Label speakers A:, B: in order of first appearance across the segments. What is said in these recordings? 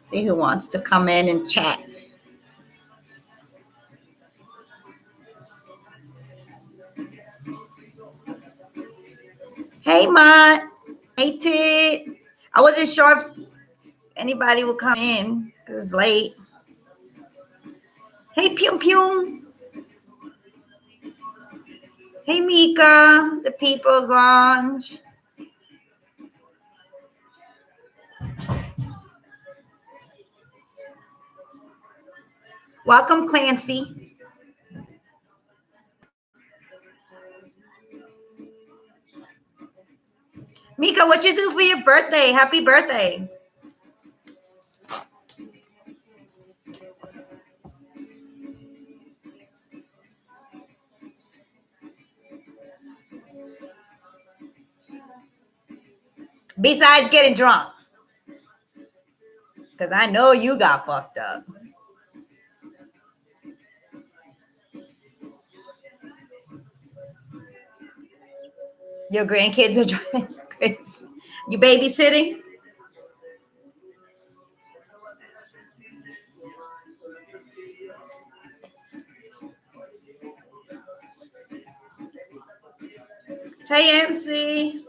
A: See who wants to come in and chat. Hey, Mont. Hey, Tit. I wasn't sure if anybody would come in because it's late. Hey, Pum Pum. Hey, Mika, the People's Lounge. Welcome, Clancy. Mika, what you do for your birthday? Happy birthday. Besides getting drunk. Because I know you got fucked up. Your grandkids are driving crazy. You babysitting? Hey, MC.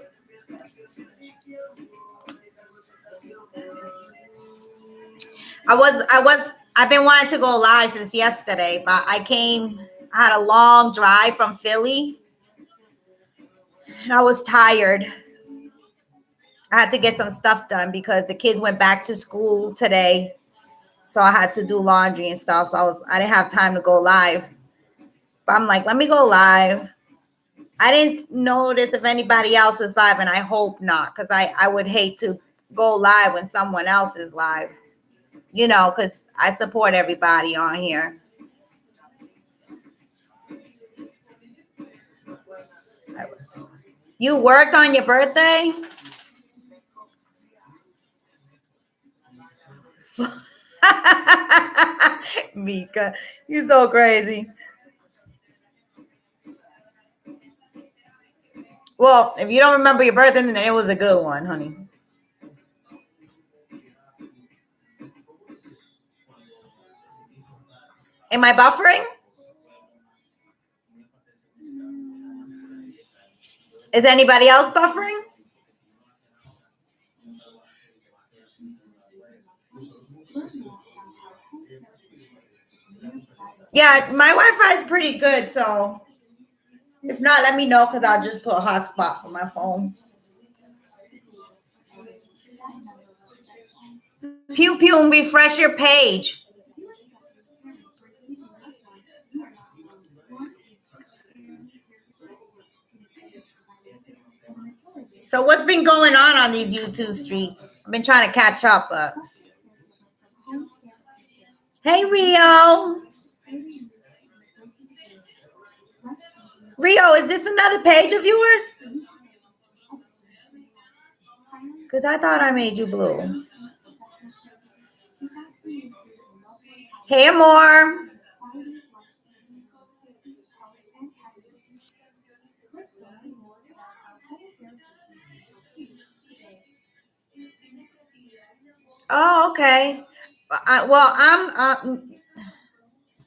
A: I've been wanting to go live since yesterday, but I had a long drive from Philly, and I was tired. I had to get some stuff done because the kids went back to school today, so I had to do laundry and stuff. So I didn't have time to go live, but I'm like, let me go live. I didn't notice if anybody else was live, and I hope not, because I would hate to go live when someone else is live, because I support everybody on here. You worked on your birthday? Mika, you're so crazy. Well, if you don't remember your birthday, then it was a good one, honey. Am I buffering? Is anybody else buffering? Yeah, my Wi-Fi is pretty good, so if not, let me know because I'll just put a hotspot for my phone. Pew pew, refresh your page. So what's been going on these YouTube streets? I've been trying to catch up. Hey, Rio. Rio, is this another page of yours? Because I thought I made you blue. Hey, Amor. Oh, okay.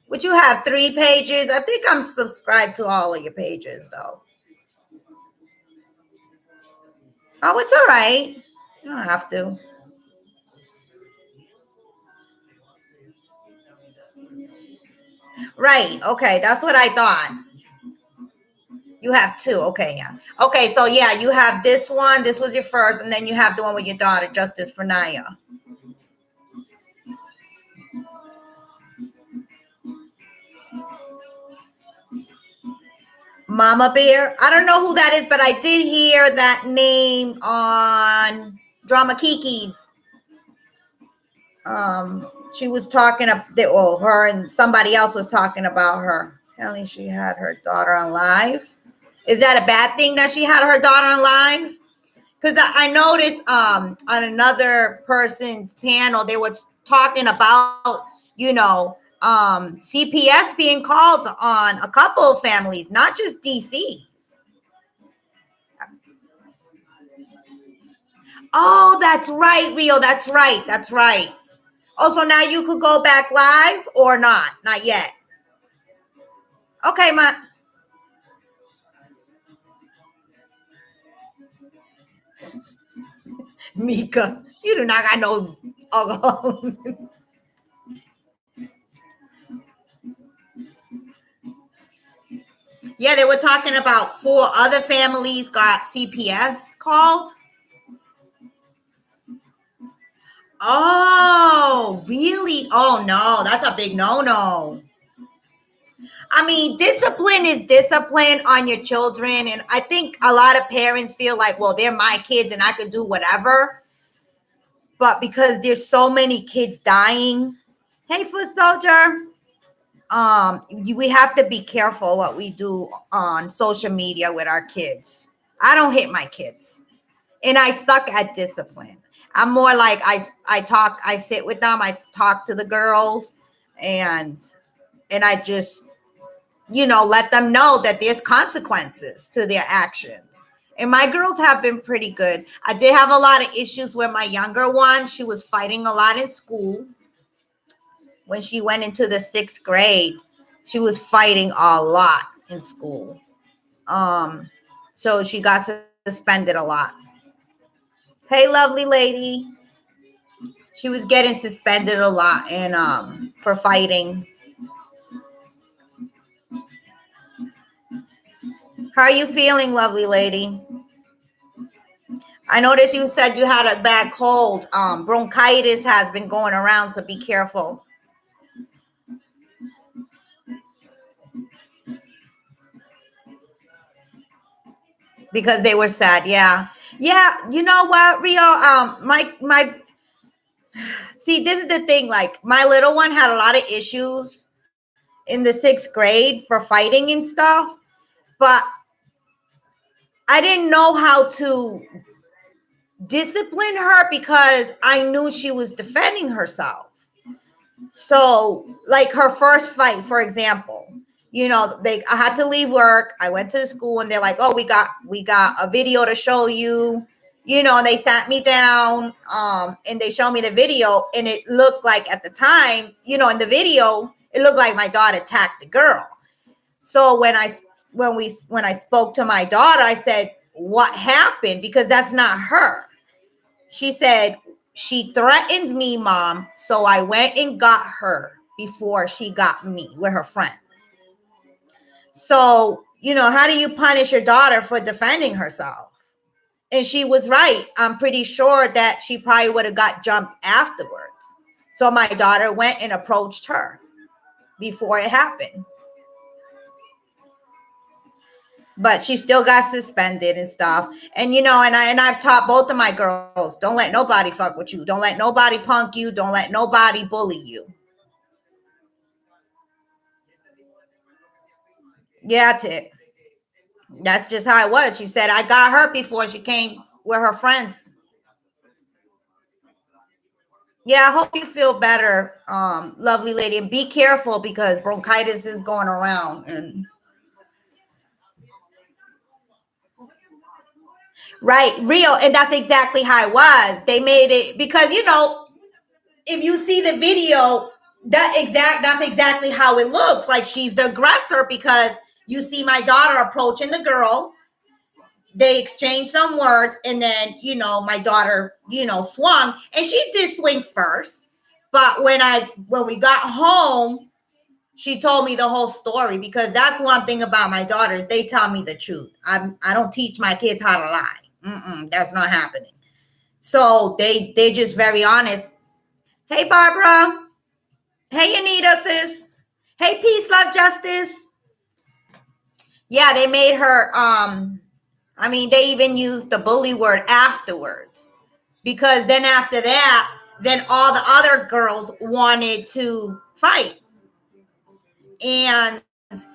A: Would you have 3 pages? I think I'm subscribed to all of your pages, though. Oh, it's all right. You don't have to. Right. Okay. That's what I thought. You have 2. Okay. Yeah. Okay. So, yeah, you have this one. This was your first. And then you have the one with your daughter, Justice for Naya. Mama Bear. I don't know who that is, but I did hear that name on Drama Kiki's. She was talking her and somebody else was talking about her. Apparently, she had her daughter on live. Is that a bad thing that she had her daughter on live? Because I noticed on another person's panel, they were talking about, CPS being called on a couple of families, not just DC. Oh, that's right, Rio. That's right. Oh, so now you could go back live or not? Not yet. Okay, Mika, you do not got no alcohol. Yeah, they were talking about 4 other families got CPS called. Oh, really? Oh, no, that's a big no-no. I mean, discipline is discipline on your children. And I think a lot of parents feel like, well, they're my kids and I could do whatever. But because there's so many kids dying, hey, foot soldier, we have to be careful what we do on social media with our kids. I don't hit my kids, and I suck at discipline. I'm more like I sit with them, I talk to the girls, and I just let them know that there's consequences to their actions. And my girls have been pretty good. I did have a lot of issues with my younger one. She was fighting a lot in school. When she went into the 6th grade, she was fighting a lot in school. So she got suspended a lot. Hey, lovely lady. She was getting suspended a lot and for fighting. How are you feeling, lovely lady? I noticed you said you had a bad cold. Bronchitis has been going around, so be careful. Because they were sad, yeah. Yeah, you know what, Rio? My see, this is the thing. Like, my little one had a lot of issues in the 6th grade for fighting and stuff, but I didn't know how to discipline her because I knew she was defending herself. So, like her first fight, for example, I had to leave work. I went to the school and they're like, "Oh, we got a video to show you." They sat me down and they showed me the video, and it looked like at the time, in the video, it looked like my daughter attacked the girl. So when I spoke to my daughter, I said, "What happened?" Because that's not her. She said, "She threatened me, mom, so I went and got her before she got me with her friends." So, how do you punish your daughter for defending herself? And she was right. I'm pretty sure that she probably would have got jumped afterwards. So my daughter went and approached her before it happened. But she still got suspended and stuff. And I've taught both of my girls, don't let nobody fuck with you. Don't let nobody punk you. Don't let nobody bully you. Yeah, Tip. That's just how it was. She said, I got her before she came with her friends. Yeah, I hope you feel better, lovely lady. And be careful because bronchitis is going around. And right, real. And that's exactly how it was. They made it because, if you see the video, that's exactly how it looks. Like she's the aggressor because you see my daughter approaching the girl. They exchanged some words, and then my daughter swung, and she did swing first. But when we got home, she told me the whole story, because that's one thing about my daughters. They tell me the truth. I don't teach my kids how to lie. That's not happening. So they just very honest. Hey, Barbara. Hey, Anita, sis. Hey, peace, love, justice. Yeah, they made her. They even used the bully word afterwards, because then after that, then all the other girls wanted to fight. And as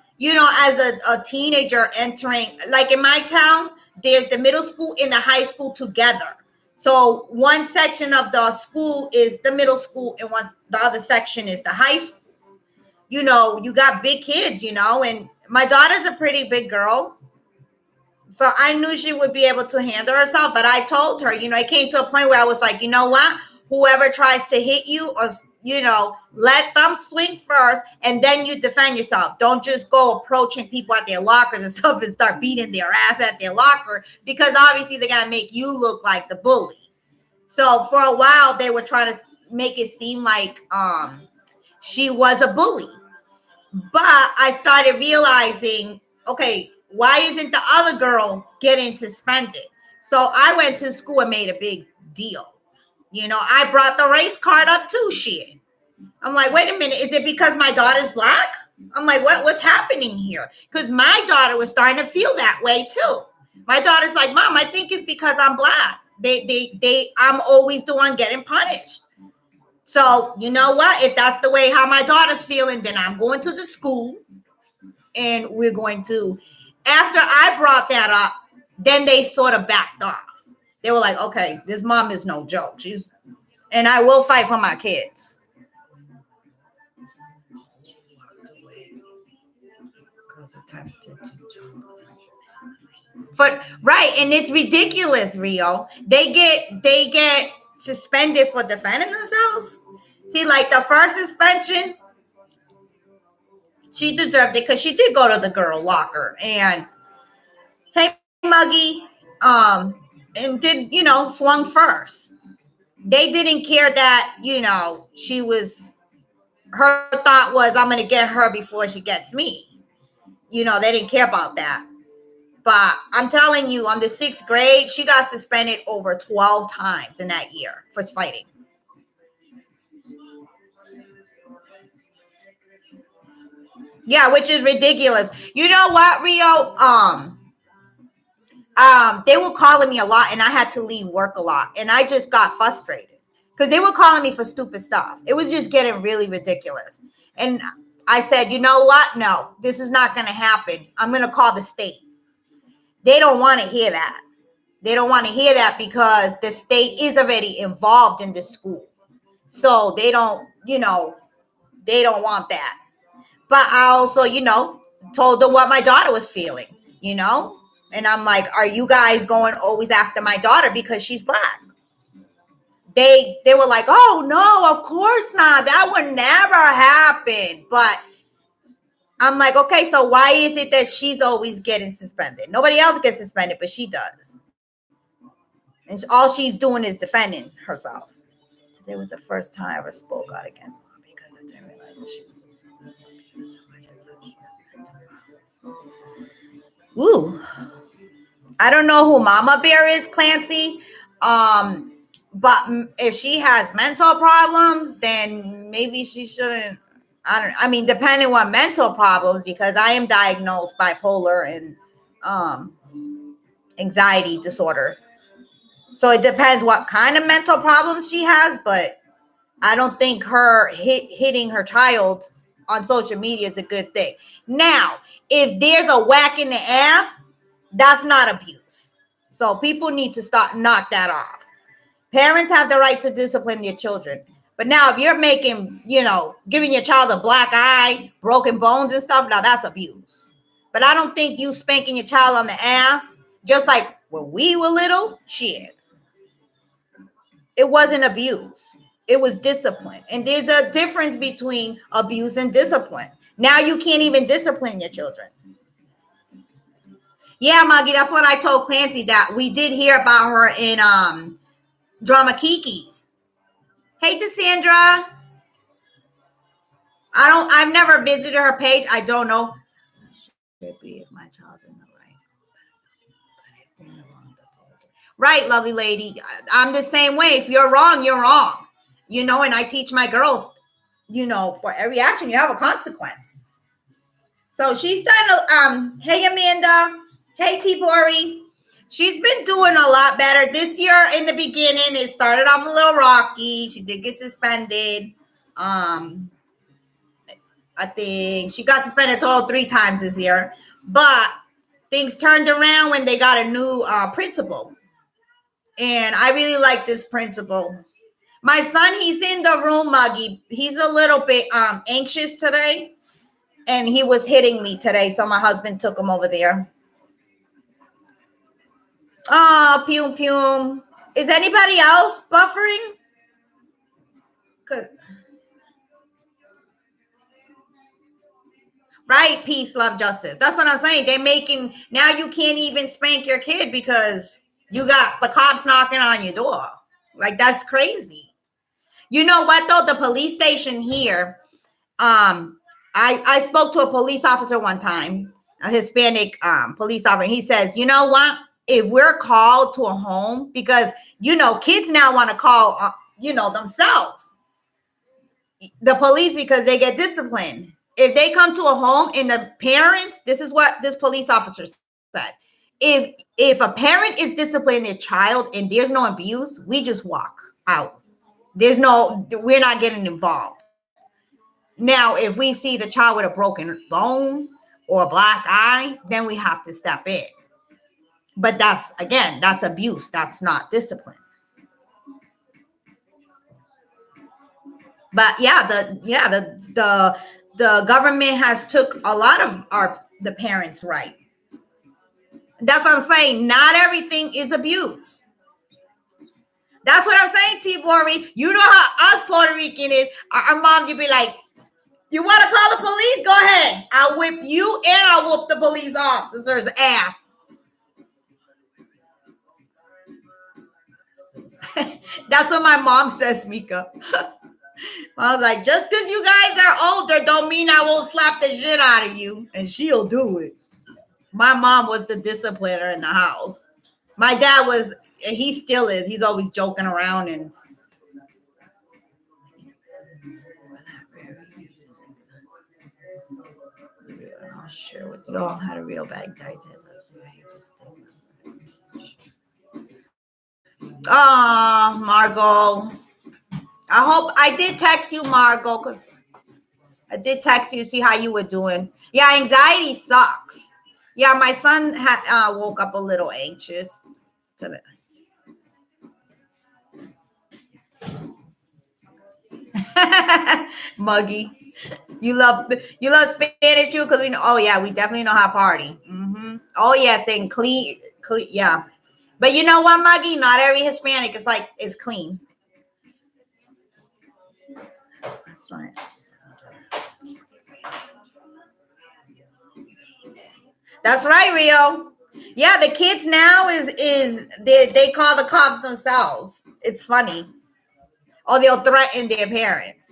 A: a teenager entering, like in my town, there's the middle school and the high school together. So one section of the school is the middle school, and the other section is the high school. You got big kids, and my daughter's a pretty big girl. So I knew she would be able to handle herself, but I told her, it came to a point where I was like, you know what? Whoever tries to hit you or, let them swing first, and then you defend yourself. Don't just go approaching people at their lockers and stuff and start beating their ass at their locker, because obviously they're gonna make you look like the bully. So for a while they were trying to make it seem like she was a bully. But I started realizing, okay, why isn't the other girl getting suspended? So I went to school and made a big deal. I brought the race card up too, shit. I'm like, wait a minute, is it because my daughter's black? I'm like, what's happening here? Because my daughter was starting to feel that way too. My daughter's like, Mom, I think it's because I'm black. I'm always the one getting punished. So you know what? If that's the way how my daughter's feeling, then I'm going to the school, and we're going to. After I brought that up, then they sort of backed off. They were like, okay, this mom is no joke. And I will fight for my kids. But right, and it's ridiculous, Rio. They get suspended for defending themselves. See, like the first suspension, she deserved it because she did go to the girl locker and, hey, Muggy, and did, swung first. They didn't care that, she was, her thought was, I'm going to get her before she gets me. They didn't care about that. But I'm telling you, on the 6th grade, she got suspended over 12 times in that year for fighting. Yeah, which is ridiculous. You know what, Rio? They were calling me a lot, and I had to leave work a lot, and I just got frustrated because they were calling me for stupid stuff. It was just getting really ridiculous. And I said, you know what? No, this is not going to happen. I'm going to call the state. They don't want to hear that. They don't want to hear that because the state is already involved in the school. So they don't want that. But I also, told them what my daughter was feeling, and I'm like, are you guys going always after my daughter because she's black? They were like, oh no, of course not. That would never happen. But I'm like, okay, so why is it that she's always getting suspended? Nobody else gets suspended, but she does. And all she's doing is defending herself. Today was the first time I ever spoke out against her because I didn't realize that she was. Ooh. I don't know who Mama Bear is, Clancy. But if she has mental problems, then maybe she shouldn't. Depending on mental problems, because I am diagnosed bipolar and anxiety disorder. So it depends what kind of mental problems she has, but I don't think her hitting her child on social media is a good thing. Now, if there's a whack in the ass, that's not abuse. So people need to knock that off. Parents have the right to discipline their children. But now if you're making, giving your child a black eye, broken bones and stuff, now that's abuse. But I don't think you spanking your child on the ass, just like when we were little, shit. It wasn't abuse. It was discipline. And there's a difference between abuse and discipline. Now you can't even discipline your children. Yeah, Muggy, that's what I told Clancy, that we did hear about her in Drama Kiki's. Hey, Cassandra. I've never visited her page. I don't know. Should be if my child's in the right, lovely lady. I'm the same way. If you're wrong, you're wrong. And I teach my girls, for every action you have a consequence. So she's done. Hey, Amanda. Hey, T-Bori. She's been doing a lot better this year. In the beginning, it started off a little rocky. She did get suspended. I think she got suspended total 3 times this year. But things turned around when they got a new principal. And I really like this principal. My son, he's in the room, Muggy. He's a little bit anxious today. And he was hitting me today. So my husband took him over there. Oh, Pum Pum. Is anybody else buffering? Good. Right? Peace, love, justice. That's what I'm saying. They're making, now you can't even spank your kid because you got the cops knocking on your door. Like, that's crazy. You know what though? The police station here, I spoke to a police officer one time, a Hispanic police officer. He says, you know what? If we're called to a home, because kids now want to call, themselves the police because they get disciplined. If they come to a home and the parents, this is what this police officer said. If a parent is disciplining their child and there's no abuse, we just walk out. We're not getting involved. Now, if we see the child with a broken bone or a black eye, then we have to step in. But that's abuse. That's not discipline. But the government has took a lot of the parents' right. That's what I'm saying. Not everything is abuse. That's what I'm saying, T-Bori. You know how us Puerto Rican is. Our moms, you be like, you want to call the police? Go ahead. I'll whip you and I'll whoop the police officer's ass. That's what my mom says, Mika. I was like, just because you guys are older don't mean I won't slap the shit out of you. And she'll do it. My mom was the discipliner in the house. My dad was, he still is. He's always joking around and I'll share with y'all how to real bad guy. Oh, Margot. I hope I did text you, Margot, because I did text you to see how you were doing. Yeah, anxiety sucks. Yeah, my son woke up a little anxious today. Muggy, you love Spanish too, because we know. Oh yeah, we definitely know how to party. Mm-hmm. Oh yeah, saying clean, yeah. But you know what, Muggy? Not every Hispanic is clean. That's right. That's right, Rio. Yeah, the kids now is they call the cops themselves. It's funny. Or they'll threaten their parents.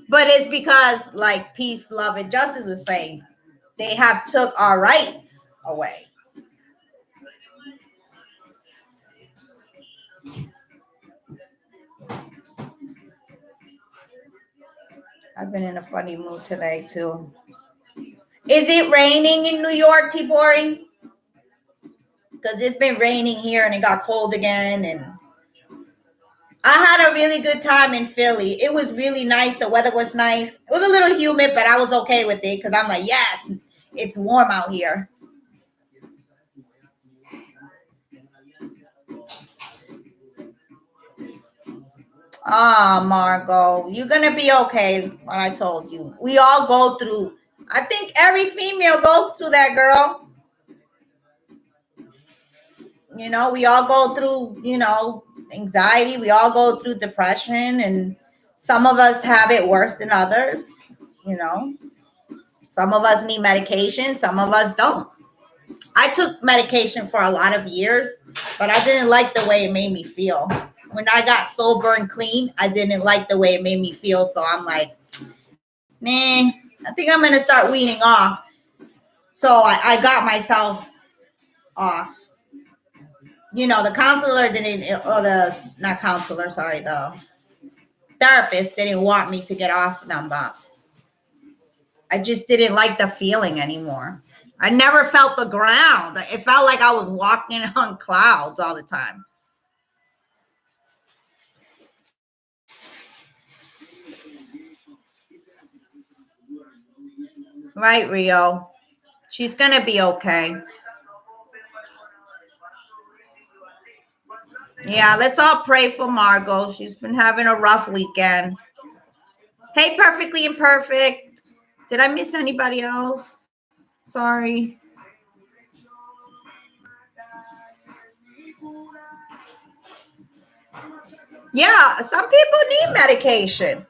A: But it's because, like peace, love, and justice was saying, they have took our rights away. I've been in a funny mood today too. Is it raining in New York, T-Bori? Because it's been raining here and it got cold again. And I had a really good time in Philly. It was really nice. The weather was nice. It was a little humid, but I was okay with it because I'm like, yes, it's warm out here. Ah, Margot, you're going to be okay. What I told you. We all go through. I think every female goes through that, girl. We all go through, anxiety. We all go through depression, and some of us have it worse than others. Some of us need medication, some of us don't. I took medication for a lot of years, but I didn't like the way it made me feel. When I got sober and clean, I didn't like the way it made me feel. So I'm like, nah, I think I'm going to start weaning off. So I got myself off. The counselor didn't, or not counselor, sorry, the therapist didn't want me to get off them, but I just didn't like the feeling anymore. I never felt the ground. It felt like I was walking on clouds all the time. Right, Rio. She's going to be okay. Yeah, let's all pray for Margot. She's been having a rough weekend. Hey, Perfectly Imperfect. Did I miss anybody else? Sorry. Yeah, some people need medication.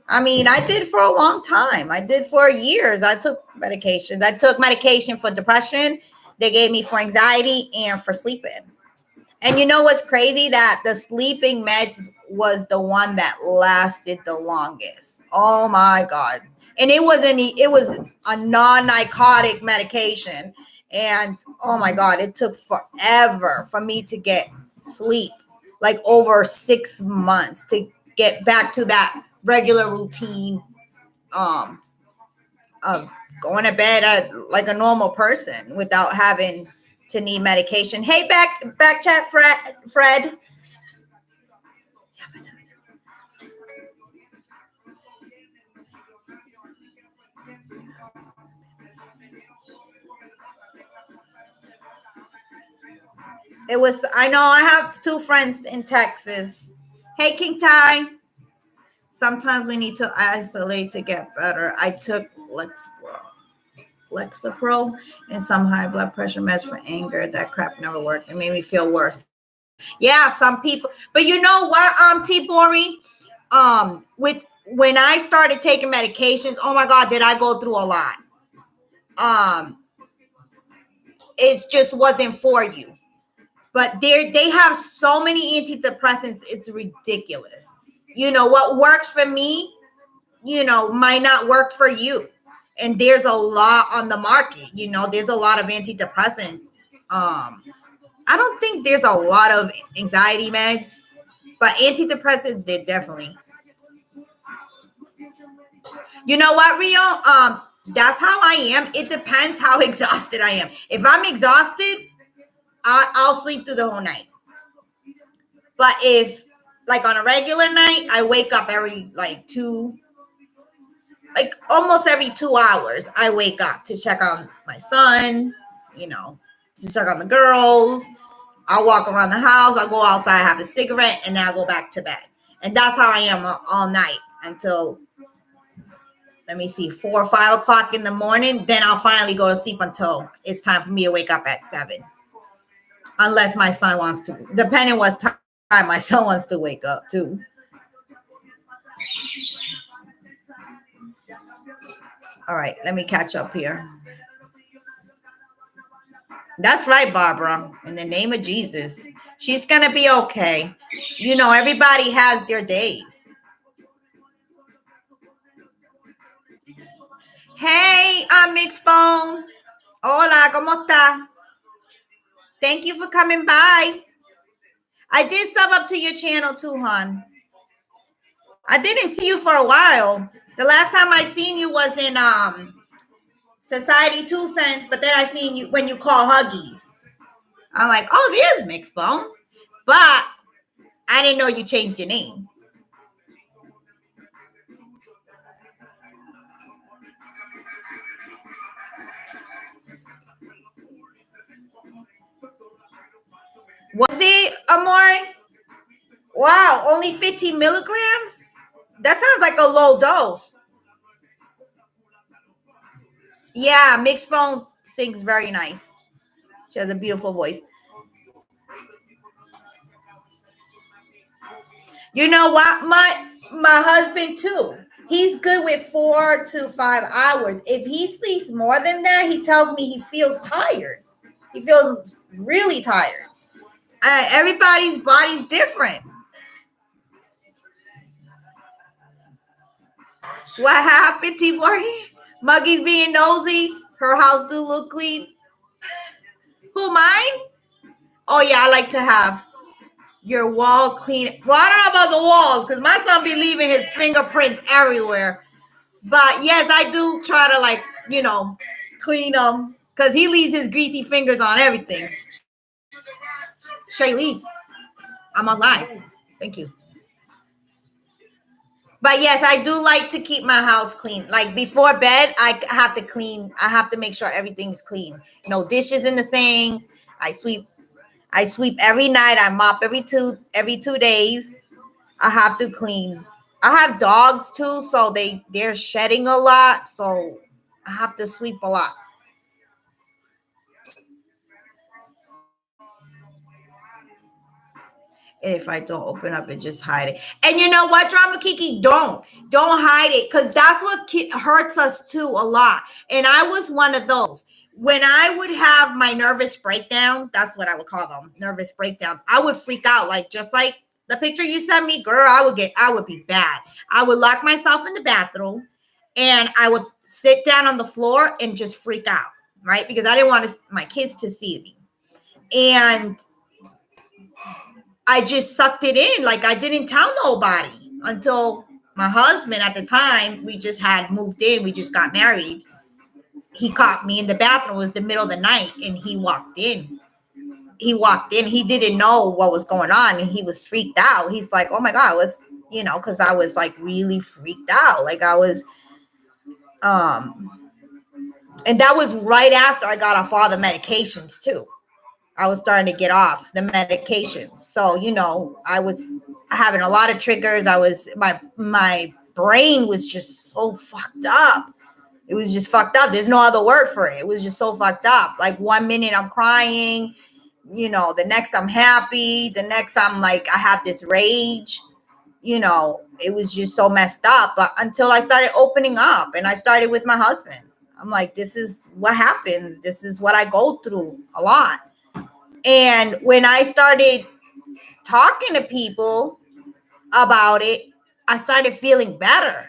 A: I mean, I did for a long time. I did for years. I took medications. I took medication for depression. They gave me for anxiety and for sleeping. And you know what's crazy? That the sleeping meds was the one that lasted the longest. Oh my God. And it was a non-narcotic medication. And oh my God, it took forever for me to get sleep, like over 6 months to get back to that regular routine um of going to bed at like a normal person without having to need medication. Hey, back chat, Fred. It was. I know. I have two friends in Texas. Hey, King Ty. Sometimes we need to isolate to get better. I took Lexapro and some high blood pressure meds for anger. That crap never worked. It made me feel worse. Yeah, some people. But you know what, T Bori? With when I started taking medications, oh my God, did I go through a lot? It just wasn't for you. But they have so many antidepressants, it's ridiculous. You know what works for me, might not work for you. And there's a lot on the market. There's a lot of antidepressant. I don't think there's a lot of anxiety meds, but antidepressants, they definitely. You know what, Rio? That's how I am. It depends how exhausted I am. If I'm exhausted, I'll sleep through the whole night. But if, like, on a regular night, I wake up every almost every 2 hours. I wake up to check on my son, to check on the girls. I'll walk around the house. I'll go outside, have a cigarette, and then I'll go back to bed. And that's how I am all night until, let me see, 4 or 5 o'clock in the morning. Then I'll finally go to sleep until it's time for me to wake up at 7. Unless my son wants to, depending what time my son wants to wake up too. All right, let me catch up here. That's right, Barbara. In the name of Jesus, she's going to be okay. Everybody has their days. Hey, I'm Mixed Bone. Hola, ¿cómo está? Thank you for coming by. I did sub up to your channel too, hon. I didn't see you for a while. The last time I seen you was in Society 2 Cents, but then I seen you when you call Huggies. I'm like, oh, there's Mixed Bone. But I didn't know you changed your name. Was it, Amore? Wow, only 15 milligrams? That sounds like a low dose. Yeah, Mixed Bone sings very nice. She has a beautiful voice. You know what? My husband too. He's good with 4 to 5 hours. If he sleeps more than that, he tells me he feels tired. He feels really tired. Everybody's body's different. What happened, T-Boy? Muggy's being nosy. Her house do look clean. Who, mine? Oh yeah, I like to have your wall clean. Well, I don't know about the walls because my son be leaving his fingerprints everywhere. But yes, I do try to clean them because he leaves his greasy fingers on everything. Shaylee's, I'm alive. Thank you. But yes, I do like to keep my house clean. Like before bed, I have to clean. I have to make sure everything's clean. No dishes in the sink. I sweep every night. I mop every 2 days. I have to clean. I have dogs too, so they're shedding a lot. So I have to sweep a lot. And if I don't open up, it just hide it. And you know what, Drama Kiki? Don't. Don't hide it, because that's what hurts us too a lot. And I was one of those. When I would have my nervous breakdowns, that's what I would call them, nervous breakdowns. I would freak out, like just like the picture you sent me, girl. I would be bad. I would lock myself in the bathroom, and I would sit down on the floor and just freak out, right? Because I didn't want my kids to see me, and I just sucked it in. Like I didn't tell nobody until my husband at the time, we just had moved in. We just got married. He caught me in the bathroom. It was the middle of the night, and he walked in. He didn't know what was going on, and he was freaked out. He's like, oh my God, because I was like really freaked out. Like I was, and that was right after I got off all the medications too. I was starting to get off the medications. So, I was having a lot of triggers. My brain was just so fucked up. It was just fucked up. There's no other word for it. It was just so fucked up. Like 1 minute I'm crying, the next I'm happy. The next I'm like, I have this rage, it was just so messed up. But until I started opening up, and I started with my husband, I'm like, this is what happens. This is what I go through a lot. And when I started talking to people about it, I started feeling better.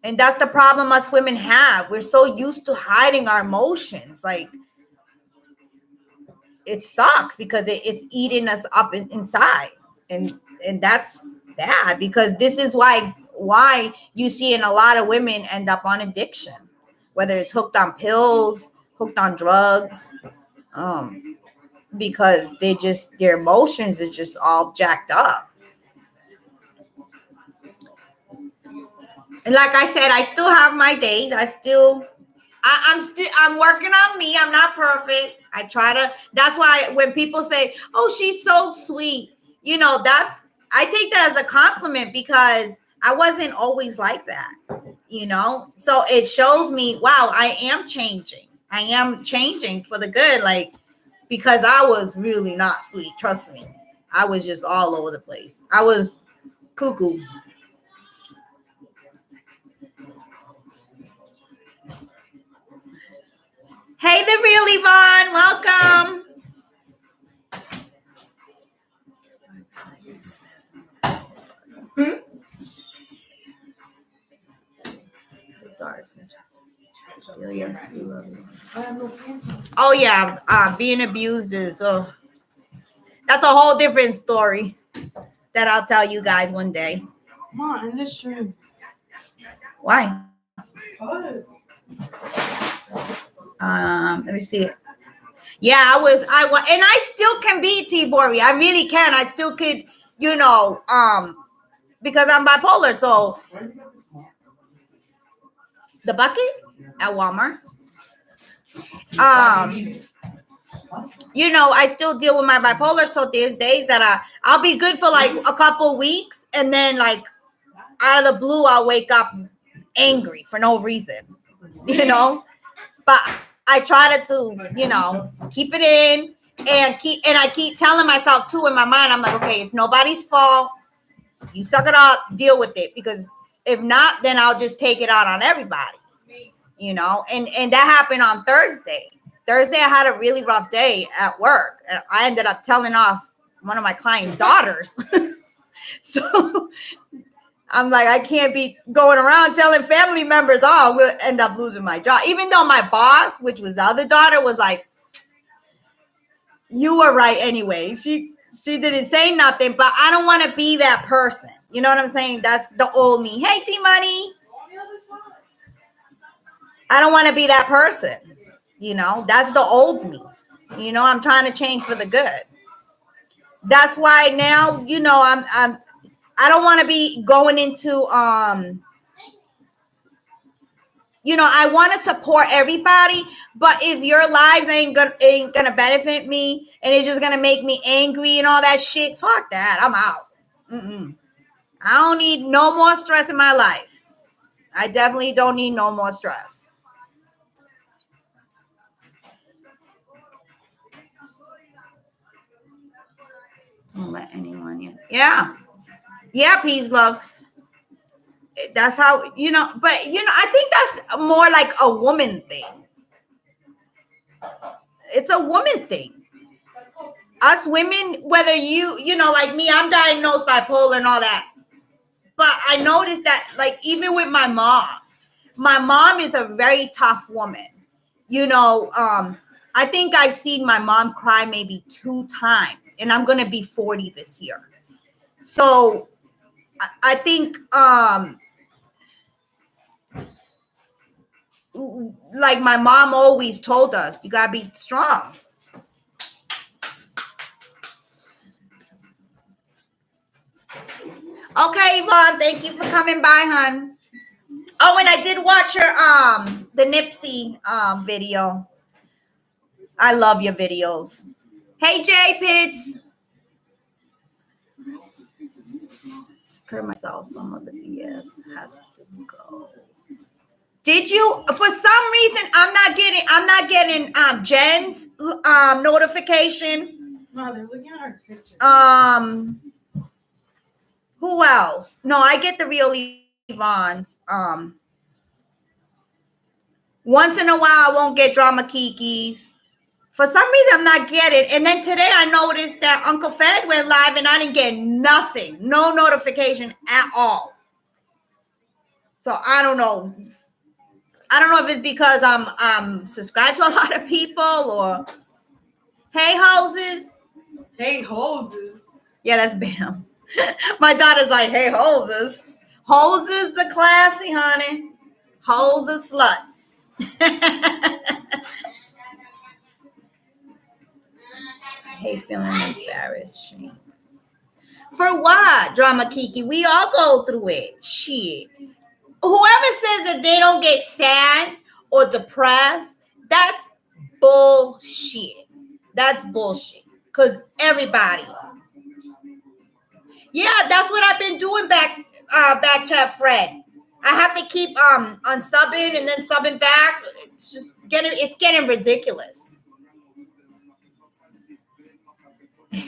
A: And that's the problem us women have. We're so used to hiding our emotions. Like, it sucks because it's eating us up inside. And that's bad, because this is why you see in a lot of women end up on addiction, whether it's hooked on pills, hooked on drugs, because their emotions is just all jacked up. And like I said, I still have my days. I'm working on me. I'm not perfect. That's why when people say, oh, she's so sweet, I take that as a compliment, because I wasn't always like that, so it shows me, wow, I am changing. I am changing for the good. Like, because I was really not sweet. Trust me. I was just all over the place. I was cuckoo. Hey, the real Yvonne, welcome. Oh yeah, being abused is that's a whole different story that I'll tell you guys one day.
B: Come on, in this stream.
A: Why? Let me see it. Yeah, I was, and I still can be T-Bori. I really can. I still could, because I'm bipolar. So the bucket at Walmart. I still deal with my bipolar. So there's days that I'll be good for like a couple weeks, and then like out of the blue, I'll wake up angry for no reason, But I try to, keep it in, and I keep telling myself too in my mind, I'm like, okay, it's nobody's fault. You suck it up, deal with it, because if not, then I'll just take it out on everybody, and that happened on Thursday. I had a really rough day at work, and I ended up telling off one of my clients' daughters. So I'm like, I can't be going around telling family members, oh, we'll end up losing my job. Even though my boss, which was the other daughter, was like, you were right anyway. She didn't say nothing, but I don't want to be that person. You know what I'm saying? That's the old me. Hey, T-Money. I don't want to be that person. That's the old me. I'm trying to change for the good. That's why now, I don't want to be going into, I want to support everybody, but if your lives ain't gonna benefit me, and it's just gonna make me angry and all that shit, fuck that. I'm out. I don't need no more stress in my life. I definitely don't need no more stress. Don't let anyone in. Yeah. Yeah, peace, love. That's how, but I think that's more like a woman thing. It's a woman thing. Us women, whether like me, I'm diagnosed bipolar and all that. But I noticed that, like, even with my mom is a very tough woman. I think I've seen my mom cry maybe 2 times, and I'm going to be 40 this year. So I think, like my mom always told us, you got to be strong. Okay, Yvonne, thank you for coming by, hon. Oh, and I did watch your the Nipsey video. I love your videos. Hey, Jay Pitts. Clear myself. Some of the BS has to go. Did you? For some reason, I'm not getting Jen's notification.
B: No, they're looking at our picture.
A: Who else? No, I get the real Yvonne's. Once in a while, I won't get Drama Kiki's. For some reason, I'm not getting. And then today, I noticed that Uncle Fed went live, and I didn't get nothing, no notification at all. So I don't know. I don't know if it's because I'm subscribed to a lot of people or. Hey, hoses.
B: Hey, hoses.
A: Yeah, that's Bam. My daughter's like, hey, hoses. Hoses are classy, honey. Hoses sluts. I hate feeling embarrassed. Shame. For what, Drama Kiki? We all go through it. Shit. Whoever says that they don't get sad or depressed, that's bullshit. That's bullshit. Because everybody. Yeah, that's what I've been doing back chat Fred. I have to keep unsubbing and then subbing back. It's getting ridiculous. Yeah,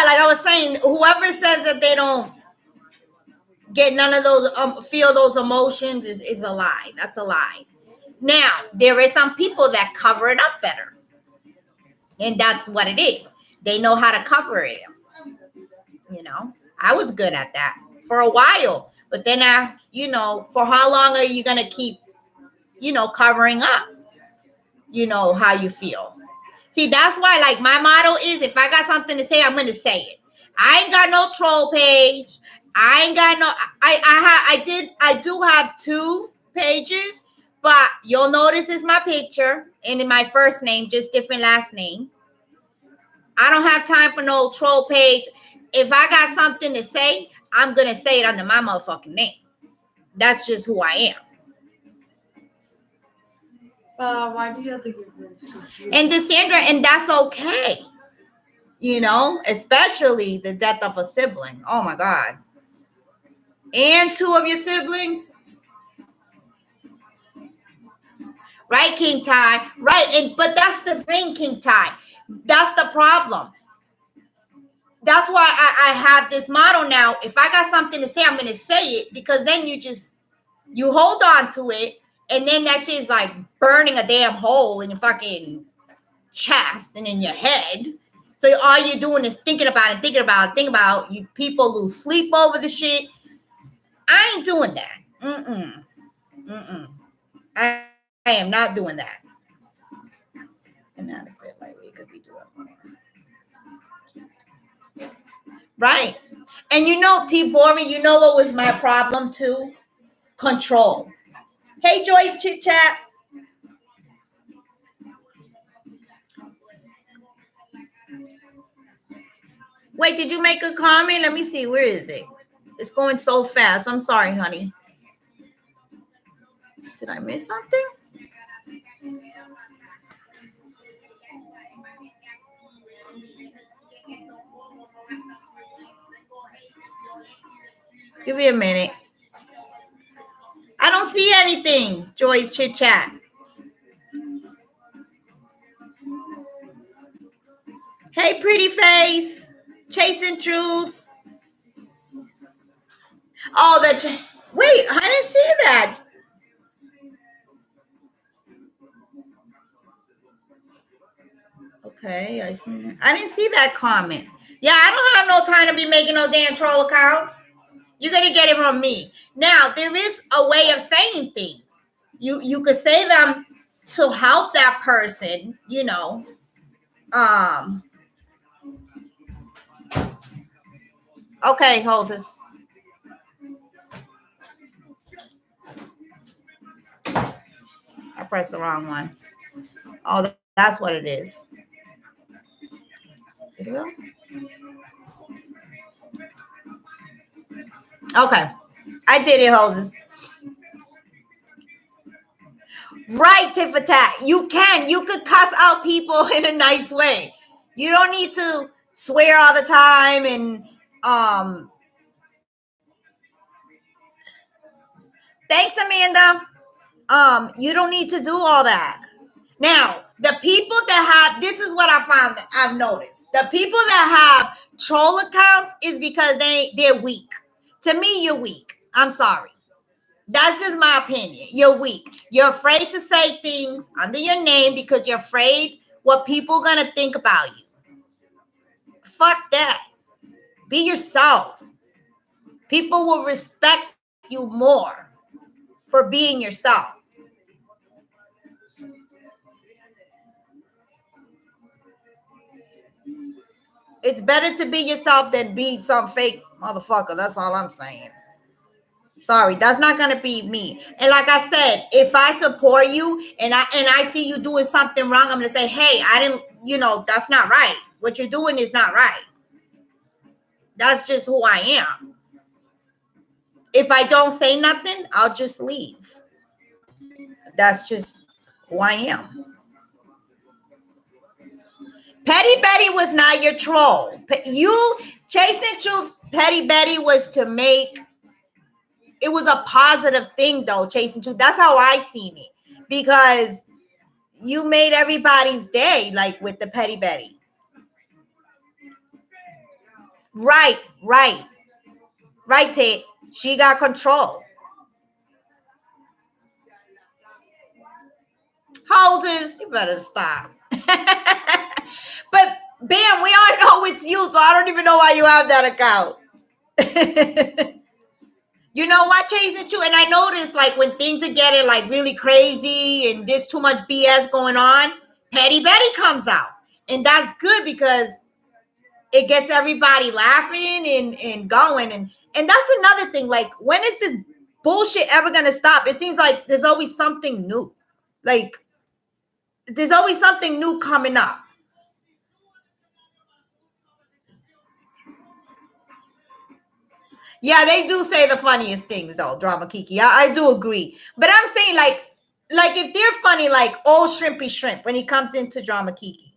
A: like I was saying, whoever says that they don't get none of those feel those emotions is a lie. That's a lie. Now, there is some people that cover it up better. And that's what it is. They know how to cover it. I was good at that for a while. But then for how long are you going to keep, covering up, how you feel? See, that's why, like, my motto is, if I got something to say, I'm going to say it. I ain't got no troll page. I ain't got no, I do have 2 pages, but you'll notice it's my picture and in my first name, just different last name. I don't have time for no troll page. If I got something to say, I'm going to say it under my motherfucking name. That's just who I am.
B: Why do you have to give this?
A: And Cassandra, and that's okay. Especially the death of a sibling. Oh my God. And 2 of your siblings. Right, King Ty? Right. But that's the thing, King Ty. That's the problem. That's why I have this motto now. If I got something to say, I'm going to say it, because then you hold on to it. And then that shit is like burning a damn hole in your fucking chest and in your head. So all you're doing is thinking about it, thinking about. You people lose sleep over the shit. I ain't doing that. I am not doing that. Inadequate, like we could be doing more. Right. And T-Bori, what was my problem too? Control. Hey, Joyce Chit Chat. Wait, did you make a comment? Let me see. Where is it? It's going so fast. I'm sorry, honey. Did I miss something? Give me a minute. I don't see anything, Joyce Chit Chat. Hey, pretty face. Chasing Truth. Oh, wait, I didn't see that. Okay, I didn't see that comment. Yeah, I don't have no time to be making no damn troll accounts. You're gonna get it from me. Now, there is a way of saying things. You could say them to help that person, you know. Okay, hoses. I pressed the wrong one. Oh, that's what it is. Okay, I did it, hoses. Right, tit for tat. You could cuss out people in a nice way. You don't need to swear all the time and thanks, Amanda. You don't need to do all that. Now, the people that have, this is what I've noticed. The people that have troll accounts is because they're weak. To me, you're weak. I'm sorry. That's just my opinion. You're weak. You're afraid to say things under your name because you're afraid what people are going to think about you. Fuck that. Be yourself. People will respect you more for being yourself. It's better to be yourself than be some fake motherfucker. That's all I'm saying. Sorry, that's not gonna be me. And like I said, if I support you and I see you doing something wrong, I'm gonna say, hey, I didn't, that's not right. What you're doing is not right. That's just who I am. If I don't say nothing, I'll just leave. That's just who I am. Petty Betty was not your troll. You chasing truth. Petty Betty was to make. It was a positive thing though, chasing truth. That's how I seen it, because you made everybody's day, like with the Petty Betty. Right, Tate. She got control. Houses, you better stop. But Bam, we all know it's you, so I don't even know why you have that account. You know what, chasing truth? And I noticed, like, when things are getting like really crazy and there's too much BS going on, Petty Betty comes out. And that's good because it gets everybody laughing and going. And that's another thing. Like, when is this bullshit ever gonna stop? It seems like there's always something new. Like, there's always something new coming up. Yeah, they do say the funniest things though, Drama Kiki. I do agree. But I'm saying, like if they're funny, like old Shrimpy Shrimp, when he comes into Drama Kiki,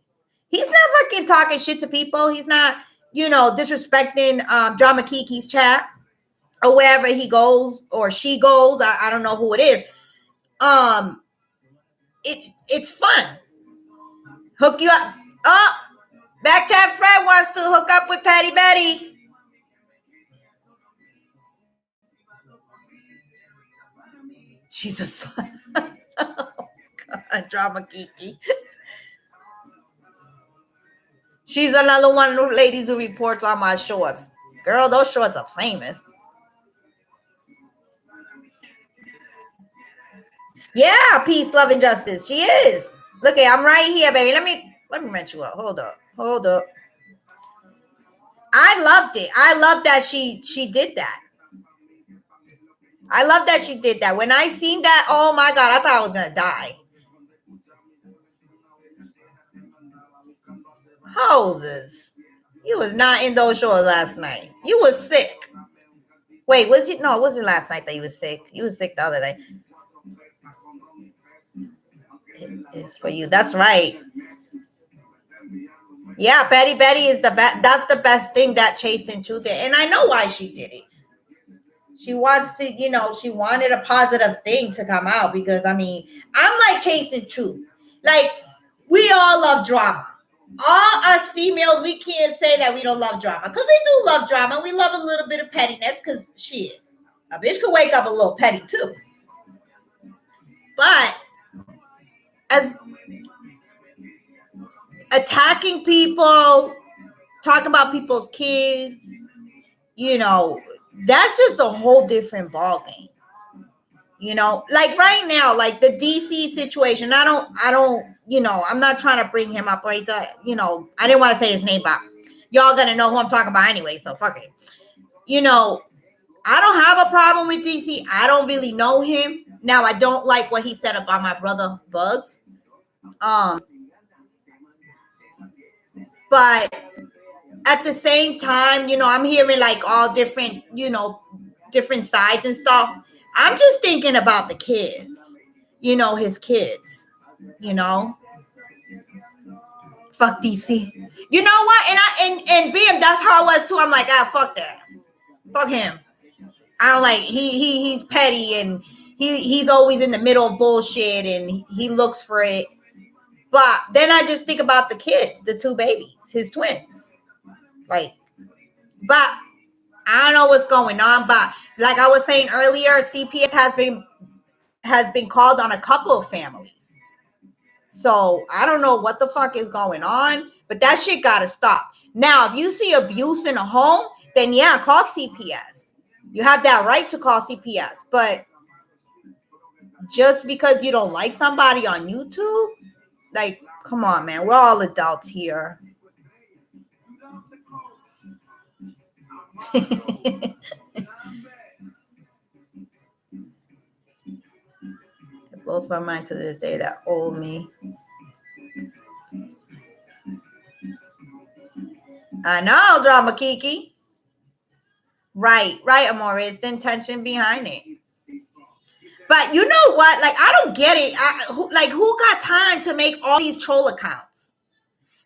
A: he's not fucking talking shit to people. He's not, disrespecting Drama Kiki's chat or wherever he goes or she goes. I don't know who it is. It's fun. Hook you up. Oh, Backchat Fred wants to hook up with Petty Betty. Jesus. Oh, God, Drama Kiki. She's another one of the ladies who reports on my shorts. Girl, those shorts are famous. Yeah, peace, love, and justice. She is. Look, I'm right here, baby. Let me rent you up. Hold up. I loved it. I love that she did that. I love that she did that. When I seen that, oh my God, I thought I was gonna die. Hoses. You was not in those shorts last night. You was sick. Wait, was you? No, it wasn't last night that you was sick. You was sick the other day. It is for you. That's right. Yeah, Petty Betty is the best. That's the best thing that Chasing Truth did. And I know why she did it. She wants to, she wanted a positive thing to come out because, I'm like Chasing Truth. Like, we all love drama. All us females, we can't say that we don't love drama because we do love drama. We love a little bit of pettiness because shit. A bitch could wake up a little petty too. But as attacking people, talking about people's kids, that's just a whole different ballgame. Like right now, like the DC situation, I don't, I'm not trying to bring him up or anything, I didn't want to say his name, but y'all gonna know who I'm talking about anyway, so fuck it. I don't have a problem with DC. I don't really know him. Now, I don't like what he said about my brother Bugs. But at the same time, I'm hearing like all different, different sides and stuff. I'm just thinking about the kids, his kids, fuck DC. You know what? And BM, that's how it was too. I'm like, fuck that. Fuck him. I don't like he's petty and he's always in the middle of bullshit and he looks for it. But then I just think about the kids, the two babies, his twins. Like, but I don't know what's going on. But like I was saying earlier, CPS has been called on a couple of families. So I don't know what the fuck is going on, but that shit gotta stop. Now, if you see abuse in a home, then yeah, call CPS. You have that right to call CPS. But just because you don't like somebody on YouTube, like, come on, man. We're all adults here. It blows my mind to this day, that old me. I know, Drama Kiki. Right, Amore. It's the intention behind it. But you know what? Like, I don't get it. Who got time to make all these troll accounts?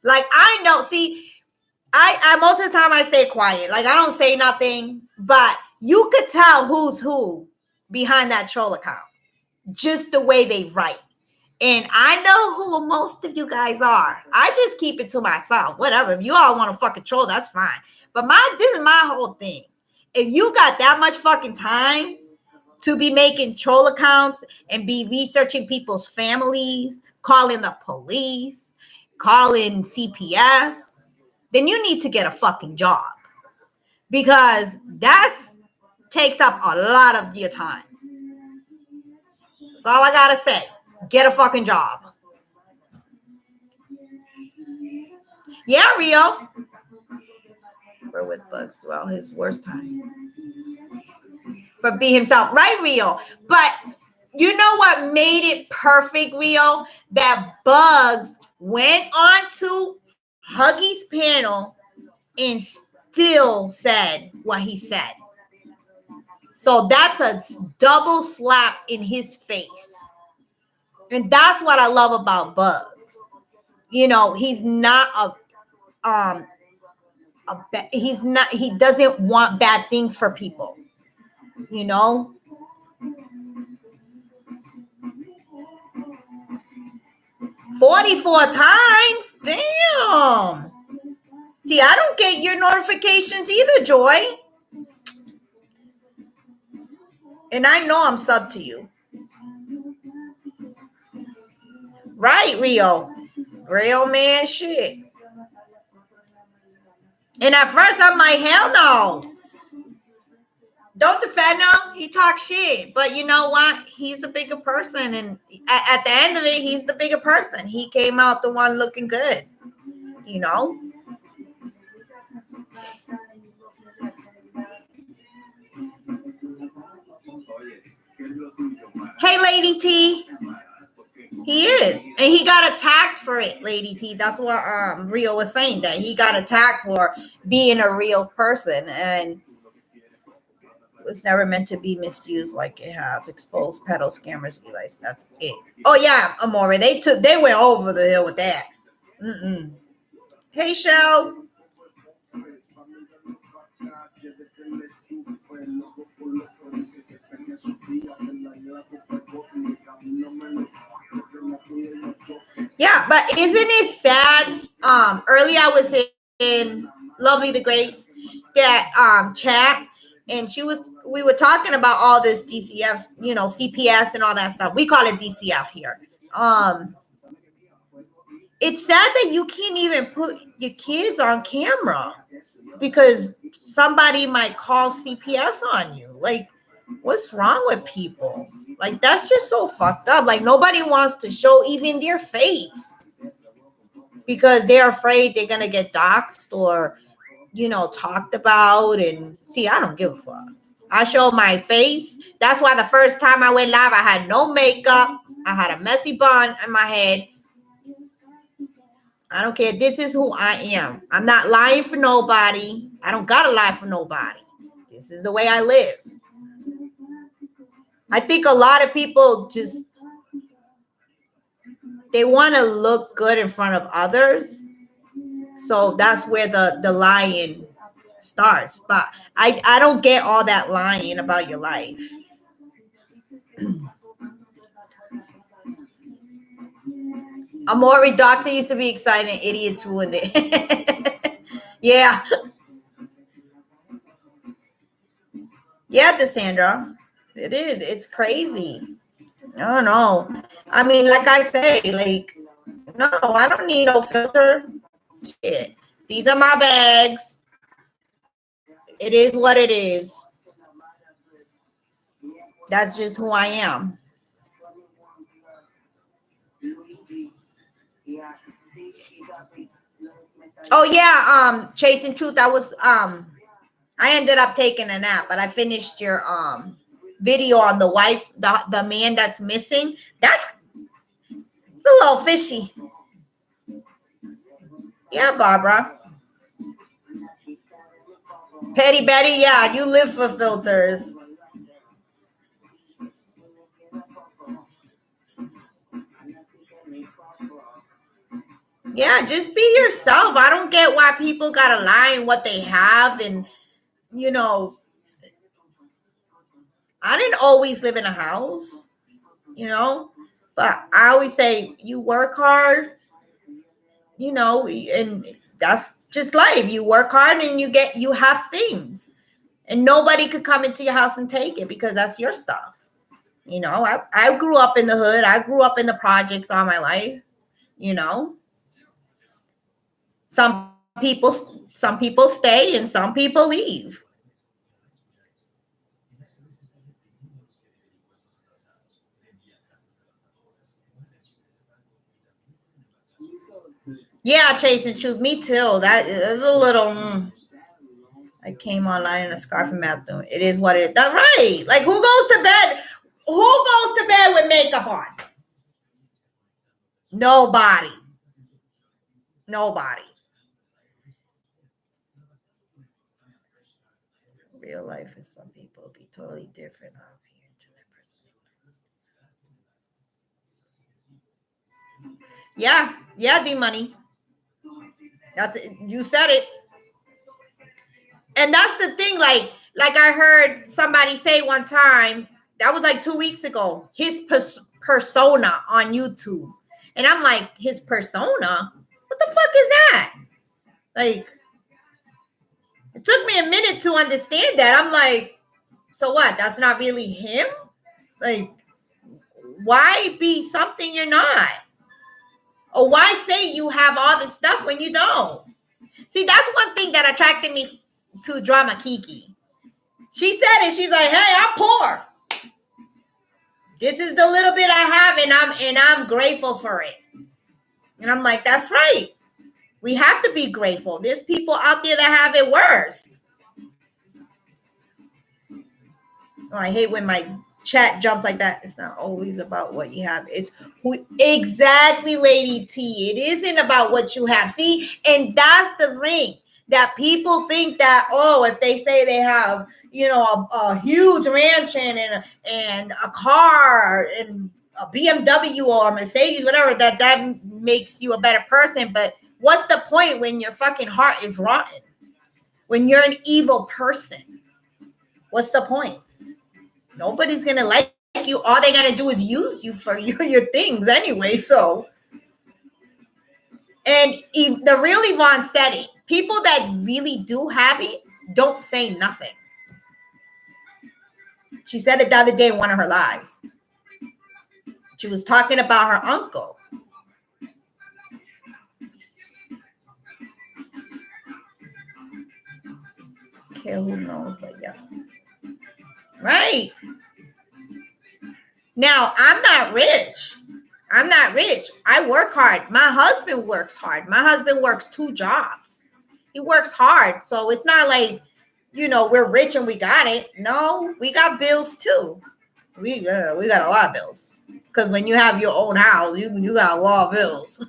A: Like, I know. See, I most of the time I stay quiet. Like, I don't say nothing. But you could tell who's who behind that troll account. Just the way they write. And I know who most of you guys are. I just keep it to myself. Whatever. If you all want to fucking troll, that's fine. But this is my whole thing. If you got that much fucking time to be making troll accounts and be researching people's families, calling the police, calling CPS, then you need to get a fucking job. Because that takes up a lot of your time. That's all I gotta say. Get a fucking job. Yeah, Rio. We're with Bugs throughout his worst time. But be himself. Right, Rio? But you know what made it perfect, Rio? That Bugs went on to Huggy's panel and still said what he said. So that's a double slap in his face. And that's what I love about Bugs. He's not he doesn't want bad things for people. 44 times? Damn. See, I don't get your notifications either, Joy. And I know I'm sub to you. Right, Rio. Real man shit. And at first I'm like, hell no. Don't defend him. He talks shit. But you know what? He's a bigger person. And at the end of it, he's the bigger person. He came out the one looking good. Hey, Lady T. He is. And he got attacked for it, Lady T. That's what Rio was saying, that he got attacked for being a real person. And it's never meant to be misused like it has. Exposed pedo scammers be like, that's it. Oh yeah, Amore. They went over the hill with that. Hey, Shell. Yeah, but isn't it sad? Earlier I was in Lovely the Greats that chat, and she was we were talking about all this DCF, you know, CPS and all that stuff. We call it DCF here. It's sad that you can't even put your kids on camera because somebody might call CPS on you. Like, what's wrong with people? Like, that's just so fucked up. Like, nobody wants to show even their face because they're afraid they're gonna get doxxed or, you know, talked about. And see, I don't give a fuck. I show my face. That's why the first time I went live, I had no makeup. I had a messy bun in my head. I don't care. This is who I am. I'm not lying for nobody. I don't gotta lie for nobody. This is the way I live. I think a lot of people just, they want to look good in front of others. So that's where the lying starts. But I don't get all that lying about your life. Amori Doxy used to be exciting. Idiots ruined it. Yeah. Yeah, Cassandra. It is. It's crazy. I don't know. I mean, like I say, like, no, I don't need no filter. Shit. These are my bags. It is what it is. That's just who I am. Oh yeah, Chasing Truth. I ended up taking a nap, but I finished your video on the wife, the man that's missing. It's a little fishy. Yeah, Barbara. Petty Betty, yeah, you live for filters. Yeah, just be yourself. I don't get why people gotta lie in what they have. And, you know, I didn't always live in a house, you know, but I always say you work hard, you know, and that's just life. You work hard and you have things, and nobody could come into your house and take it because that's your stuff. You know, I grew up in the hood. I grew up in the projects all my life, you know. Some people stay and some people leave. Yeah, Chasing Truth. Me too. That is a little. I came online in a scarf and bathroom. It is what it is. That's right. Like, who goes to bed? Who goes to bed with makeup on? Nobody. Nobody. Real life is some people be totally different out here. Yeah, yeah, D Money. That's it. You said it. And that's the thing, like I heard somebody say one time, that was like 2 weeks ago, his persona on YouTube. And I'm like, his persona? What the fuck is that? Like, it took me a minute to understand that. I'm like, so what? That's not really him? Like, why be something you're not? Or why say you have all this stuff when you don't? See, that's one thing that attracted me to Drama Kiki. She said it. She's like, hey, I'm poor. This is the little bit I have, and I'm grateful for it. And I'm like, that's right. We have to be grateful. There's people out there that have it worse. Oh, I hate when my chat jumps like that. It's not always about what you have. It's who exactly, Lady T. It isn't about what you have. See, and that's the thing that people think that, oh, if they say they have, you know, a huge mansion and a car and a BMW or a Mercedes, whatever, that makes you a better person. But what's the point when your fucking heart is rotten? When you're an evil person, what's the point? Nobody's gonna like you. All they're gonna do is use you for your things anyway. So, and the real Yvonne said it. People that really do have it don't say nothing. She said it the other day in one of her lives. She was talking about her uncle. Okay, who knows, but yeah. Right. Now, I'm not rich. I work hard. My husband works hard. My husband works 2 jobs. He works hard. So it's not like, we're rich and we got it. No, we got bills too. We got a lot of bills. Because when you have your own house, you got a lot of bills.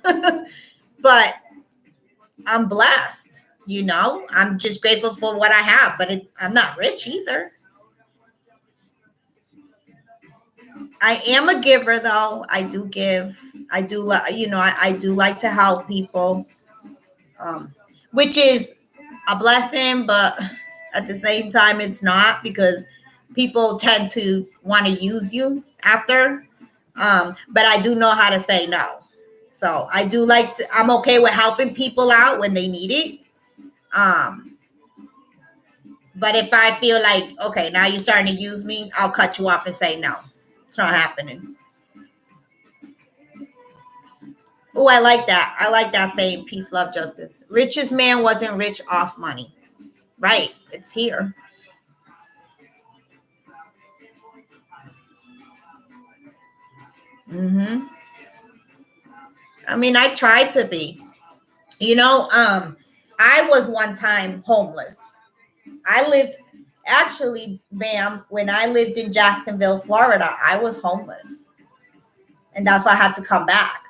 A: But I'm blessed. I'm just grateful for what I have. But I'm not rich either. I am a giver, though. I do give. I do, I do like to help people, which is a blessing, but at the same time, it's not, because people tend to want to use you after. But I do know how to say no. So I do I'm okay with helping people out when they need it. But if I feel like, okay, now you're starting to use me, I'll cut you off and say no. It's not happening. Oh, I like that. I like that saying, peace, love, justice. Richest man wasn't rich off money. Right. It's here. Mm-hmm. I mean, I tried to be. I was one time homeless. I lived, actually, ma'am, when I lived in Jacksonville, Florida, I was homeless. And that's why I had to come back.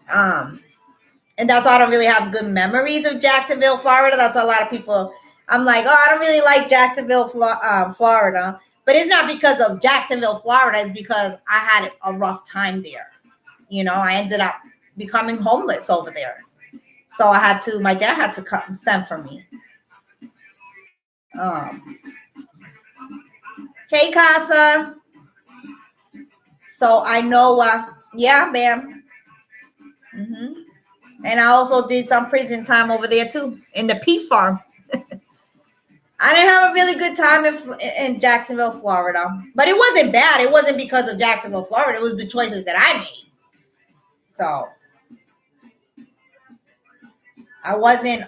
A: And that's why I don't really have good memories of Jacksonville, Florida. That's why a lot of people, I'm like, oh, I don't really like Jacksonville, Florida. But it's not because of Jacksonville, Florida. It's because I had a rough time there. I ended up becoming homeless over there. So my dad had to come send for me. Hey, Casa. So I know, yeah, ma'am. Mm-hmm. And I also did some prison time over there too, in the P farm. I didn't have a really good time in Jacksonville, Florida. But it wasn't bad. It wasn't because of Jacksonville, Florida. It was the choices that I made. So I wasn't,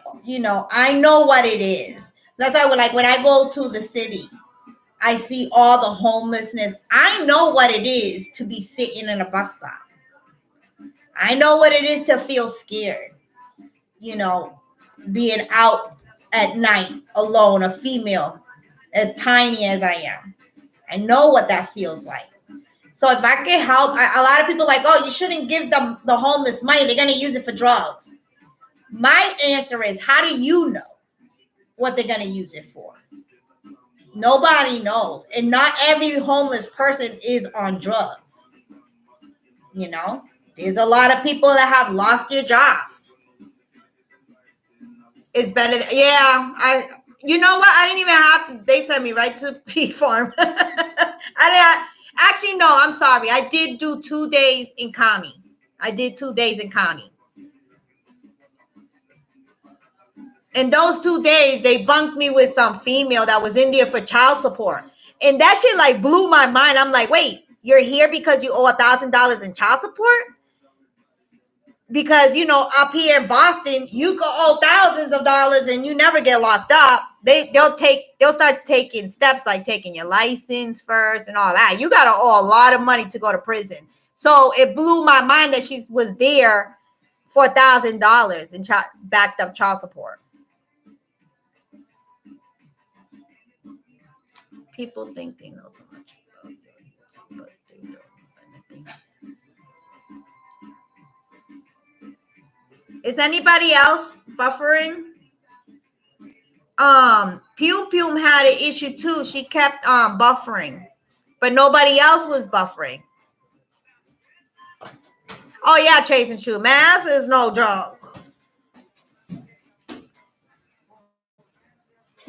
A: I know what it is. That's why when I go to the city, I see all the homelessness. I know what it is to be sitting in a bus stop. I know what it is to feel scared, being out at night alone, a female as tiny as I am. I know what that feels like. So if I can help, a lot of people are like, oh, you shouldn't give them the homeless money. They're going to use it for drugs. My answer is, how do you know what they're going to use it for? Nobody knows. And not every homeless person is on drugs. There's a lot of people that have lost their jobs. It's better. You know what? I didn't even have to. They sent me right to P farm. Actually, no, I'm sorry. I did do 2 days in county. And those 2 days, they bunked me with some female that was in there for child support. And that shit blew my mind. I'm like, wait, you're here because you owe $1,000 in child support? Because, up here in Boston, you could owe thousands of dollars and you never get locked up. They'll start taking steps like taking your license first and all that. You got to owe a lot of money to go to prison. So it blew my mind that she was there for $1,000 in backed up child support. People think they know so much about YouTube, but they don't know anything. Is anybody else buffering? Pew Pew had an issue too. She kept buffering, but nobody else was buffering. Oh yeah, Chase and True. Mass is no joke.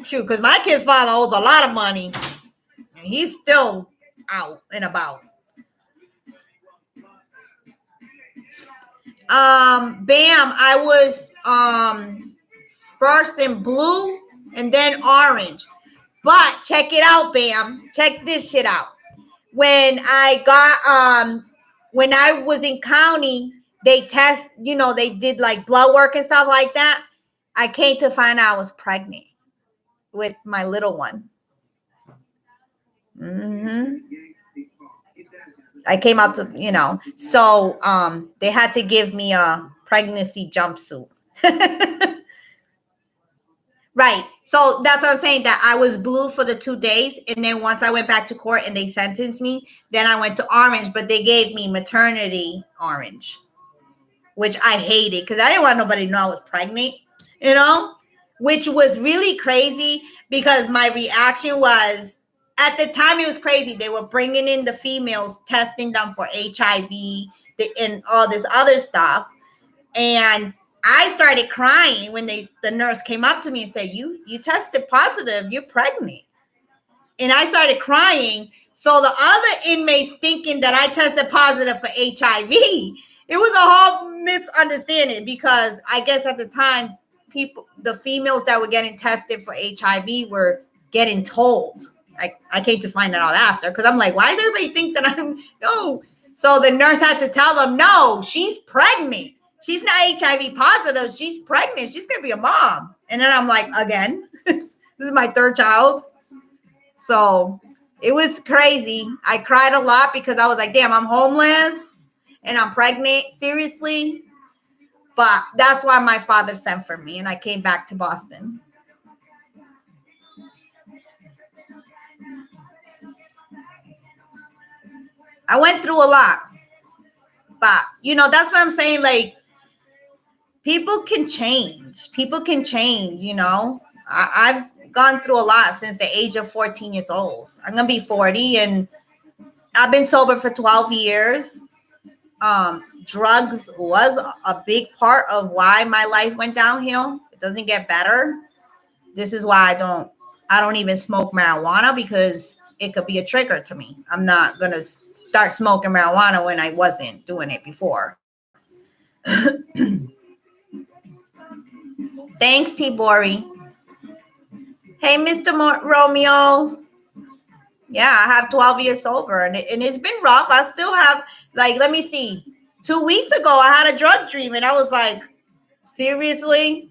A: Shoot, because my kid's father owes a lot of money, and he's still out and about. Bam, I was first in blue and then orange. But check it out, Bam. Check this shit out. When I when I was in county, they test, they did like blood work and stuff like that. I came to find out I was pregnant with my little one. I came out to, so they had to give me a pregnancy jumpsuit. Right. So that's what I'm saying, that I was blue for the 2 days. And then once I went back to court and they sentenced me, then I went to orange, but they gave me maternity orange, which I hated because I didn't want nobody to know I was pregnant, which was really crazy because my reaction was, at the time it was crazy. They were bringing in the females, testing them for HIV and all this other stuff. And I started crying when the nurse came up to me and said, you tested positive, you're pregnant. And I started crying. So the other inmates thinking that I tested positive for HIV, it was a whole misunderstanding because I guess at the time, the females that were getting tested for HIV were getting told. I came to find that out after because I'm like, why does everybody think that no? So the nurse had to tell them, no, she's pregnant. She's not HIV positive. She's pregnant. She's going to be a mom. And then I'm like, again, this is my third child. So it was crazy. I cried a lot because I was like, damn, I'm homeless and I'm pregnant. Seriously. But that's why my father sent for me and I came back to Boston. I went through a lot. But, that's what I'm saying. Like, people can change. I've gone through a lot since the age of 14 years old. I'm going to be 40 and I've been sober for 12 years. Drugs was a big part of why my life went downhill. It doesn't get better. This is why I don't even smoke marijuana because it could be a trigger to me. I'm not going to start smoking marijuana when I wasn't doing it before. Thanks, T-Bori. Hey, Mr. Romeo. Yeah, I have 12 years sober and it's been rough. I still have, let me see. 2 weeks ago, I had a drug dream and I was like, seriously?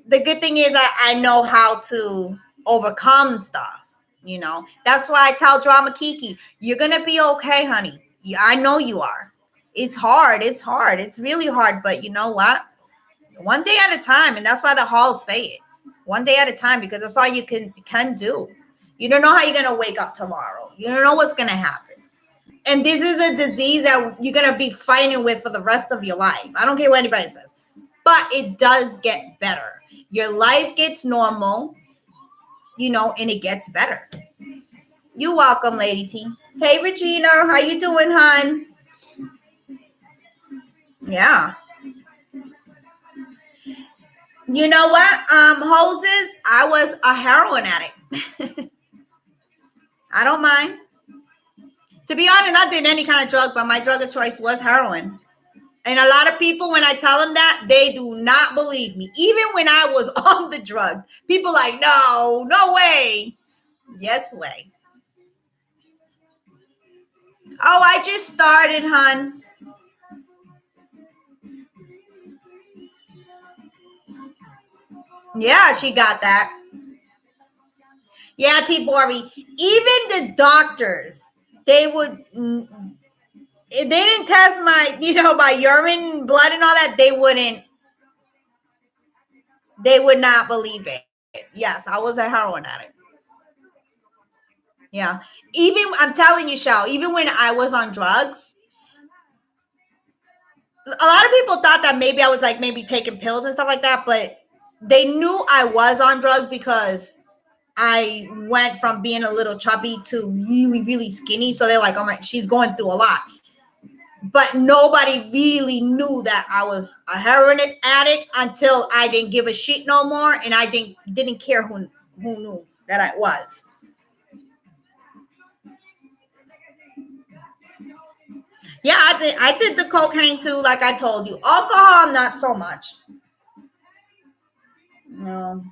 A: The good thing is I know how to overcome stuff, That's why I tell Drama Kiki, you're going to be okay, honey. I know you are. It's hard. It's really hard. But you know what? One day at a time. And that's why the halls say it. One day at a time, because that's all you can do. You don't know how you're going to wake up tomorrow. You don't know what's going to happen. And this is a disease that you're going to be fighting with for the rest of your life. I don't care what anybody says. But it does get better. Your life gets normal, and it gets better. You're welcome, Lady T. Hey, Regina. How you doing, hon? Yeah. You know what? Hoses, I was a heroin addict. I don't mind. To be honest, I did any kind of drug, but my drug of choice was heroin. And a lot of people, when I tell them that, they do not believe me. Even when I was on the drug, people like, no way. Yes way. Oh, I just started, hon. Yeah, she got that. Yeah, T-Bori. Even the doctors, they would, if they didn't test my, my urine, blood and all that, they would not believe it. Yes, I was a heroin addict. Yeah. Even, I'm telling you, Shell, even when I was on drugs, a lot of people thought that maybe I was maybe taking pills and stuff like that, but they knew I was on drugs because I went from being a little chubby to really, really skinny. So they're like, oh my, she's going through a lot. But nobody really knew that I was a heroin addict until I didn't give a shit no more. And I didn't care who knew that I was. Yeah, I did the cocaine too, like I told you. Alcohol, not so much. No.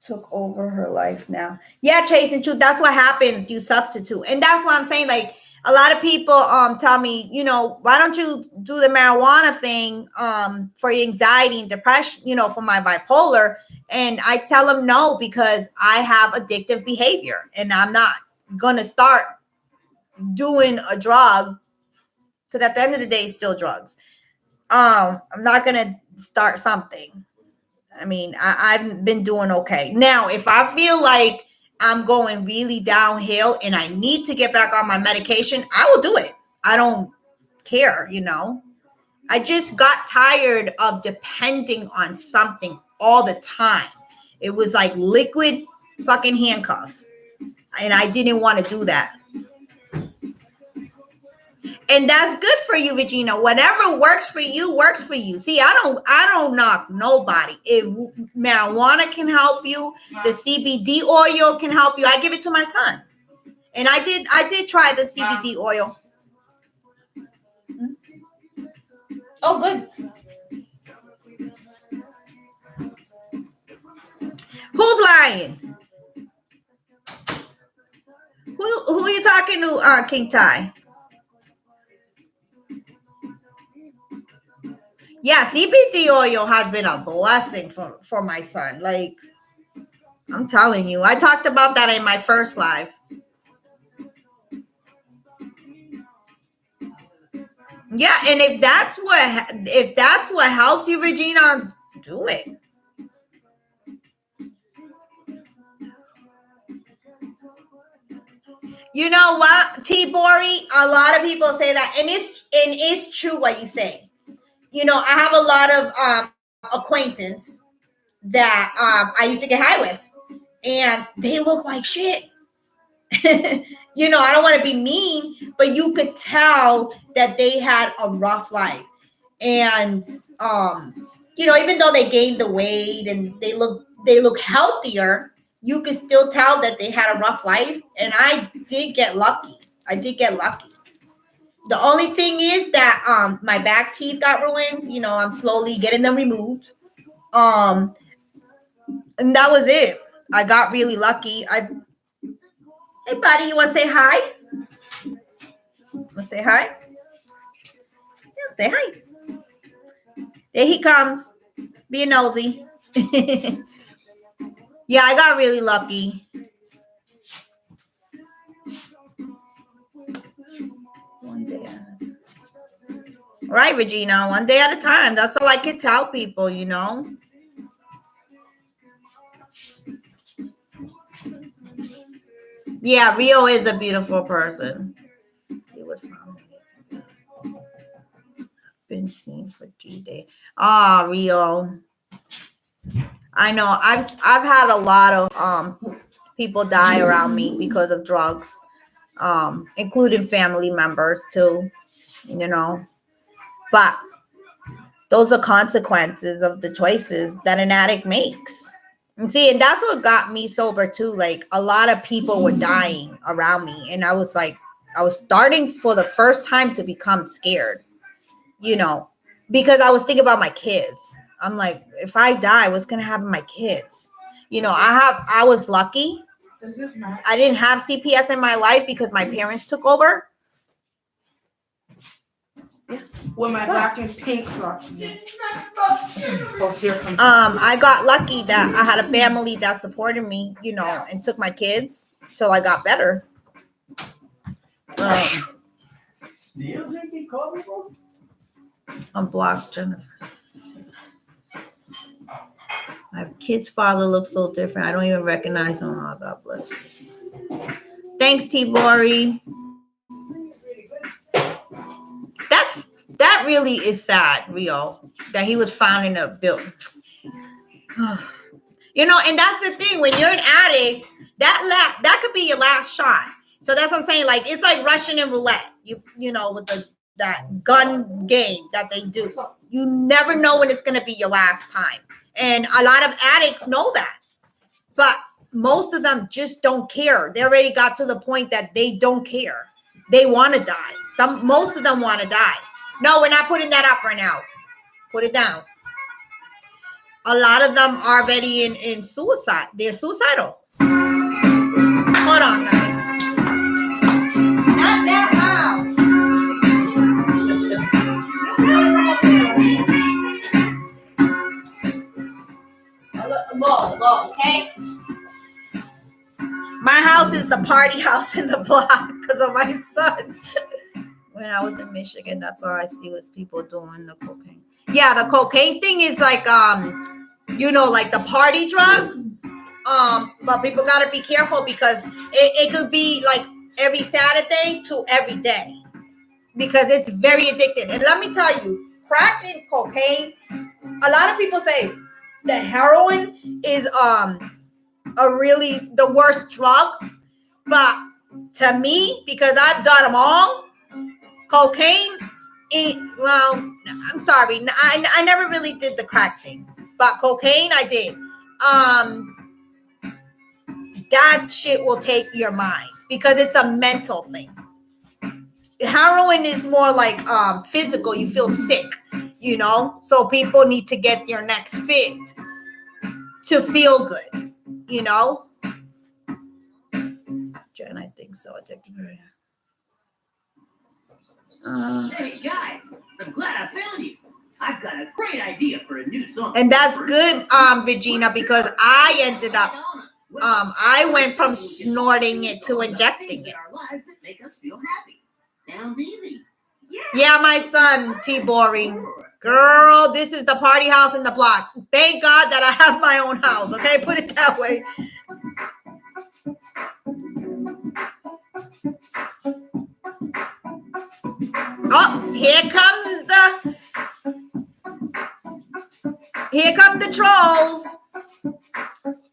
A: Took over her life now. Yeah, chasing truth. That's what happens. You substitute, and that's why I'm saying, like, a lot of people tell me, you know, why don't you do the marijuana thing for anxiety and depression, you know, for my bipolar? And I tell them no, because I have addictive behavior, and I'm not gonna start doing a drug, because at the end of the day, it's still drugs. I'm not gonna start something. I mean, I've been doing okay. Now, if I feel like I'm going really downhill and I need to get back on my medication, I will do it. I don't care, you know. I just got tired of depending on something all the time. It was like liquid fucking handcuffs. And I didn't want to do that. And that's good for you, Regina. Whatever works for you works for you. See, I don't knock nobody. If marijuana can help you, the CBD oil can help you. I give it to my son. And I did try the CBD oil. Oh, good. Who's lying? Who are you talking to, King Ty? Yeah, CBD oil has been a blessing for my son. Like, I'm telling you, I talked about that in my first live. Yeah, and if that's what helps you, Regina, do it. You know what, T. Bori? A lot of people say that, and it's true what you say. You know, I have a lot of acquaintance that I used to get high with, and they look like shit. You know, I don't want to be mean, but you could tell that they had a rough life. And you know, even though they gained the weight and they look healthier, you could still tell that they had a rough life. And I did get lucky. The only thing is that my back teeth got ruined. You know, I'm slowly getting them removed. And that was it. I got really lucky. Hey, buddy, you want to say hi? Want to say hi? Yeah, say hi. There he comes. Being nosy. Yeah, I got really lucky. One day at a time. Right, Regina, one day at a time. That's all I can tell people, you know. Yeah, Rio is a beautiful person. He was been seen for G-Day. Oh, Rio. I know. I've had a lot of people die around me because of drugs, including family members too. You know, but those are consequences of the choices that an addict makes. And see, and that's what got me sober too. Like, a lot of people were dying around me, and I was starting for the first time to become scared, you know, because I was thinking about my kids. I'm like, if I die, what's gonna happen to my kids? You know, I was lucky. I didn't have CPS in my life because my parents took over.
B: With my black and pink rocks.
A: I got lucky that I had a family that supported me, you know, and took my kids till I got better. I'm blocked, Jennifer. My kid's father looks so different. I don't even recognize him. Oh, God bless you. Thanks, T. Bori. That really is sad, Rio, that he was found in a building. You know, and that's the thing. When you're an addict, that could be your last shot. So that's what I'm saying. Like, it's like Russian and roulette. You know, with that gun game that they do. You never know when it's going to be your last time. And a lot of addicts know that. But most of them just don't care. They already got to the point that they don't care. They want to die. Most of them want to die. No, we're not putting that up right now. Put it down. a lot of them are already in suicide. They're suicidal. Hold on, guys. Not that loud. Low, okay? My house is the party house in the block because of my son. When I was in Michigan, that's all I see was people doing the cocaine. Yeah, the cocaine thing is like like the party drug. But people gotta be careful because it could be like every Saturday to every day because it's very addictive. And let me tell you, crack and cocaine, a lot of people say that heroin is a really the worst drug, but to me, because I've done them all, cocaine, I'm sorry, I never really did the crack thing, but cocaine I did. That shit will take your mind because it's a mental thing. Heroin is more like physical. You feel sick, so people need to get your next fit to feel good, Jen, I think so.
C: Hey guys, I'm glad I found you. I've got a great idea for a new song.
A: And that's good, Regina, because I ended up I went from snorting it to injecting it.
C: Our lives that make us feel happy. Sounds easy.
A: Yeah, my son, T-Boring. Girl, this is the party house in the block. Thank God that I have my own house, okay? Put it that way. Oh, here come the trolls.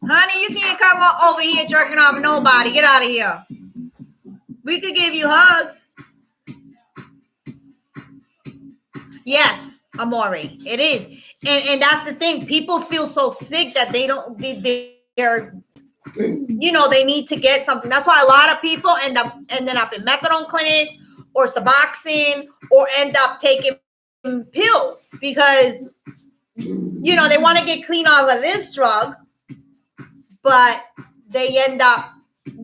A: Honey, you can't come over here jerking off nobody. Get out of here. We could give you hugs. Yes, Amori, it is. And that's the thing. People feel so sick that they're they need to get something. That's why a lot of people ending up in methadone clinics or Suboxone or end up taking pills because they want to get clean off of this drug, but they end up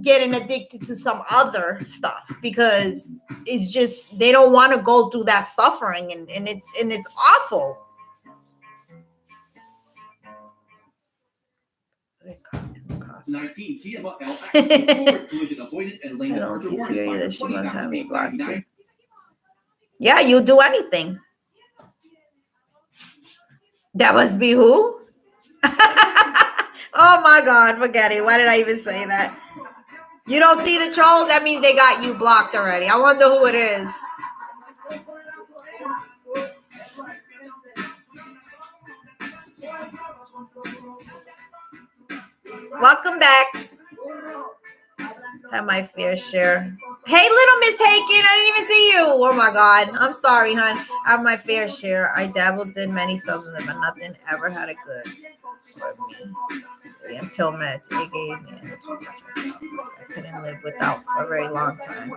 A: getting addicted to some other stuff because it's just they don't want to go through that suffering and it's awful.
D: 19 Kia L collision avoidance and lane
A: I don't see
D: departure
A: Terry
D: warning.
A: that she must have me blocked too.
D: 29.
A: Yeah, you do anything. That must be who? Oh my God, forget it. Why did I even say that? You don't see the trolls? That means they got you blocked already. I wonder who it is. Welcome back. Have my fair share. Hey, little Miss Haken, I didn't even see you. Oh my God. I'm sorry, hon. I have my fair share. I dabbled in many substances, but nothing ever had a good for me. Until meds, it gave me too much. I couldn't live without for a very long time.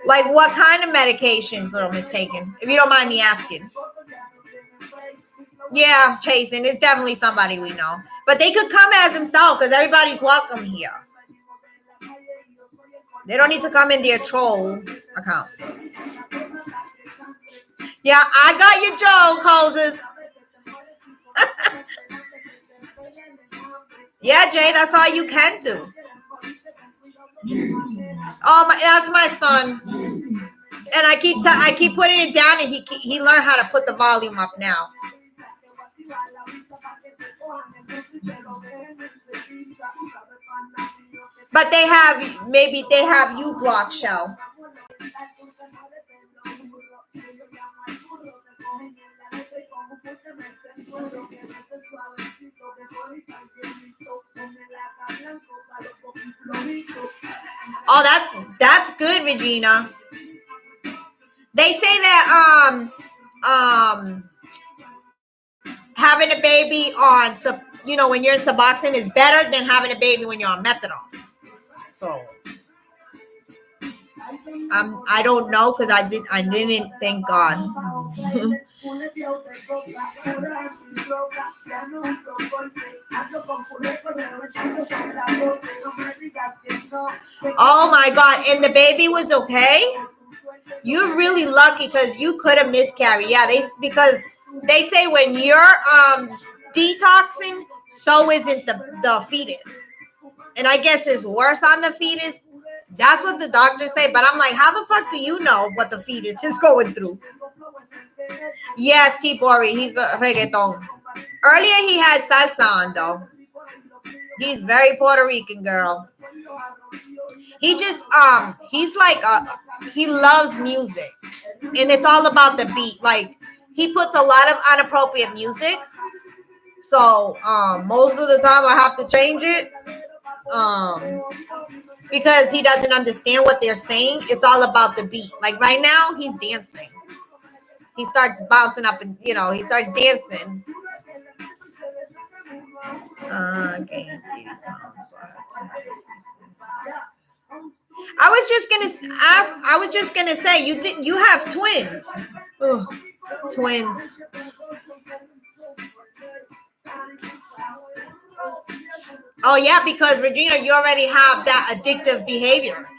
A: Like what kind of medications, little Miss Haken? If you don't mind me asking. Yeah, Chasen. It's definitely somebody we know. But they could come as themselves because everybody's welcome here. They don't need to come in their troll account. Yeah, I got your joke, hoses. Yeah, Jay, that's all you can do. Oh, that's my son. And I keep putting it down, and he learned how to put the volume up now. But they have you blocked, Shell. Oh, that's good, Regina. They say that having a baby on when you're in Suboxone is better than having a baby when you're on methadone. So I don't know because I didn't thank God. Oh my God. And the baby was okay? You're really lucky because you could have miscarried. Yeah, because they say when you're detoxing, so isn't the fetus. And I guess it's worse on the fetus. That's what the doctors say. But I'm like, how the fuck do you know what the fetus is going through? Yes, T-Bori, he's a reggaeton. Earlier he had salsa on though. He's very Puerto Rican, girl. He just he's like he loves music, and it's all about the beat. Like he puts a lot of inappropriate music, so most of the time I have to change it because he doesn't understand what they're saying. It's all about the beat. Like right now he's dancing. He starts bouncing up and he starts dancing. Okay. I was just gonna say you have twins. Ugh, twins. Oh yeah, because Regina, you already have that addictive behavior,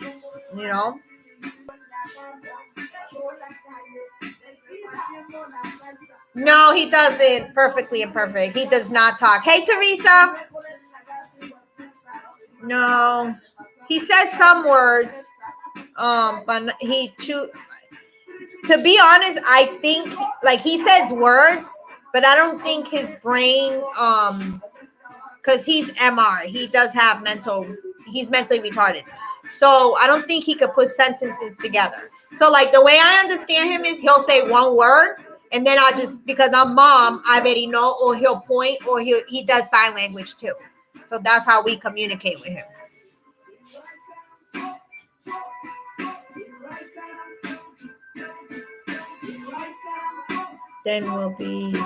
A: No, he doesn't. Perfectly imperfect. He does not talk. Hey, Teresa. No, he says some words, but to be honest, I think like he says words, but I don't think his brain, because he's MR, he does have he's mentally retarded. So I don't think he could put sentences together. So like the way I understand him is he'll say one word, and then I'll just, because I'm mom, I already know, or he'll point, or he does sign language too. So that's how we communicate with him. Then we'll be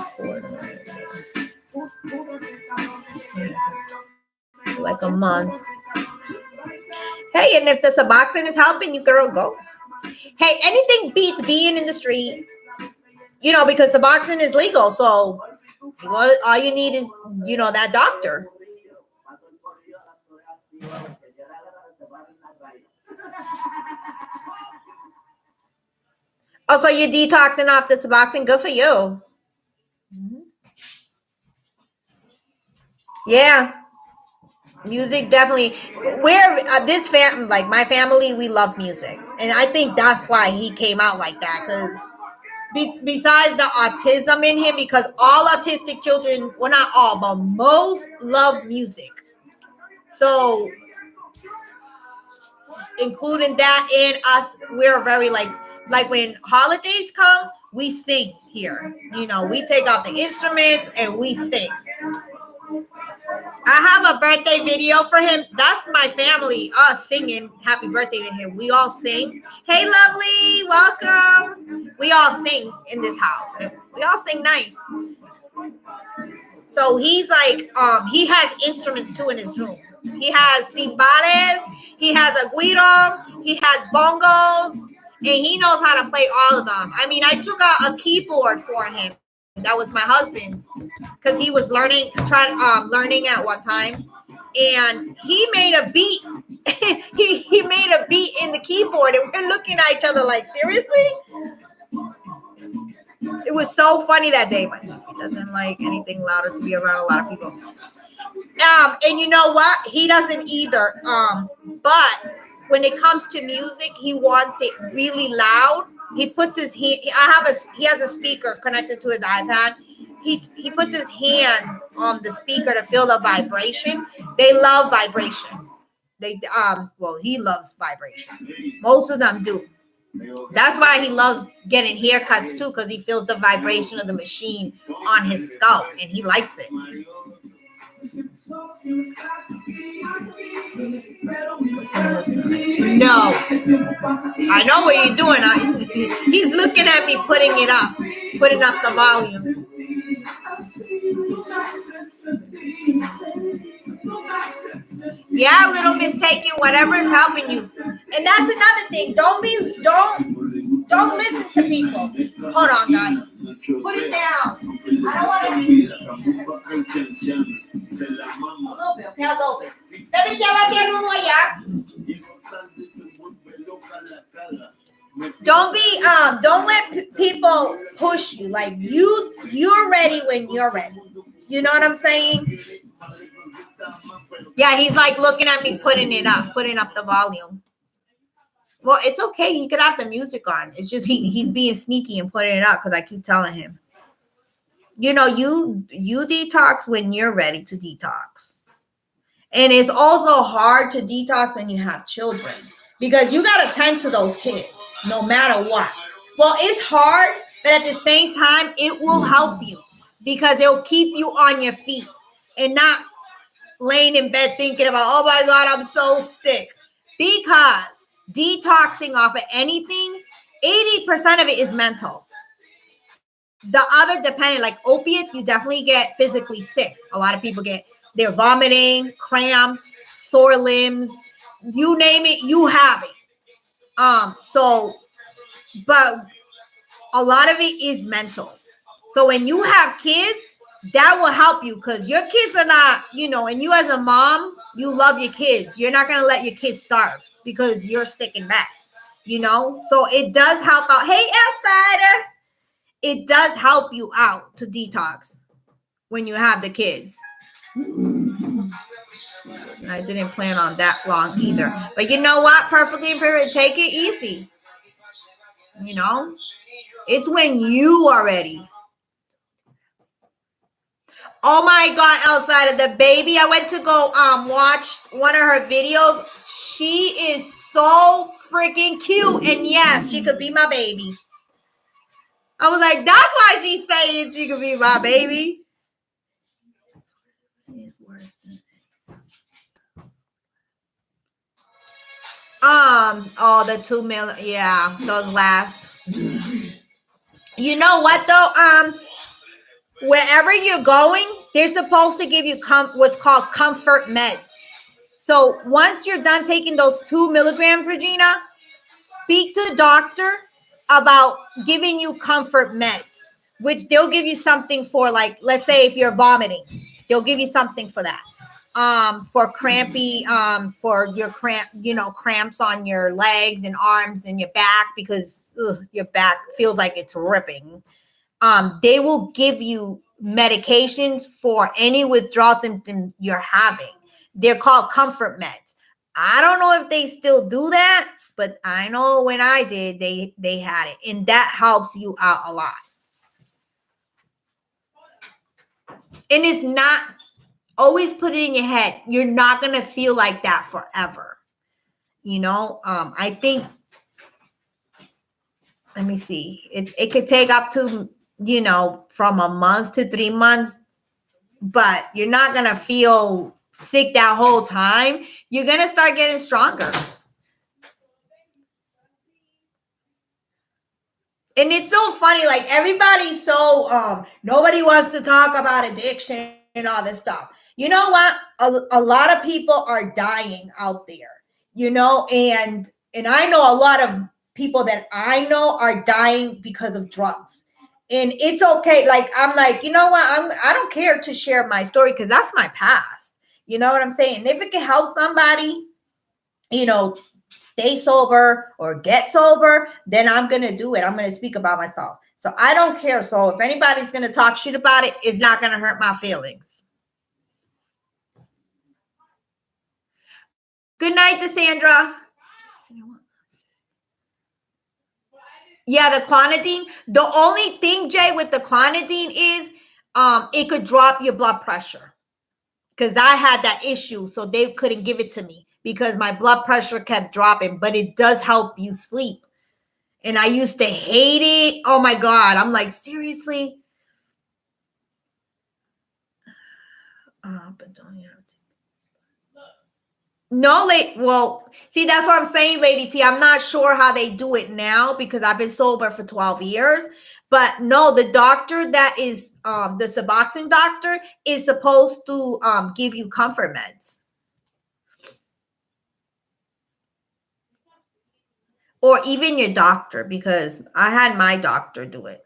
A: like a month. Hey, and if the Suboxone is helping you, girl, go. Hey, anything beats being in the street, because Suboxone is legal. So all you need is, that doctor. Oh, so you're detoxing off the Suboxone? Good for you. Yeah. Music definitely. This like my family, we love music. And I think that's why he came out like that. Because besides the autism in him, because all autistic children, well, not all, but most love music. So, including that and us, we're very like when holidays come, we sing here. We take out the instruments and we sing. I have a birthday video for him. That's my family, us singing happy birthday to him. We all sing. Hey, lovely, welcome. We all sing in this house. We all sing nice. So he's like, he has instruments too in his room. He has timbales, he has a guiro, he has bongos, and he knows how to play all of them. I mean, I took out a keyboard for him. That was my husband's, because he was learning at one time, and he made a beat. he made a beat in the keyboard, and we're looking at each other like, seriously? It was so funny that day. My husband doesn't like anything louder, to be around a lot of people. And you know what? He doesn't either. But when it comes to music, he wants it really loud. He puts his hand. He has a speaker connected to his iPad. He puts his hand on the speaker to feel the vibration. They love vibration. He loves vibration. Most of them do. That's why he loves getting haircuts too, because he feels the vibration of the machine on his scalp, and he likes it. No, I know what you're doing. He's looking at me, putting up the volume. Yeah, little mistaken, whatever is helping you. And that's another thing. Don't listen to people. Hold on, guys. Put it down. I don't want to be seen. llévate el uno allá. Don't be don't let people push you. Like you're ready when you're ready. You know what I'm saying? Yeah, he's like looking at me putting up the volume. Well, it's okay. He could have the music on. It's just he's being sneaky and putting it up because I keep telling him. You know, you detox when you're ready to detox. And it's also hard to detox when you have children because you got to tend to those kids no matter what. Well, it's hard, but at the same time, it will help you because it'll keep you on your feet and not laying in bed thinking about, oh my God, I'm so sick. Because detoxing off of anything, 80% of it is mental. The other dependent, like opiates, you definitely get physically sick. A lot of people they're vomiting, cramps, sore limbs, you name it, you have it. But a lot of it is mental. So when you have kids, that will help you because your kids are not, and you as a mom, you love your kids. You're not going to let your kids starve because you're sick and bad, So it does help out. Hey, Elsider. It does help you out to detox when you have the kids. I didn't plan on that long either. But you know what? Perfectly imperfect. Take it easy. It's when you are ready. Oh my God, outside of the baby, I went to go watch one of her videos. She is so freaking cute. And yes, she could be my baby. I was like, that's why she's saying she could be my baby. The 2 million, yeah, those last. You know what though? Wherever you're going, they're supposed to give you what's called comfort meds. So once you're done taking those 2 milligrams, Regina, speak to the doctor about giving you comfort meds, which they'll give you something for, like, let's say if you're vomiting, they'll give you something for that. For crampy, for your cramps on your legs and arms and your back because your back feels like it's ripping. They will give you medications for any withdrawal symptom you're having. They're called comfort meds. I don't know if they still do that, but I know when I did, they had it, and that helps you out a lot. And it's not always put it in your head. You're not gonna feel like that forever. I think. Let me see. It could take up to from a month to 3 months, but you're not gonna feel sick that whole time. You're gonna start getting stronger. And it's so funny, like everybody's so nobody wants to talk about addiction and all this stuff. You know what? A lot of people are dying out there, and I know a lot of people that I know are dying because of drugs. And it's okay. Like, I'm like, you know what? I don't care to share my story because that's my past. You know what I'm saying? And if it can help somebody, stay sober or get sober, then I'm going to do it. I'm going to speak about myself. So I don't care. So if anybody's going to talk shit about it, it's not going to hurt my feelings. Good night, Cassandra. Yeah, the clonidine. The only thing, Jay, with the clonidine is it could drop your blood pressure. Because I had that issue, so they couldn't give it to me because my blood pressure kept dropping, but it does help you sleep. And I used to hate it. Oh my God. I'm like, seriously? But don't you have to? No, well, see, that's what I'm saying, Lady T. I'm not sure how they do it now because I've been sober for 12 years. But no, the doctor that is the Suboxone doctor is supposed to give you comfort meds. Or even your doctor, because I had my doctor do it.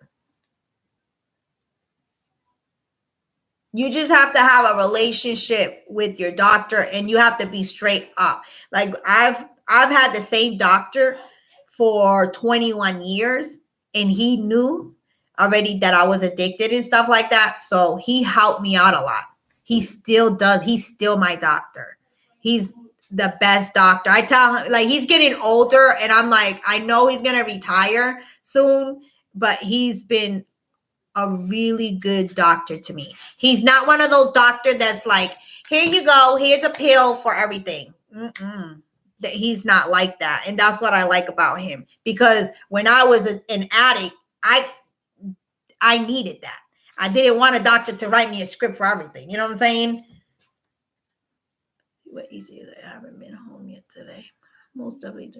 A: You just have to have a relationship with your doctor, and you have to be straight up. Like I've had the same doctor for 21 years, and he knew already that I was addicted and stuff like that. So he helped me out a lot. He still does. He's still my doctor. He's the best doctor. I tell him, like, he's getting older, and I'm like, I know he's gonna retire soon, but he's been a really good doctor to me. He's not one of those doctors that's like, here you go, here's a pill for everything. That he's not like that, and that's what I like about him. Because when I was an addict, I needed that. I didn't want a doctor to write me a script for everything. You know what I'm saying? What easy? I haven't been home yet today. Most of it.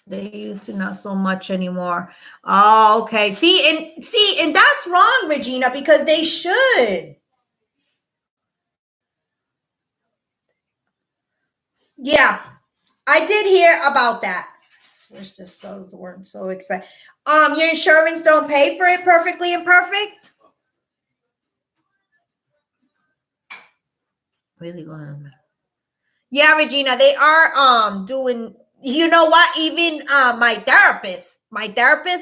A: They used to not so much anymore. Oh, okay. See, and that's wrong, Regina, because they should. Yeah, I did hear about that. It's just so weren't so expensive. Your insurance don't pay for it perfectly imperfect. Really going. Yeah, Regina, they are doing. You know what? Even my therapist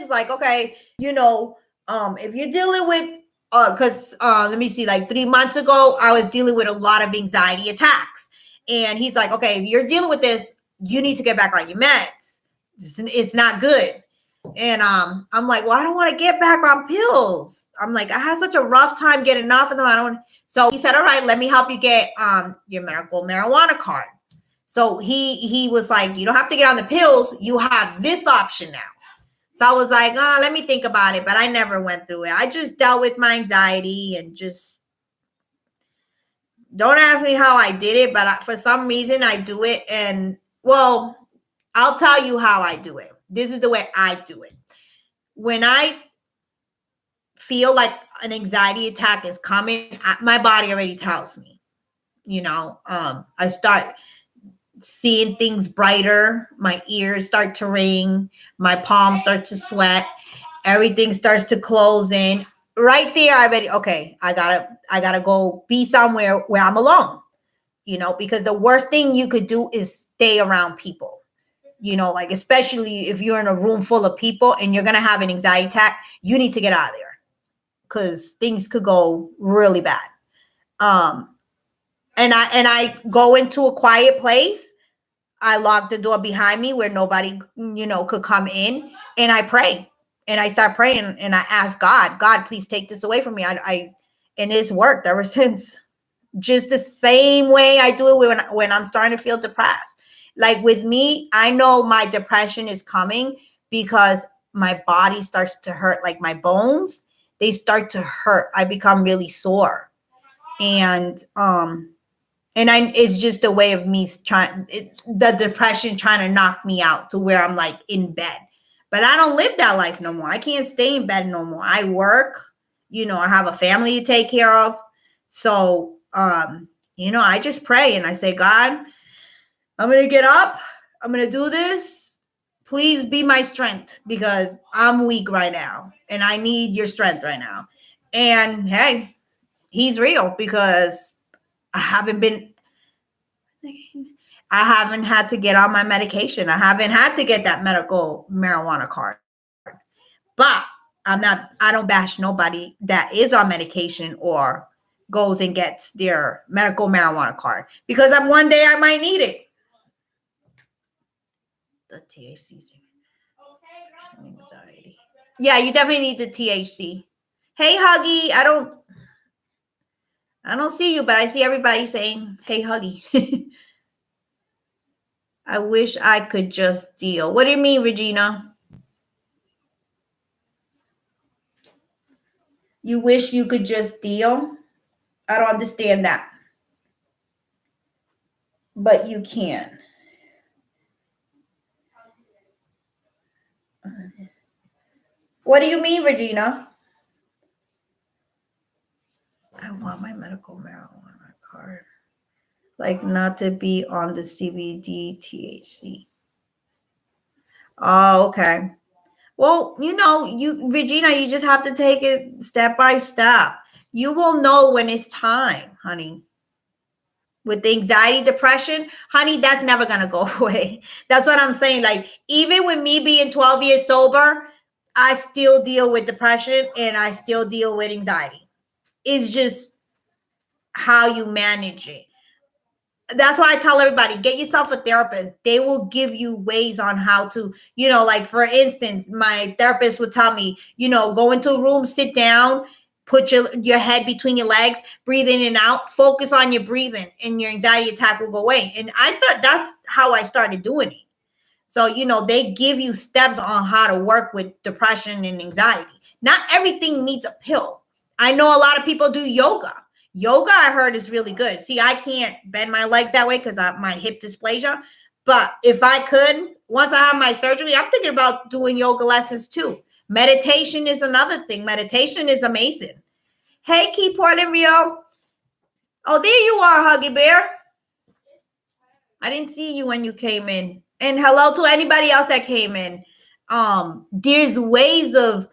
A: is like, okay, if you're dealing with because let me see, like 3 months ago, I was dealing with a lot of anxiety attacks, and he's like, okay, if you're dealing with this, you need to get back on your meds. It's not good. And I'm like, well, I don't want to get back on pills. I'm like, I had such a rough time getting off of them. I don't. So he said, all right, let me help you get your medical marijuana card. So he was like, you don't have to get on the pills. You have this option now. So I was like, let me think about it. But I never went through it. I just dealt with my anxiety and just don't ask me how I did it. But for some reason, I do it. And well, I'll tell you how I do it. This is the way I do it. When I feel like an anxiety attack is coming, my body already tells me. I start seeing things brighter. My ears start to ring. My palms start to sweat. Everything starts to close in. Right there, I gotta go be somewhere where I'm alone. Because the worst thing you could do is stay around people. Like especially if you're in a room full of people and you're gonna have an anxiety attack, you need to get out of there because things could go really bad. And I go into a quiet place. I lock the door behind me where nobody, could come in, and I pray. And I start praying, and I ask God, please take this away from me. And it's worked ever since. Just the same way I do it when I'm starting to feel depressed. Like with me, I know my depression is coming because my body starts to hurt, like my bones, they start to hurt. I become really sore. And it's just a way of me the depression trying to knock me out to where I'm like in bed. But I don't live that life no more. I can't stay in bed no more. I work, I have a family to take care of. So, I just pray and I say, God, I'm going to get up. I'm going to do this. Please be my strength because I'm weak right now and I need your strength right now. And hey, he's real because I haven't had to get on my medication. I haven't had to get that medical marijuana card. But I don't bash nobody that is on medication or goes and gets their medical marijuana card because one day I might need it. The THC. Anxiety. Yeah, you definitely need the THC. Hey, Huggy. I don't see you, but I see everybody saying, hey, Huggy. I wish I could just deal. What do you mean, Regina? You wish you could just deal? I don't understand that. But you can. What do you mean, Regina? I want my medical marijuana card. Like not to be on the CBD THC. Oh, okay. Well, Regina, you just have to take it step by step. You will know when it's time, honey. With the anxiety, depression, honey, that's never going to go away. That's what I'm saying. Like, even with me being 12 years sober, I still deal with depression and I still deal with anxiety. It's just how you manage it. That's why I tell everybody, get yourself a therapist. They will give you ways on how to, like, for instance, my therapist would tell me, go into a room, sit down, put your head between your legs, breathe in and out, focus on your breathing, and your anxiety attack will go away. And that's how I started doing it. So, they give you steps on how to work with depression and anxiety. Not everything needs a pill. I know a lot of people do yoga. Yoga, I heard, is really good. See, I can't bend my legs that way because my hip dysplasia. But if I could, once I have my surgery, I'm thinking about doing yoga lessons too. Meditation is another thing. Meditation is amazing. Hey, Key Portland Rio. Oh, there you are, Huggy Bear. I didn't see you when you came in. And hello to anybody else that came in. There's ways of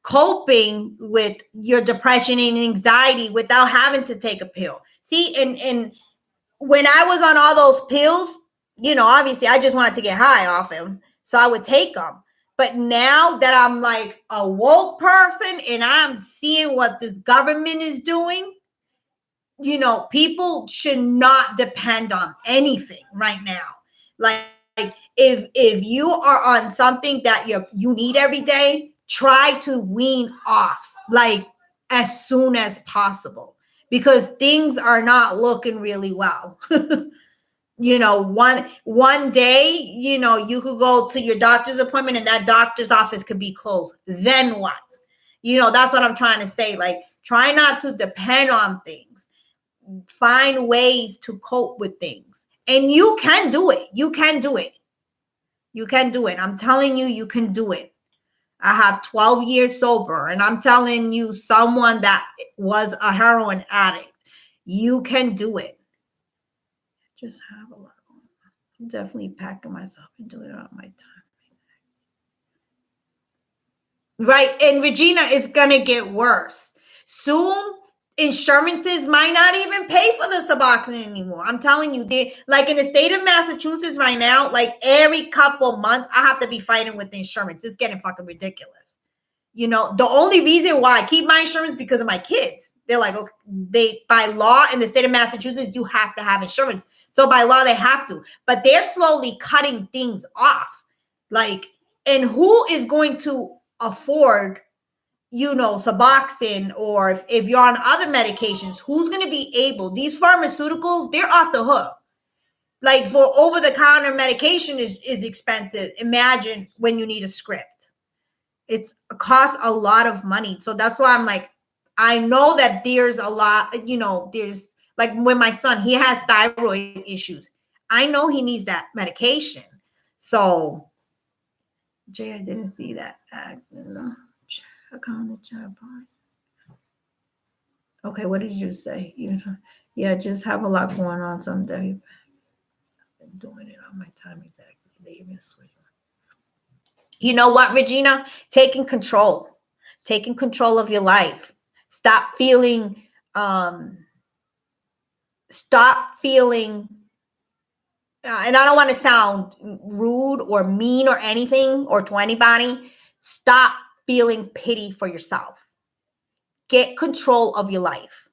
A: coping with your depression and anxiety without having to take a pill. See, and when I was on all those pills, obviously I just wanted to get high off them, so I would take them. But now that I'm like a woke person and I'm seeing what this government is doing, people should not depend on anything right now. Like if you are on something that you need every day, try to wean off like as soon as possible, because things are not looking really well. One day, you could go to your doctor's appointment and that doctor's office could be closed. Then what? That's what I'm trying to say. Like, try not to depend on things. Find ways to cope with things. And you can do it. You can do it. You can do it. I'm telling you, you can do it. I have 12 years sober, and I'm telling you, someone that was a heroin addict, you can do it. Just have a lot. I'm definitely packing myself and doing it on my time. Right. And Regina, it's going to get worse. Soon, insurances might not even pay for the Suboxone anymore. I'm telling you, like in the state of Massachusetts right now, like every couple months, I have to be fighting with the insurance. It's getting fucking ridiculous. The only reason why I keep my insurance because of my kids. They're like, okay, by law in the state of Massachusetts, you have to have insurance. So by law, they have to. But they're slowly cutting things off. Like, and who is going to afford Suboxone, or if you're on other medications, who's going to be able? These pharmaceuticals, they're off the hook. Like, for over-the-counter medication is expensive. Imagine when you need a script. It costs a lot of money. So that's why I'm like, I know that there's a lot, there's like when my son, he has thyroid issues. I know he needs that medication. So, Jay, I didn't see that. Okay, what did you say? Yeah, just have a lot going on someday. I've been doing it on my time exactly. They even switch. You know what, Regina? Taking control of your life. Stop feeling, and I don't want to sound rude or mean or anything or to anybody. Stop feeling pity for yourself. Get control of your life.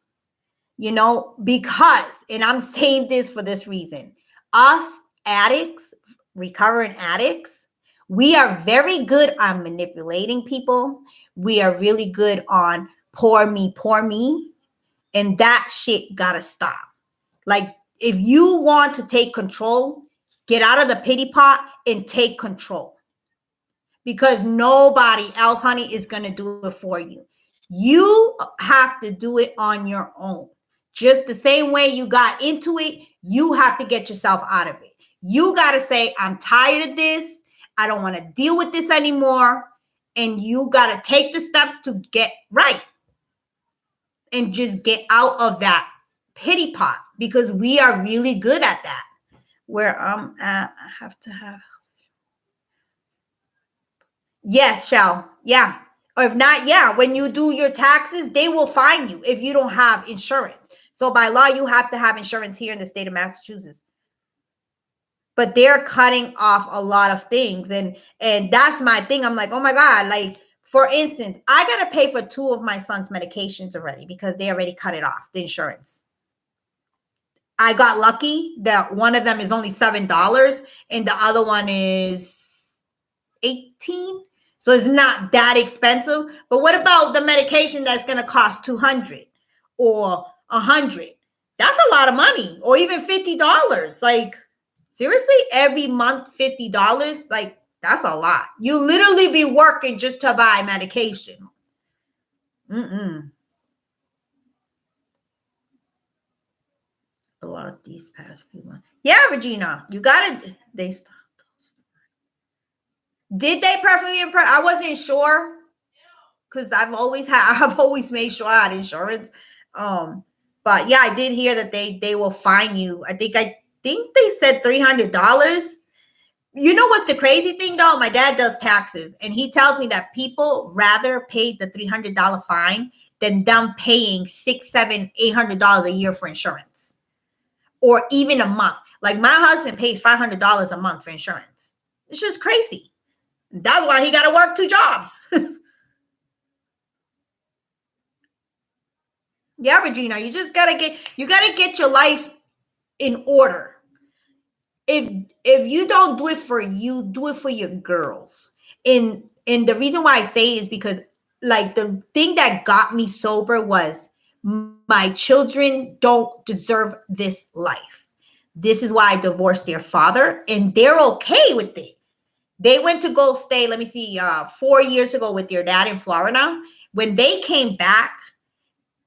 A: Because, and I'm saying this for this reason, us addicts, recovering addicts, we are very good on manipulating people. We are really good on poor me. And that shit gotta stop. Like, if you want to take control, get out of the pity pot and take control. Because nobody else, honey, is going to do it for you. You have to do it on your own. Just the same way you got into it, you have to get yourself out of it. You got to say, I'm tired of this. I don't want to deal with this anymore. And you got to take the steps to get right. And just get out of that pity pot, because we are really good at that. Where I'm at, I have to have. Yes, shall. Yeah. Or if not, yeah, when you do your taxes, they will fine you if you don't have insurance. So by law, you have to have insurance here in the state of Massachusetts. But they're cutting off a lot of things. And that's my thing. I'm like, oh my God, like, for instance, I got to pay for 2 of my son's medications already because they already cut it off, the insurance. I got lucky that one of them is only $7 and the other one is 18. So it's not that expensive. But what about the medication that's going to cost 200 or 100? That's a lot of money, or even $50. Like, seriously, every month, $50? Like, that's a lot. You literally be working just to buy medication. A lot of these past few months. Yeah, Regina, you got it. They stopped. Did they perfectly impress? I wasn't sure because I've always made sure I had insurance. But yeah, I did hear that they will fine you. I think they said $300. You know what's the crazy thing though? My dad does taxes, and he tells me that people rather pay the $300 fine than them paying $600, $700, $800 a year for insurance, or even a month. Like my husband pays $500 a month for insurance. It's just crazy. That's why he got to work 2 jobs. Yeah, Regina, you just gotta get your life in order. If you don't do it for you, do it for your girls. And the reason why I say is because, like, the thing that got me sober was my children don't deserve this life. This is why I divorced their father, and they're okay with it. They went to go stay, 4 years ago with their dad in Florida. When they came back,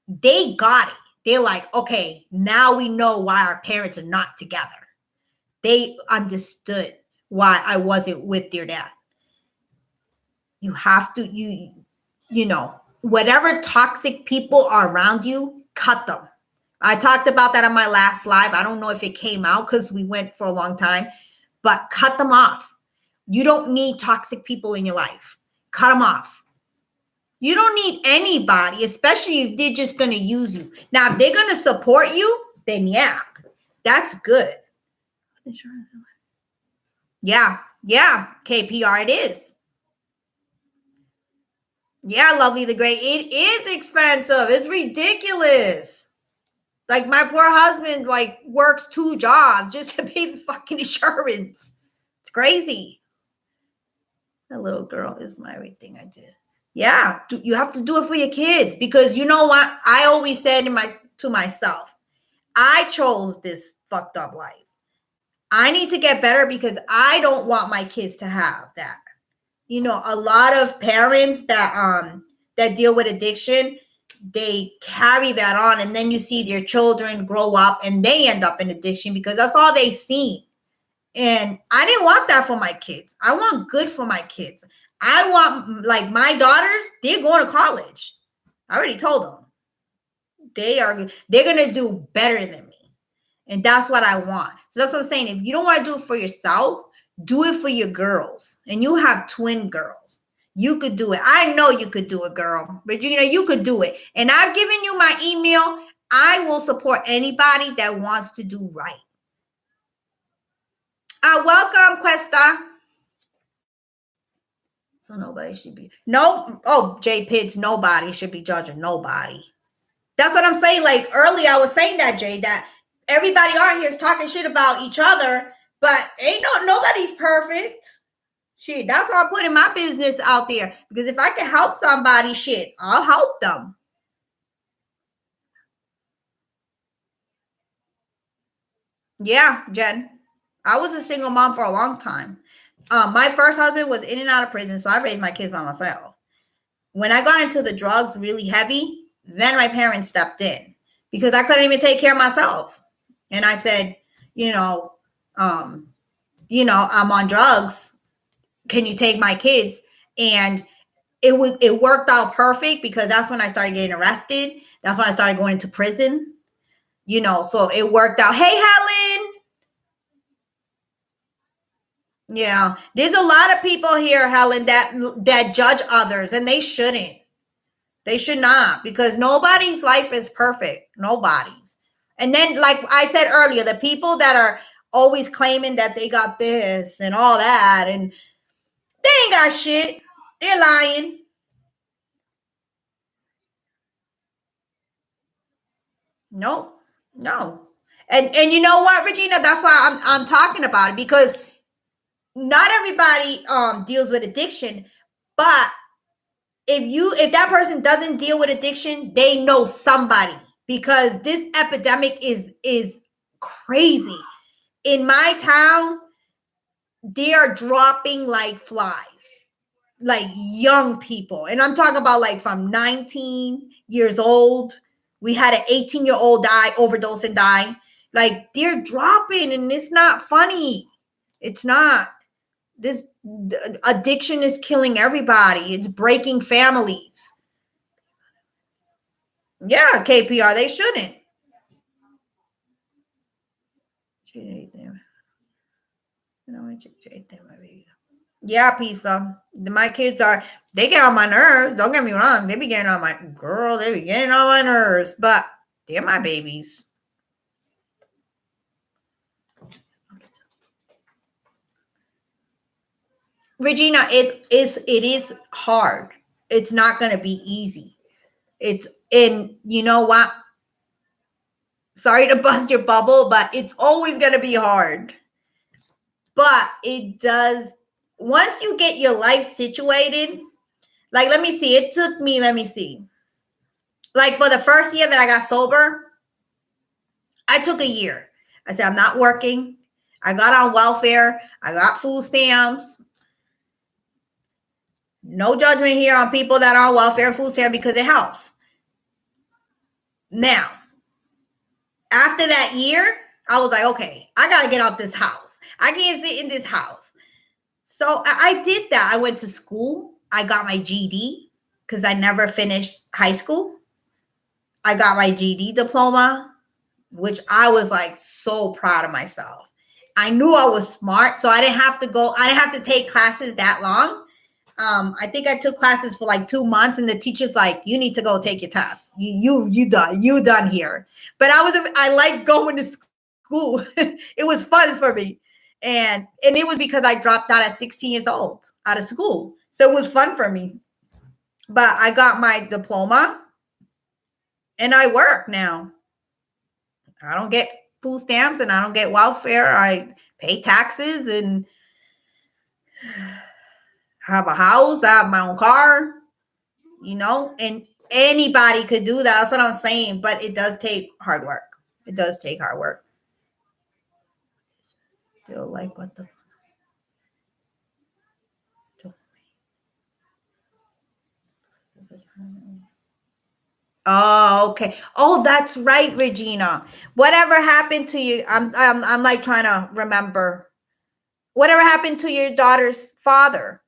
A: they got it. They're like, okay, now we know why our parents are not together. They understood why I wasn't with their dad. You have to, you know, whatever toxic people are around you, cut them. I talked about that on my last live. I don't know if it came out because we went for a long time, but cut them off. You don't need toxic people in your life. Cut them off. You don't need anybody, especially if they're just going to use you. Now, if they're going to support you, then yeah, that's good. Yeah, KPR, it is. Yeah, Lovely the Great. It is expensive. It's ridiculous. Like, my poor husband, like, works 2 jobs just to pay the fucking insurance. It's crazy. That little girl is my everything I did. Yeah, you have to do it for your kids, because you know what? I always said to myself, I chose this fucked up life. I need to get better because I don't want my kids to have that. You know, a lot of parents that deal with addiction, they carry that on, and then you see their children grow up and they end up in addiction because that's all they see. And I didn't want that for my kids. I want good for my kids. I want, like, my daughters, they're going to college. I already told them. They're going to do better than me. And that's what I want. So that's what I'm saying. If you don't want to do it for yourself, do it for your girls. And you have twin girls. You could do it. I know you could do it, girl. Regina, you could do it. And I've given you my email. I will support anybody that wants to do right. Welcome, Questa. So nobody should be. No. Oh, Jay Pitts, nobody should be judging nobody. That's what I'm saying. Like, earlier I was saying that, Jay, that everybody on here is talking shit about each other, but nobody's perfect. Shit, that's why I'm putting my business out there. Because if I can help somebody, shit, I'll help them. Yeah, Jen. I was a single mom for a long time. My first husband was in and out of prison, so I raised my kids by myself. When I got into the drugs really heavy, then my parents stepped in because I couldn't even take care of myself. And I said, I'm on drugs. Can you take my kids? And it worked out perfect because that's when I started getting arrested. That's when I started going into prison. So it worked out. Hey, Helen. Yeah, there's a lot of people here, Helen, that judge others, and they shouldn't. They should not, because nobody's life is perfect. Nobody's. And then, like I said earlier, the people that are always claiming that they got this and all that, and they ain't got shit. They're lying. No, no. And you know what, Regina? That's why I'm talking about it, because not everybody deals with addiction, but if that person doesn't deal with addiction, they know somebody, because this epidemic is crazy. In my town, they are dropping like flies, like young people. And I'm talking about like from 19 years old. We had an 18-year-old overdose and die. Like, they're dropping, and it's not funny. It's not. This addiction is killing everybody. It's breaking families. Yeah, KPR, they shouldn't. Yeah, pizza. My kids they get on my nerves. Don't get me wrong. They be getting on my nerves, but they're my babies. Regina, it is hard. It's not going to be easy. And you know what? Sorry to bust your bubble, but it's always going to be hard. But it does, once you get your life situated, like, let me see. It took me, like, for the first year that I got sober, I took a year. I said, I'm not working. I got on welfare. I got food stamps. No judgment here on people that are on welfare and food stamps, because it helps. Now, after that year, I was like, okay, I got to get out this house. I can't sit in this house. So I did that. I went to school. I got my GED, because I never finished high school. I got my GED diploma, which I was like so proud of myself. I knew I was smart, so I didn't have to take classes that long. I think I took classes for like 2 months, and the teacher's like, you need to go take your test. You done here. But I liked going to school. It was fun for me. And it was because I dropped out at 16 years old out of school. So it was fun for me. But I got my diploma, and I work now. I don't get food stamps, and I don't get welfare. I pay taxes, and I have a house. I have my own car, and anybody could do that. That's what I'm saying. But it does take hard work. It does take hard work. Still like what the. Oh, okay. Oh, that's right, Regina. Whatever happened to you? I'm like trying to remember. Whatever happened to your daughter's father?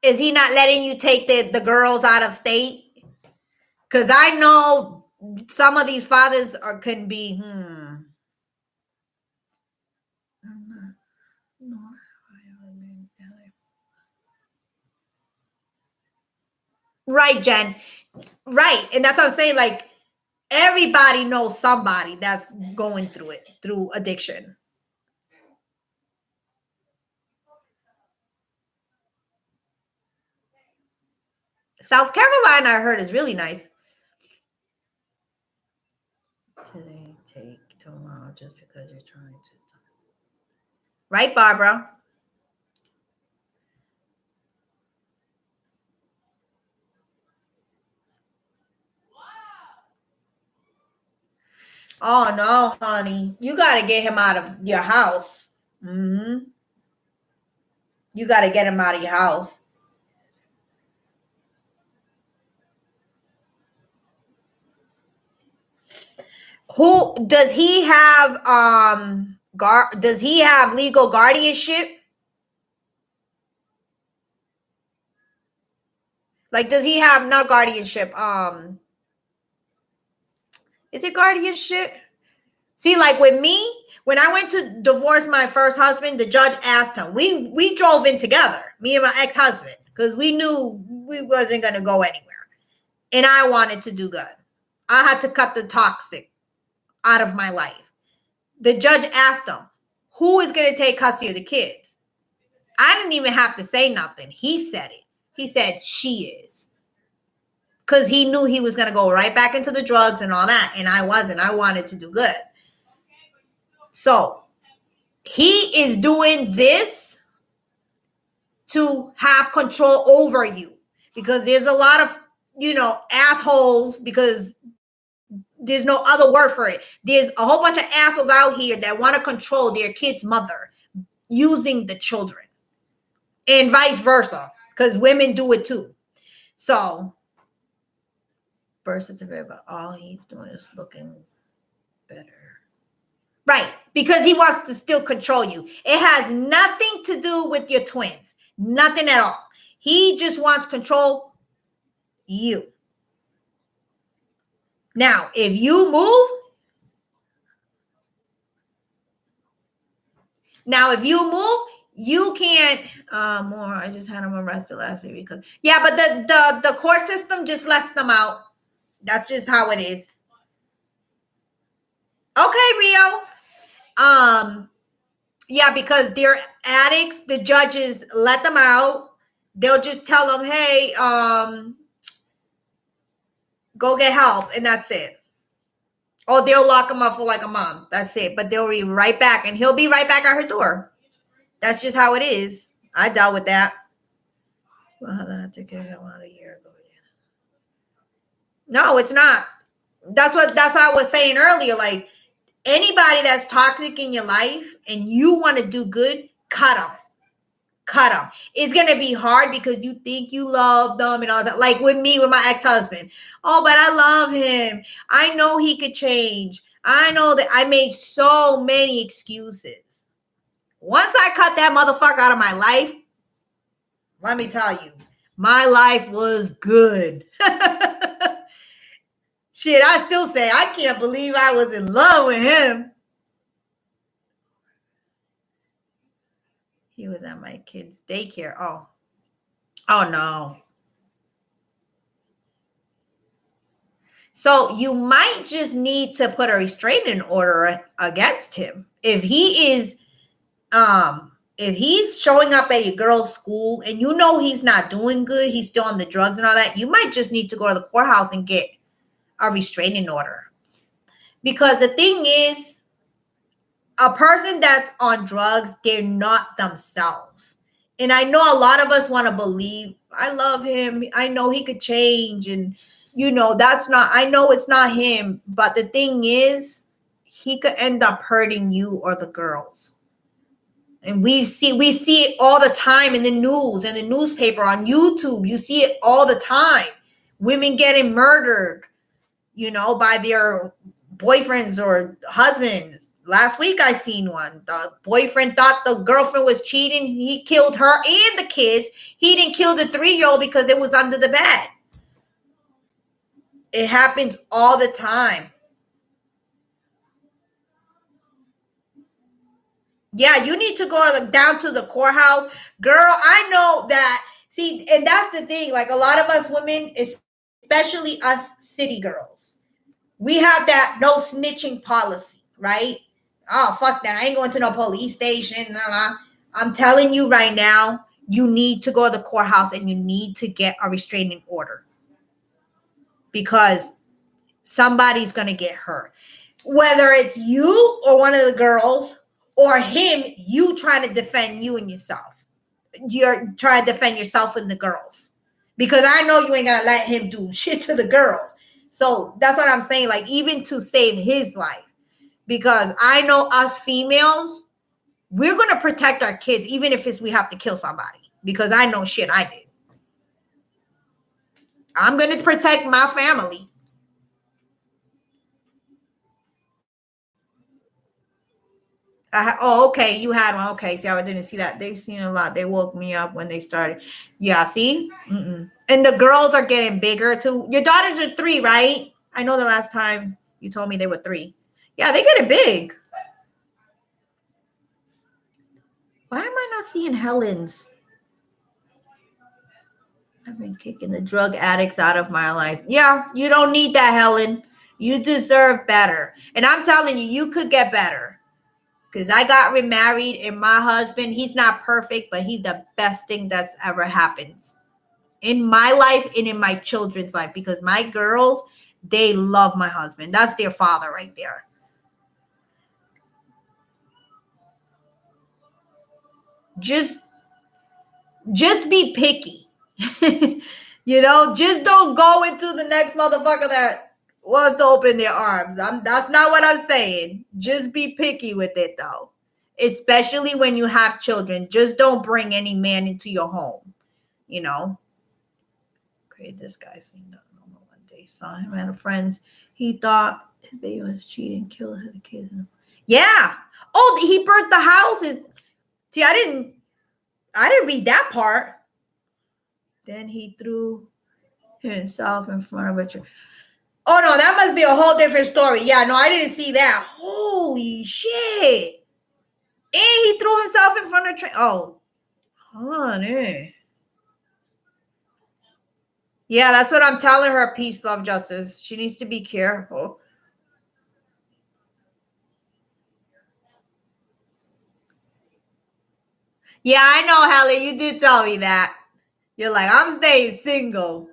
A: Is he not letting you take the girls out of state? Because I know some of these fathers can be. Right, Jen. Right. And that's what I'm saying. Like, everybody knows somebody that's going through addiction. South Carolina, I heard, is really nice. Today, take tomorrow, just because you're trying to. Right, Barbara? Oh, no, honey. You got to get him out of your house. You got to get him out of your house. Who does he have? Does he have legal guardianship? Like, does he have not guardianship? Is it guardianship? See, like with me, when I went to divorce my first husband, the judge asked him. We drove in together, me and my ex-husband, because we knew we wasn't gonna go anywhere. And I wanted to do good. I had to cut the toxic out of my life. The judge asked him, who is gonna take custody of the kids? I didn't even have to say nothing. He said it. He said, she is. Because he knew he was going to go right back into the drugs and all that. And I wasn't. I wanted to do good. So he is doing this to have control over you. Because there's a lot of, assholes, because there's no other word for it. There's a whole bunch of assholes out here that want to control their kid's mother using the children. And vice versa. Because women do it too. So, birth certificate, but all he's doing is looking better. Right. Because he wants to still control you. It has nothing to do with your twins. Nothing at all. He just wants control you. Now, if you move, you can't more. I just had him arrested last week because but the court system just lets them out. That's just how it is. Okay, Rio. Because they're addicts, the judges let them out. They'll just tell them, hey, go get help, and that's it. Or they'll lock him up for like a month. That's it. But they'll be right back, and he'll be right back at her door. That's just how it is. I dealt with that. Well, I had to get him out a year ago. No, it's not. That's what I was saying earlier. Like, anybody that's toxic in your life and you want to do good, cut them. Cut them. It's going to be hard because you think you love them and all that. Like with me, with my ex-husband. Oh, but I love him. I know he could change. I know that I made so many excuses. Once I cut that motherfucker out of my life, let me tell you, my life was good. Shit, I still say, I can't believe I was in love with him. He was at my kid's daycare. Oh no. So you might just need to put a restraining order against him. If he is, if he's showing up at your girl's school and you know he's not doing good, he's still on the drugs and all that, you might just need to go to the courthouse and get a restraining order. Because the thing is, a person that's on drugs, they're not themselves. And I know a lot of us want to believe, I love him, I know he could change, and that's not, I know it's not him, but the thing is, he could end up hurting you or the girls. And we see it all the time in the news and the newspaper, on YouTube. You see it all the time. Women getting murdered, by their boyfriends or husbands. Last week I seen one. The boyfriend thought the girlfriend was cheating. He killed her and the kids. He didn't kill the 3-year-old because it was under the bed. It happens all the time. Yeah, you need to go down to the courthouse. Girl, I know that. See, and that's the thing. Like, a lot of us women, especially us city girls, we have that no snitching policy, right? Oh, fuck that. I ain't going to no police station. I'm telling you right now, you need to go to the courthouse and you need to get a restraining order. Because somebody's going to get hurt. Whether it's you or one of the girls, or him, you trying to defend you and yourself. You're trying to defend yourself and the girls. Because I know you ain't going to let him do shit to the girls. So that's what I'm saying. Like, even to save his life. Because I know us females, we're going to protect our kids, even if we have to kill somebody. Because I know shit I did. I'm going to protect my family. Okay, you had one. Okay, see, I didn't see that. They've seen a lot. They woke me up when they started. Yeah, see? And And the girls are getting bigger too. Your daughters are 3, right? I know the last time you told me they were 3. Yeah, they getting big. Why am I not seeing Helen's? I've been kicking the drug addicts out of my life. Yeah, you don't need that, Helen. You deserve better. And I'm telling you, you could get better. Because I got remarried and my husband, he's not perfect, but he's the best thing that's ever happened in my life and in my children's life. Because my girls, they love my husband. That's their father right there. Just be picky. Just don't go into the next motherfucker that wants to open their arms. That's not what I'm saying. Just be picky with it, though. Especially when you have children. Just don't bring any man into your home. Okay, this guy seen that one day. Saw him at a friend's. He thought his baby was cheating, killed the kids. Yeah. Oh, he burnt the house. See, I didn't read that part. Then he threw himself in front of a tree. Oh, no, that must be a whole different story. Yeah, no, I didn't see that. Holy shit. And he threw himself in front of a tree. Oh, honey. Yeah, that's what I'm telling her. Peace, love, justice. She needs to be careful. Yeah, I know, Hallie. You did tell me that. You're like, I'm staying single.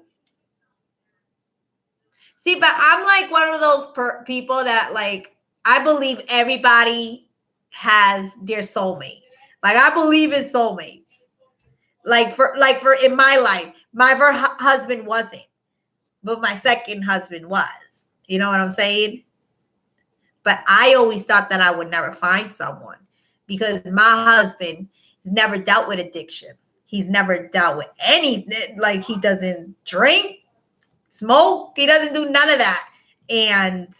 A: See, but I'm like one of those people that, like, I believe everybody has their soulmate. Like, I believe in soulmates. Like for in my life, my husband wasn't, but my second husband was. You know what I'm saying? But I always thought that I would never find someone because my husband has never dealt with addiction. He's never dealt with anything. Like, he doesn't drink, smoke. He doesn't do none of that. And,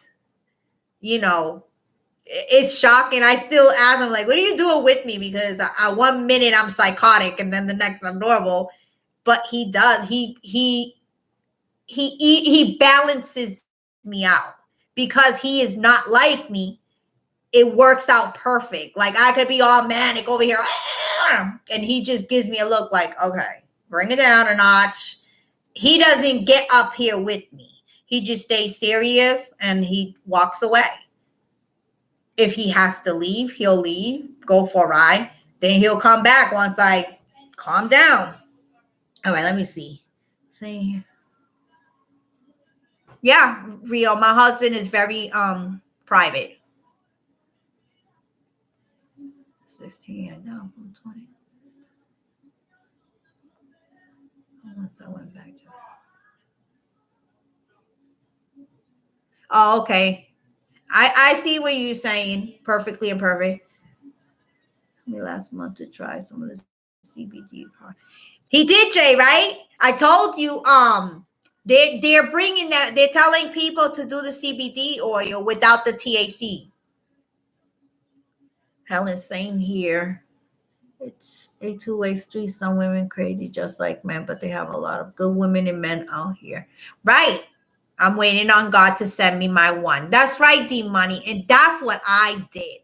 A: it's shocking. I still ask him, like, what are you doing with me? Because I 1 minute I'm psychotic and then the next I'm normal. But he does. He balances me out because he is not like me. It works out perfect. Like, I could be all manic over here and he just gives me a look like, okay, bring it down a notch. He doesn't get up here with me. He just stays serious and he walks away. If he has to leave, he'll leave, go for a ride. Then he'll come back once I calm down. All right, let me see. See. Yeah, Rio, my husband is very private. 16, I know, I'm 20. Once I went back to. Oh, okay. I see what you're saying. Perfectly imperfect. Me last month to try some of the CBD part. He did, Jay, right? I told you. They're bringing that. They're telling people to do the CBD oil without the THC. Helen, same here. It's a two-way street. Some women crazy just like men, but they have a lot of good women and men out here. Right. I'm waiting on God to send me my one. That's right, D Money. And that's what I did.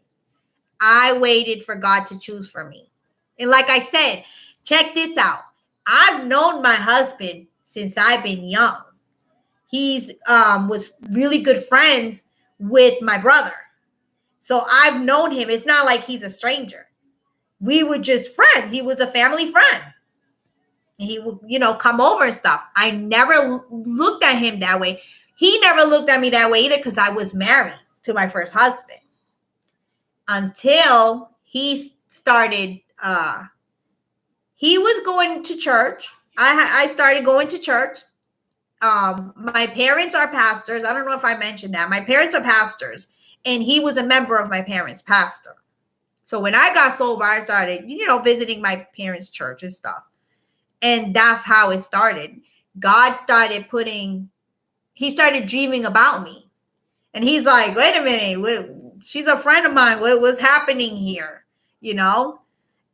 A: I waited for God to choose for me. And like I said, check this out. I've known my husband since I've been young. He's was really good friends with my brother. So I've known him. It's not like he's a stranger. We were just friends. He was a family friend. He would, come over and stuff. I never looked at him that way. He never looked at me that way either because I was married to my first husband. Until he started, he was going to church. I started going to church. My parents are pastors. I don't know if I mentioned that. My parents are pastors. And he was a member of my parents' pastor. So when I got sober, I started, visiting my parents' church and stuff. And that's how it started. God started he started dreaming about me. And he's like, wait a minute, she's a friend of mine. What's happening here?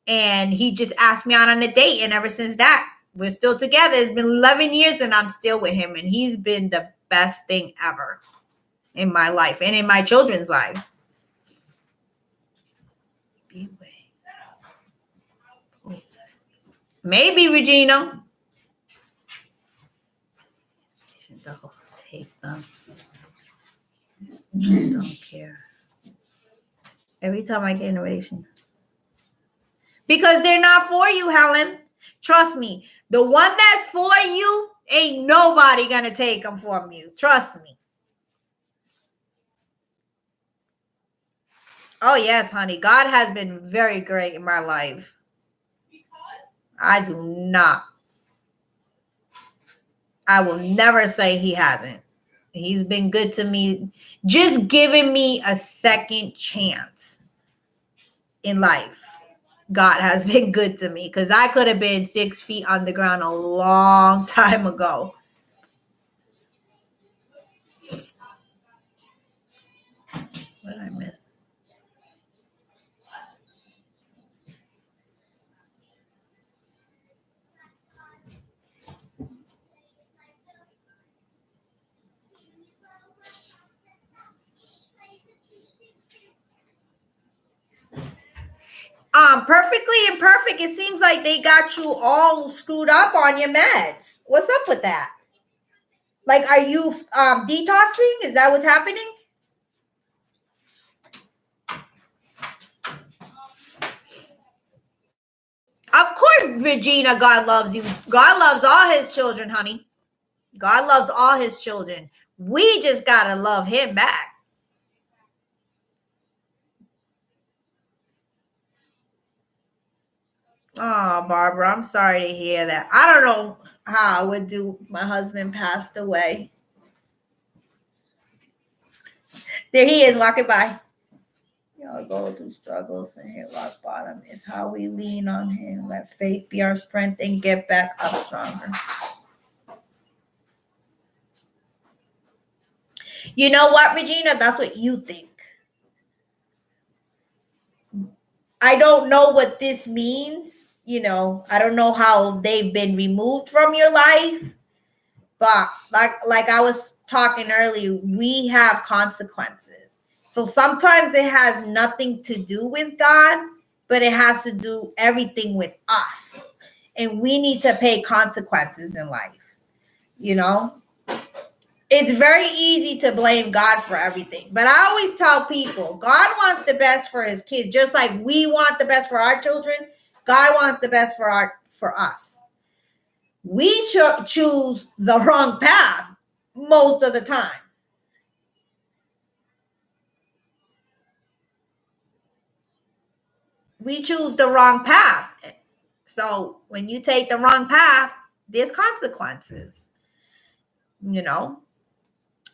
A: And he just asked me out on a date. And ever since that, We're still together. It's been 11 years and I'm still with him. And he's been the best thing ever in my life and in my children's life. Maybe, Regina. The host take them. I don't care. Every time I get an ovation. Because they're not for you, Helen. Trust me. The one that's for you, ain't nobody gonna take them from you. Trust me. Oh, yes, honey. God has been very great in my life. I do not. I will never say he hasn't. He's been good to me. Just giving me a second chance in life. God has been good to me because I could have been 6 feet on the ground a long time ago. What did I miss? Perfectly Imperfect. It seems like they got you all screwed up on your meds. What's up with that? Like, are you detoxing? Is that what's happening? Of course, Regina, God loves you. God loves all his children, honey. God loves all his children. We just gotta love him back. Oh, Barbara, I'm sorry to hear that. I don't know how I would do. My husband passed away. There he is, walking by. Y'all go through struggles and hit rock bottom. It's how we lean on him. Let faith be our strength and get back up stronger. You know what, Regina? That's what you think. I don't know what this means. You know, I don't know how they've been removed from your life. But like I was talking earlier, we have consequences. So sometimes it has nothing to do with God, but it has to do everything with us. And we need to pay consequences in life. You know? It's very easy to blame God for everything. But I always tell people, God wants the best for his kids. Just like we want the best for our children, God wants the best for us. We choose the wrong path most of the time. We choose the wrong path. So when you take the wrong path, there's consequences. You know?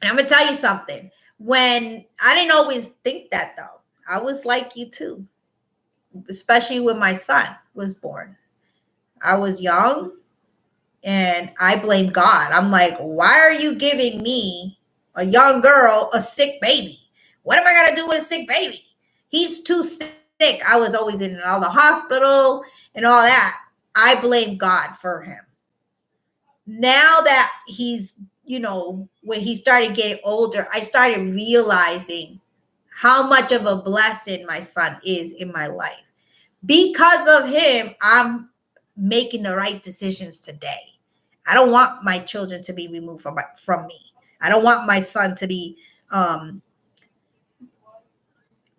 A: And I'm going to tell you something. When I didn't always think that, though. I was like you, too. Especially when my son was born. I was young. And I blame God. I'm like, why are you giving me, a young girl, a sick baby? What am I going to do with a sick baby? He's too sick. I was always in all the hospital and all that. I blame God for him. Now that he's, you know, when he started getting older, I started realizing how much of a blessing my son is in my life. Because of him, I'm making the right decisions today. I don't want my children to be removed from me. I don't want my son to be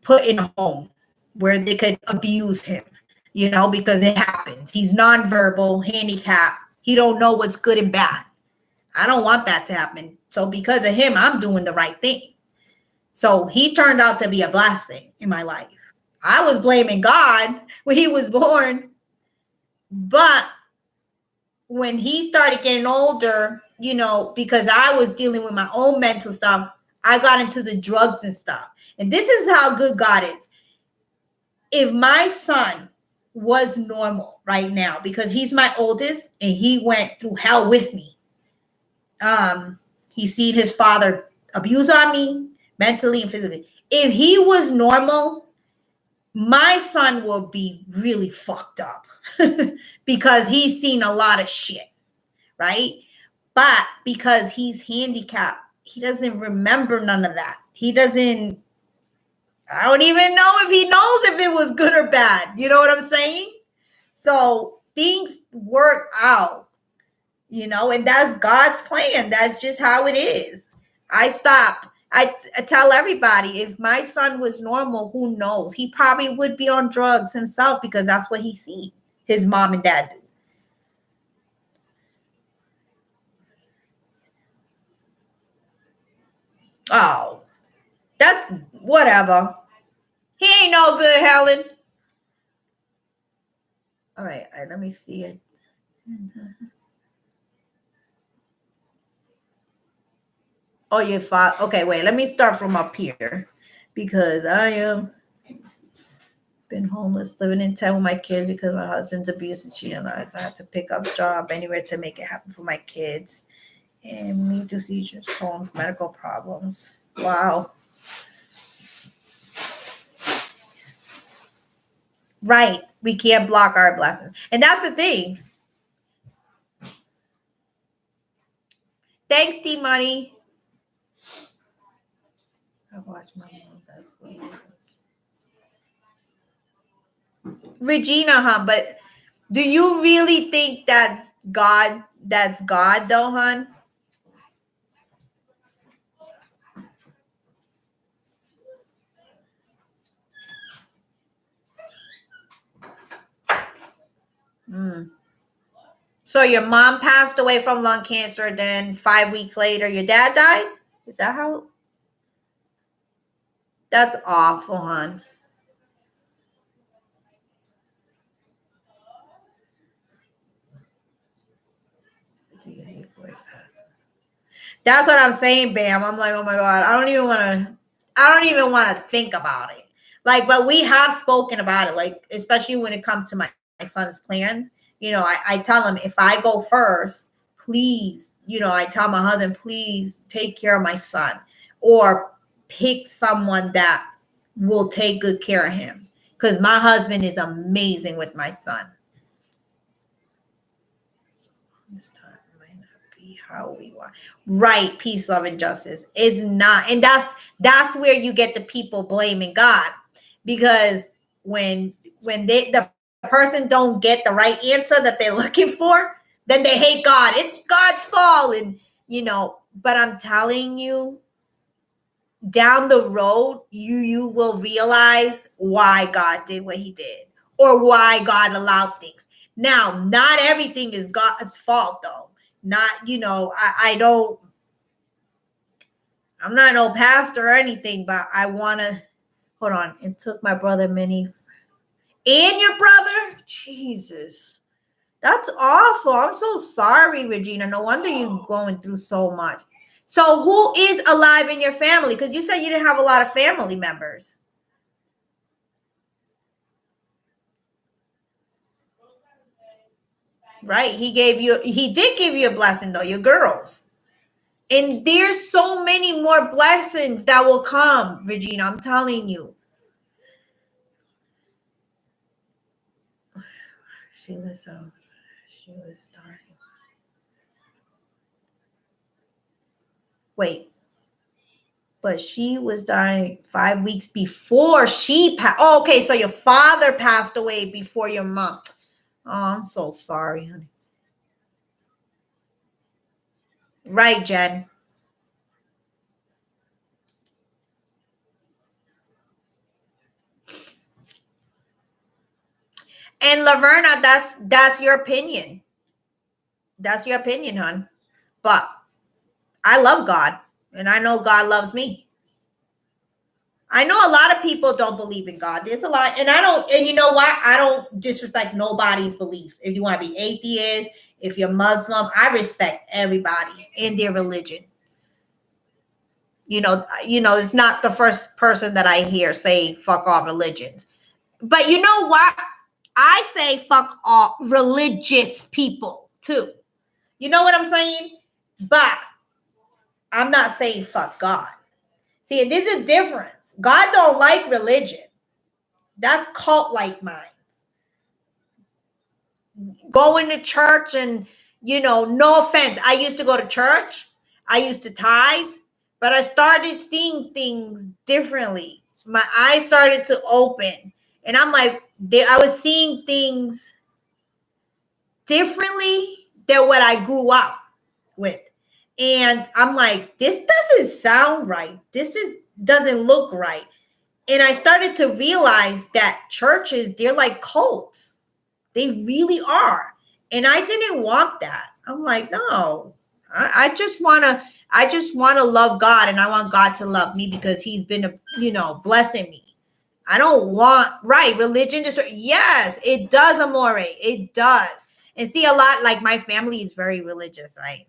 A: put in a home where they could abuse him, you know, because it happens. He's nonverbal, handicapped. He don't know what's good and bad. I don't want that to happen. So because of him, I'm doing the right thing. So he turned out to be a blessing in my life. I was blaming God when he was born, but when he started getting older, you know, because I was dealing with my own mental stuff, I got into the drugs and stuff. And this is how good God is. If my son was normal right now, because he's my oldest and he went through hell with me. He's seen his father abuse on me mentally and physically. If he was normal, my son will be really fucked up because he's seen a lot of shit, right? But because he's handicapped, he doesn't remember none of that. He doesn't, I don't even know if he knows if it was good or bad. You know what I'm saying? So things work out, you know, and that's God's plan. That's just how it is. I tell everybody, if my son was normal, who knows? He probably would be on drugs himself because that's what he seen his mom and dad do. Oh, that's whatever. He ain't no good, Helen. All right, let me see it. Oh, you're fine. Okay, wait. Let me start from up here because I am been homeless, living in town with my kids because my husband's abuse and cheating on us. I had to pick up a job anywhere to make it happen for my kids, and me to seizures, homes, medical problems. Wow. Right. We can't block our blessings, and that's the thing. Thanks, D Money. I watched my mom. That's Regina, huh? But do you really think that's God? That's God, though, hon? So your mom passed away from lung cancer, then 5 weeks later, your dad died? Is that how? That's awful, hon. That's what I'm saying, Bam. I'm like, oh my God, I don't even want to think about it. Like, but we have spoken about it, like, especially when it comes to my son's plan. You know, I tell him, if I go first, please, you know, I tell my husband, please take care of my son, or pick someone that will take good care of him. Because my husband is amazing with my son. This time might not be how we want. Right, peace, love, and justice. It's not, and that's where you get the people blaming God, because when the person don't get the right answer that they're looking for, then they hate God. It's God's fault, and you know. But I'm telling you, down the road, you will realize why God did what He did, or why God allowed things. Now, not everything is God's fault, though. Not, you know, I'm not no pastor or anything, but I want to, hold on. It took my brother many, and your brother? Jesus. That's awful. I'm so sorry, Regina. No wonder you're going through so much. So who is alive in your family? Because you said you didn't have a lot of family members. Right. He did give you a blessing, though, your girls. And there's so many more blessings that will come, Regina. I'm telling you. Sheila's dying. Wait. But she was dying 5 weeks before she passed. Oh, okay. So your father passed away before your mom. Oh, I'm so sorry, honey. Right, Jen. And Laverna, that's your opinion. That's your opinion, hon. But I love God, and I know God loves me. I know a lot of people don't believe in God. There's a lot, and you know what? I don't disrespect nobody's belief. If you want to be atheist, if you're Muslim, I respect everybody in their religion. You know, it's not the first person that I hear say fuck all religions. But you know what? I say fuck all religious people too. You know what I'm saying? But I'm not saying fuck God. See, there's a difference. God don't like religion, That's cult-like minds. Going to church and, no offense. I used to go to church. I used to tithe, but I started seeing things differently. My eyes started to open. And I'm like, I was seeing things differently than what I grew up with. And I'm like, this doesn't sound right. Doesn't look right. And I started to realize that churches, they're like cults. They really are. And I didn't want that. I'm like, no, I just want to love God, and I want God to love me because he's been, blessing me. I don't want, religion. Yes, it does, Amore. It does. And see, a lot, like my family is very religious, right?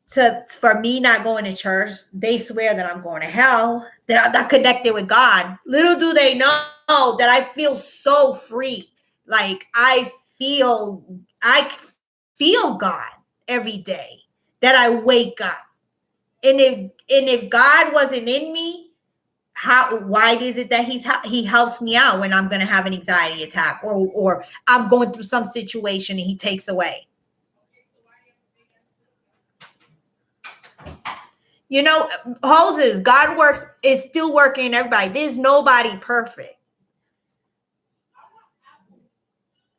A: So for me not going to church, they swear that I'm going to hell, that I'm not connected with God. Little do they know that I feel so free. Like I feel God every day that I wake up. And if God wasn't in me, why is it that he helps me out when I'm going to have an anxiety attack or I'm going through some situation and he takes away? Hoses, God is still working in everybody. There's nobody perfect.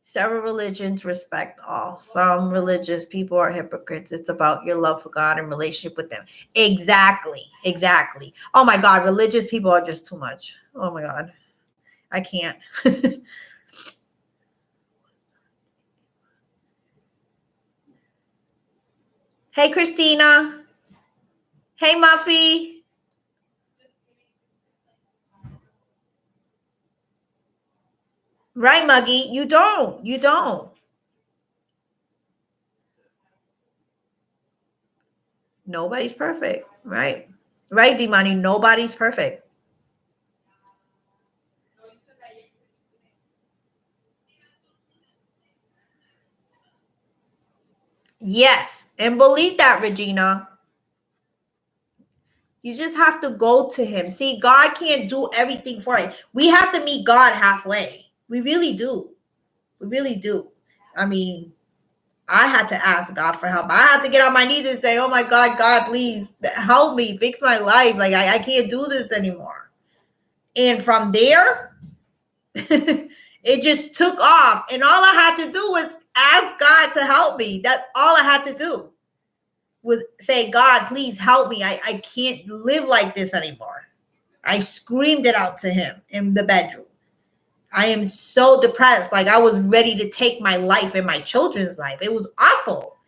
A: Several religions respect all. Some religious people are hypocrites. It's about your love for God and relationship with them. Exactly. Oh my God, religious people are just too much. Oh my God. I can't. Hey, Christina. Hey, Muffy. Right, Muggy. You don't. Nobody's perfect, right? Right, D-Money. Nobody's perfect. Yes, and believe that, Regina. You just have to go to him. See, God can't do everything for you. We have to meet God halfway. We really do. I mean, I had to ask God for help. I had to get on my knees and say, oh my God, God, please help me, fix my life. Like, I can't do this anymore. And from there, it just took off. And all I had to do was ask God to help me. That's all I had to do. Was say, God, please help me. I can't live like this anymore. I screamed it out to him in the bedroom. I am so depressed. Like I was ready to take my life and my children's life. It was awful.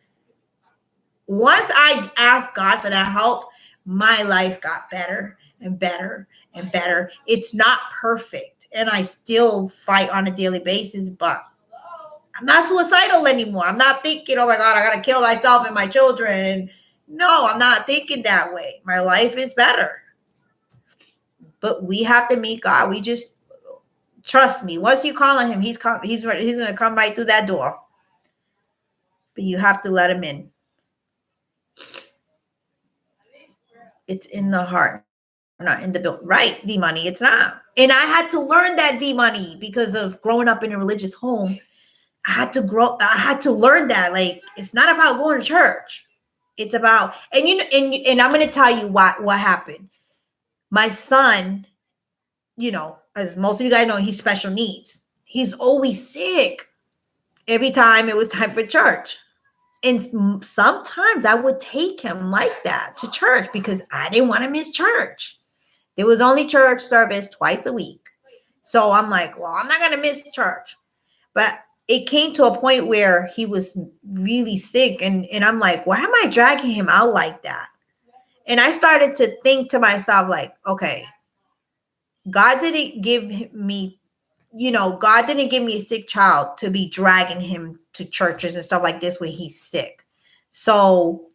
A: Once I asked God for that help, my life got better and better and better. It's not perfect. And I still fight on a daily basis, but I'm not suicidal anymore. I'm not thinking, oh my God, I got to kill myself and my children. No, I'm not thinking that way. My life is better. But we have to meet God. We just trust me. Once you call on him, he's going to come right through that door. But you have to let him in. It's in the heart, not in the building. Right, D-Money, it's not. And I had to learn that, D-Money, because of growing up in a religious home. I had to learn that. Like, it's not about going to church. It's about, and I'm going to tell you what happened. My son, as most of you guys know, he's special needs. He's always sick every time it was time for church. And sometimes I would take him like that to church because I didn't want to miss church. There was only church service twice a week. So I'm like, well, I'm not going to miss church. But it came to a point where he was really sick. And I'm like, why am I dragging him out like that? And I started to think to myself, like, okay, God didn't give me a sick child to be dragging him to churches and stuff like this when he's sick. So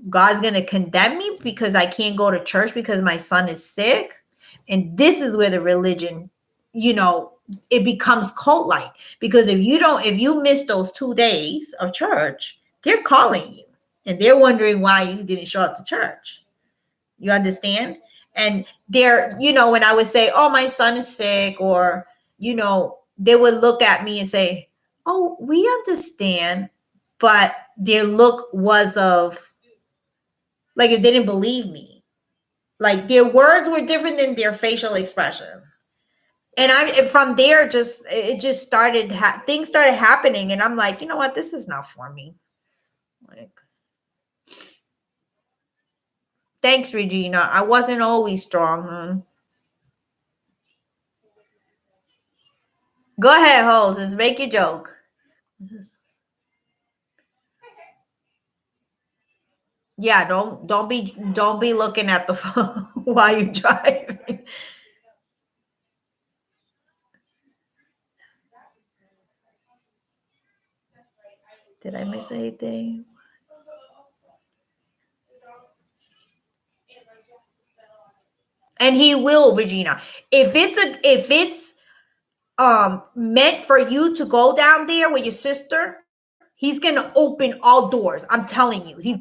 A: God's going to condemn me because I can't go to church because my son is sick. And this is where the religion, it becomes cult-like, because if you miss those 2 days of church, they're calling you and they're wondering why you didn't show up to church. You understand? And they're, when I would say, oh, my son is sick, or, they would look at me and say, oh, we understand. But their look was of, like, if they didn't believe me. Like, their words were different than their facial expression. And from there, it just started, things started happening. And I'm like, you know what? This is not for me. Like, thanks, Regina. I wasn't always strong, huh? Go ahead, Holes. Let's make your joke. Yeah, don't be looking at the phone while you're driving. Did I miss anything? And he will, Regina. If it's meant for you to go down there with your sister, he's gonna open all doors. I'm telling you.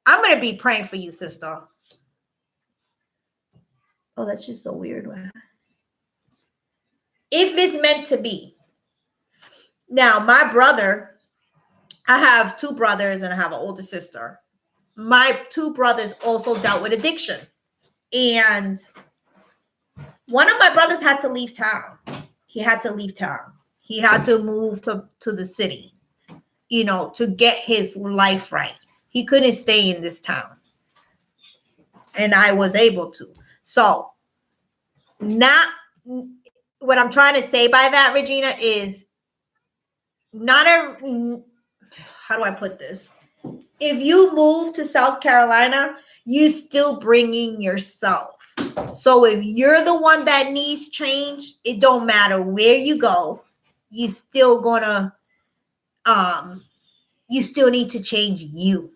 A: I'm gonna be praying for you, sister. Oh, that's just so weird. If it's meant to be. Now, my brother, I have 2 brothers and I have an older sister. My 2 brothers also dealt with addiction. And one of my brothers had to leave town. He had to leave town. He had to move to the city, to get his life right. He couldn't stay in this town. And I was able to. So, not what I'm trying to say by that, Regina, is not how do I put this? If you move to South Carolina, you still bringing yourself. So if you're the one that needs change, it don't matter where you go. You still you still need to change you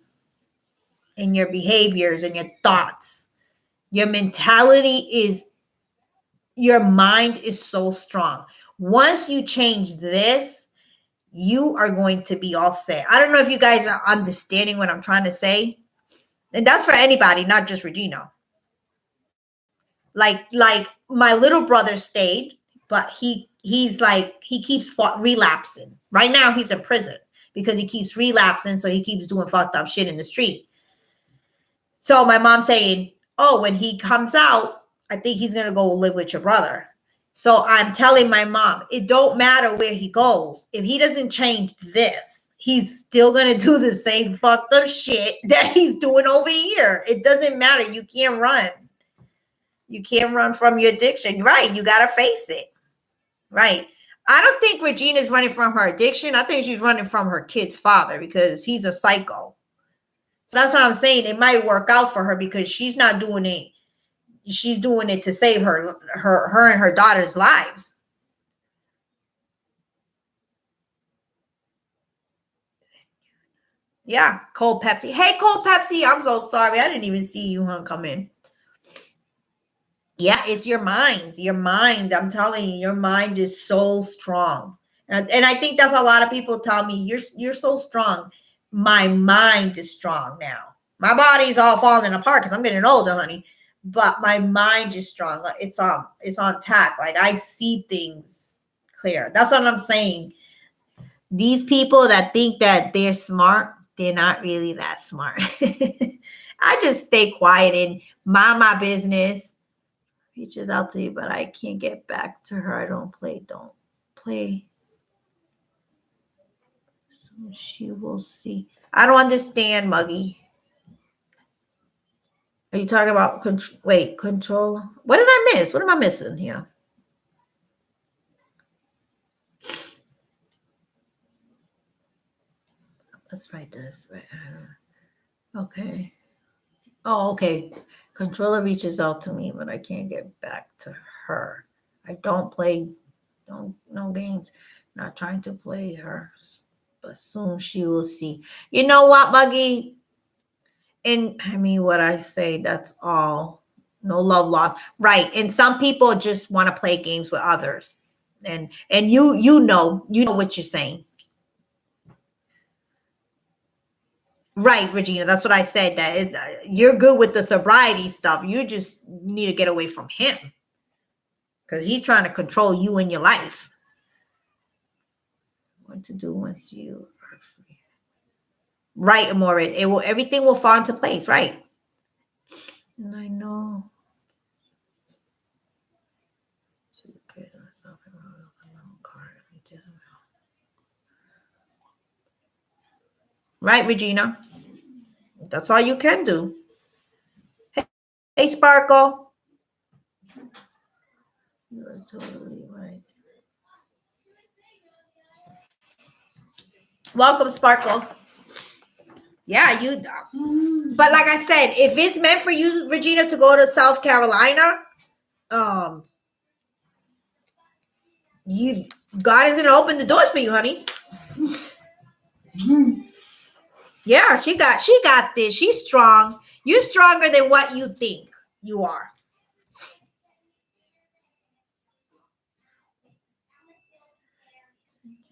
A: and your behaviors and your thoughts. Your mentality your mind is so strong. Once you change this, you are going to be all set. I don't know if you guys are understanding what I'm trying to say. And that's for anybody, not just Regina. Like my little brother stayed, but he keeps relapsing. Right now he's in prison because he keeps relapsing, so he keeps doing fucked up shit in the street. So my mom's saying, oh, when he comes out, I think he's going to go live with your brother. So I'm telling my mom, it don't matter where he goes. If he doesn't change this, he's still going to do the same fucked up shit that he's doing over here. It doesn't matter. You can't run. You can't run from your addiction. Right. You got to face it. Right. I don't think Regina's running from her addiction. I think she's running from her kid's father because he's a psycho. So that's what I'm saying. It might work out for her because she's not doing it. She's doing it to save her and her daughter's lives. Yeah, Cold Pepsi. Hey, Cold Pepsi, I'm so sorry. I didn't even see you, come in. Yeah, it's your mind. Your mind, I'm telling you, your mind is so strong. And I think that's a lot of people tell me, you're so strong. My mind is strong now. My body's all falling apart because I'm getting older, honey. But my mind is strong. It's on tack. Like I see things clear. That's what I'm saying. These people that think that they're smart, they're not really that smart. I just stay quiet and mind my business. Reaches out to you, but I can't get back to her. I don't play. So she will see. I don't understand, Muggy. Are you talking about control? What did I miss? What am I missing here? Let's write this. Okay. Oh, okay. Controller reaches out to me, but I can't get back to her. I don't play no games. Not trying to play her, but soon she will see. You know what, Muggy? And I mean, what I say, that's all. No love lost. Right. And some people just want to play games with others. And you know what you're saying. Right, Regina. That's what I said. That is, you're good with the sobriety stuff. You just need to get away from him because he's trying to control you and your life. What to do once you are free? Right, Amorit. It will. Everything will fall into place. Right. And I know. Right, Regina. That's all you can do. Hey, Sparkle. You're totally right. Welcome, Sparkle. Yeah, you. But like I said, if it's meant for you, Regina, to go to South Carolina, God is gonna open the doors for you, honey. Yeah, she got this. She's strong. You're stronger than what you think you are.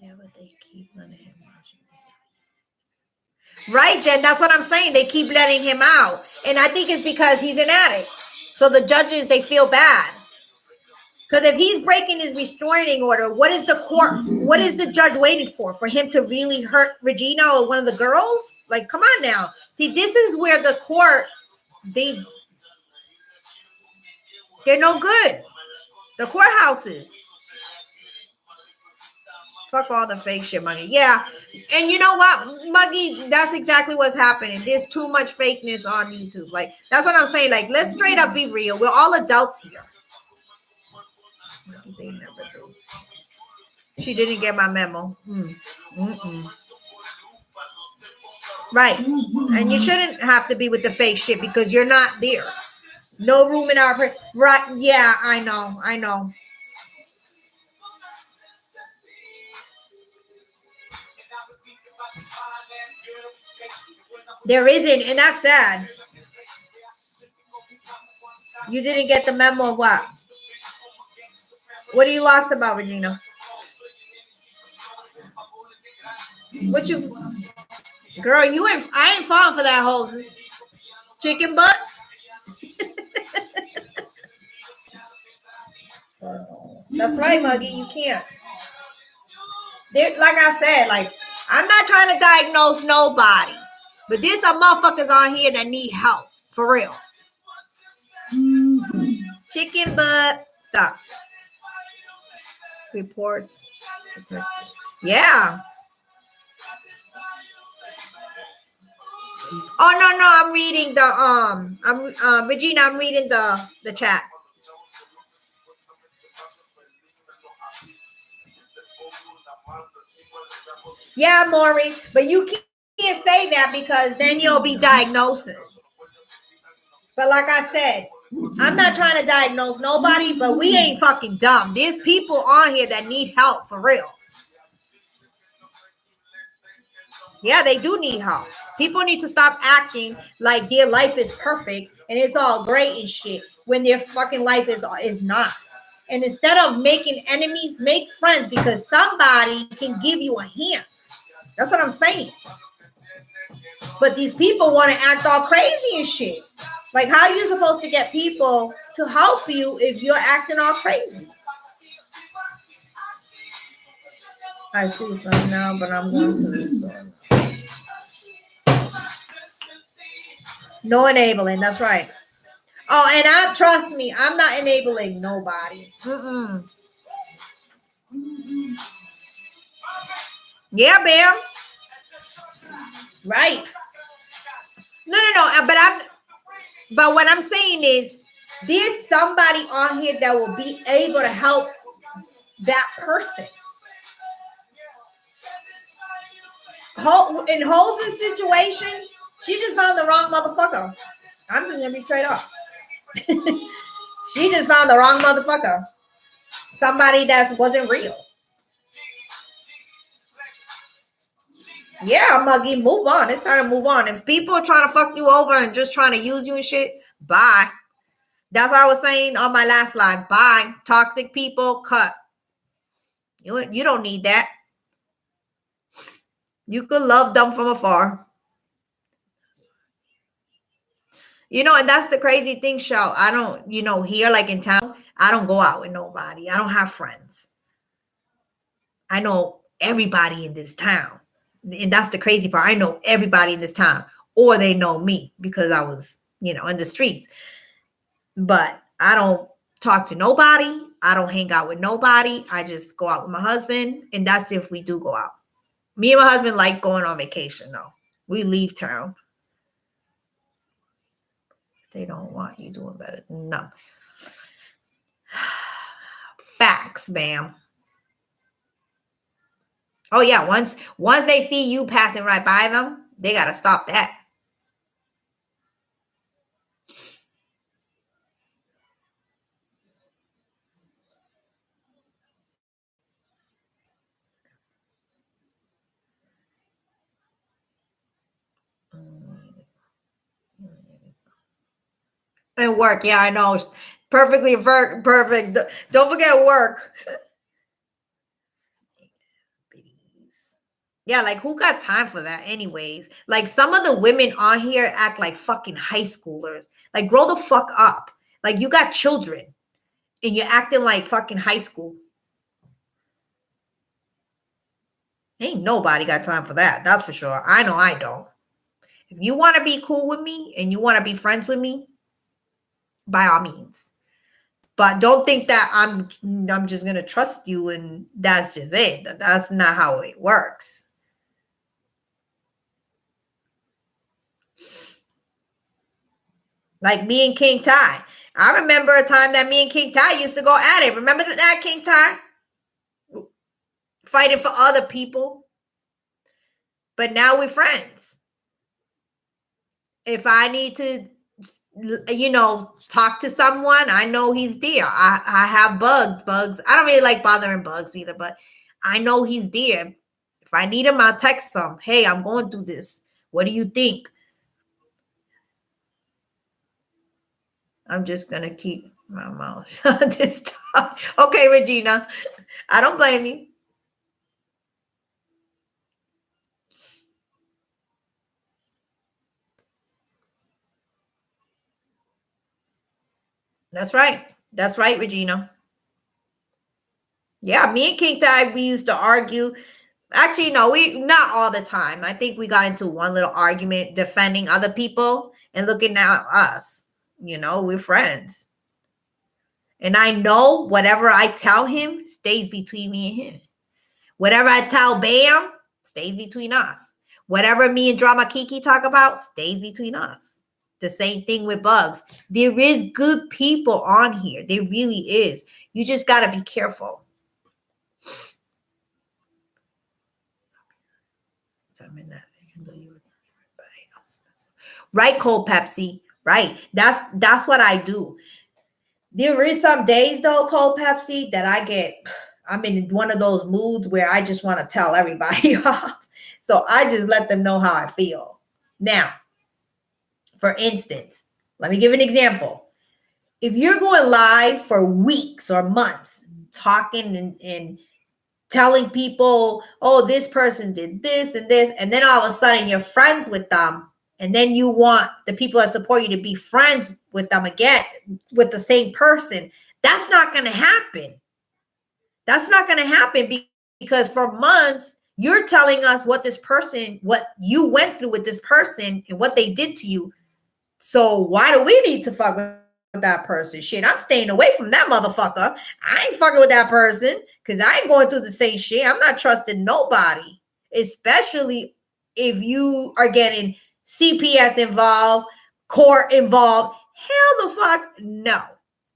A: Yeah, but they keep letting him watch. Right, Jen. That's what I'm saying. They keep letting him out, and I think it's because he's an addict. So the judges, they feel bad. Because if he's breaking his restraining order, what is the court? What is the judge waiting for? For him to really hurt Regina or one of the girls? Like, come on now. See, this is where the court, they're no good. The courthouses. Fuck all the fake shit, Muggy. Yeah. And you know what, Muggy? That's exactly what's happening. There's too much fakeness on YouTube. Like, that's what I'm saying. Like, let's straight up be real. We're all adults here. They never do. She didn't get my memo. Right. And you shouldn't have to be with the fake shit because you're not there. No room in our... Right. Yeah, I know. There isn't, and that's sad. You didn't get the memo of what? What are you lost about, Regina? What you... Girl, I ain't falling for that hoses. Chicken butt? That's right, Muggy. You can't. Like I said, like, I'm not trying to diagnose nobody. But there's some motherfuckers on here that need help. For real. Chicken butt. Stop. Reports. Yeah. Oh no, I'm reading the Regina, I'm reading the chat. Yeah, Maury, but you can't say that because then you'll be diagnosing. But like I said, I'm not trying to diagnose nobody, but we ain't fucking dumb. There's people on here that need help for real. Yeah, they do need help. People need to stop acting like their life is perfect and it's all great and shit when their fucking life is not. And instead of making enemies, make friends because somebody can give you a hand. That's what I'm saying. But these people want to act all crazy and shit. Like, how are you supposed to get people to help you if you're acting all crazy? I see some now, but I'm going to the store. No enabling. That's right. Oh, and trust me, I'm not enabling nobody. Yeah, Bam. Right. No. But what I'm saying is, there's somebody on here that will be able to help that person. In Holmes' situation, she just found the wrong motherfucker. I'm just gonna be straight up. She just found the wrong motherfucker. Somebody that wasn't real. Yeah, Muggy, move on. It's time to move on. If people are trying to fuck you over and just trying to use you and shit, bye. That's what I was saying on my last live. Bye. Toxic people, cut. You don't need that. You could love them from afar. And that's the crazy thing, Shell. I don't, here like in town, I don't go out with nobody. I don't have friends. I know everybody in this town. And that's the crazy part. I know everybody in this town, or they know me because I was, in the streets. But I don't talk to nobody. I don't hang out with nobody. I just go out with my husband. And that's if we do go out. Me and my husband like going on vacation, though. We leave town. They don't want you doing better. No. Facts, ma'am. Oh yeah, once they see you passing right by them, they gotta stop that. And work, yeah, I know. Perfectly perfect. Don't forget work. Yeah, like who got time for that anyways? Like some of the women on here act like fucking high schoolers. Like grow the fuck up. Like you got children and you're acting like fucking high school. Ain't nobody got time for that. That's for sure. I know I don't. If you want to be cool with me and you want to be friends with me, by all means. But don't think that I'm just going to trust you and that's just it. That's not how it works. Like me and King Ty. I remember a time that me and King Ty used to go at it. Remember that, King Ty? Fighting for other people. But now we're friends. If I need to, talk to someone, I know he's there. I have bugs. I don't really like bothering bugs either, but I know he's there. If I need him, I'll text him. Hey, I'm going through this. What do you think? I'm just going to keep my mouth shut this time. Okay, Regina. I don't blame you. That's right. That's right, Regina. Yeah, me and King Ty, we used to argue. Actually, no, we not all the time. I think we got into one little argument defending other people and looking at us. We're friends. And I know whatever I tell him stays between me and him. Whatever I tell Bam stays between us. Whatever me and Drama Kiki talk about stays between us. The same thing with Bugs. There is good people on here. There really is. You just got to be careful. Right, Cold Pepsi. Right. That's what I do. There is some days though, Cold Pepsi, that I'm in one of those moods where I just want to tell everybody off. So I just let them know how I feel. Now, for instance, let me give an example. If you're going live for weeks or months talking and telling people, oh, this person did this and this, and then all of a sudden you're friends with them, and then you want the people that support you to be friends with them again, with the same person, that's not going to happen. That's not going to happen because for months, you're telling us what you went through with this person and what they did to you. So why do we need to fuck with that person? Shit, I'm staying away from that motherfucker. I ain't fucking with that person because I ain't going through the same shit. I'm not trusting nobody, especially if you are getting CPS involved, court involved. Hell the fuck no.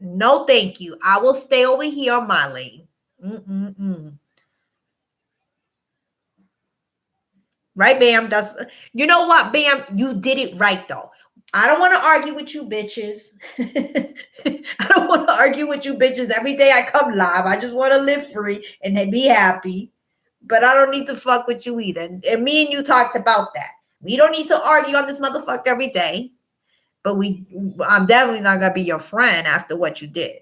A: No, thank you. I will stay over here on my lane. Right, Bam? You know what, Bam? You did it right, though. I don't want to argue with you bitches. I don't want to argue with you bitches every day I come live. I just want to live free and be happy. But I don't need to fuck with you either. And me and you talked about that. We don't need to argue on this motherfucker every day. But I'm definitely not going to be your friend after what you did.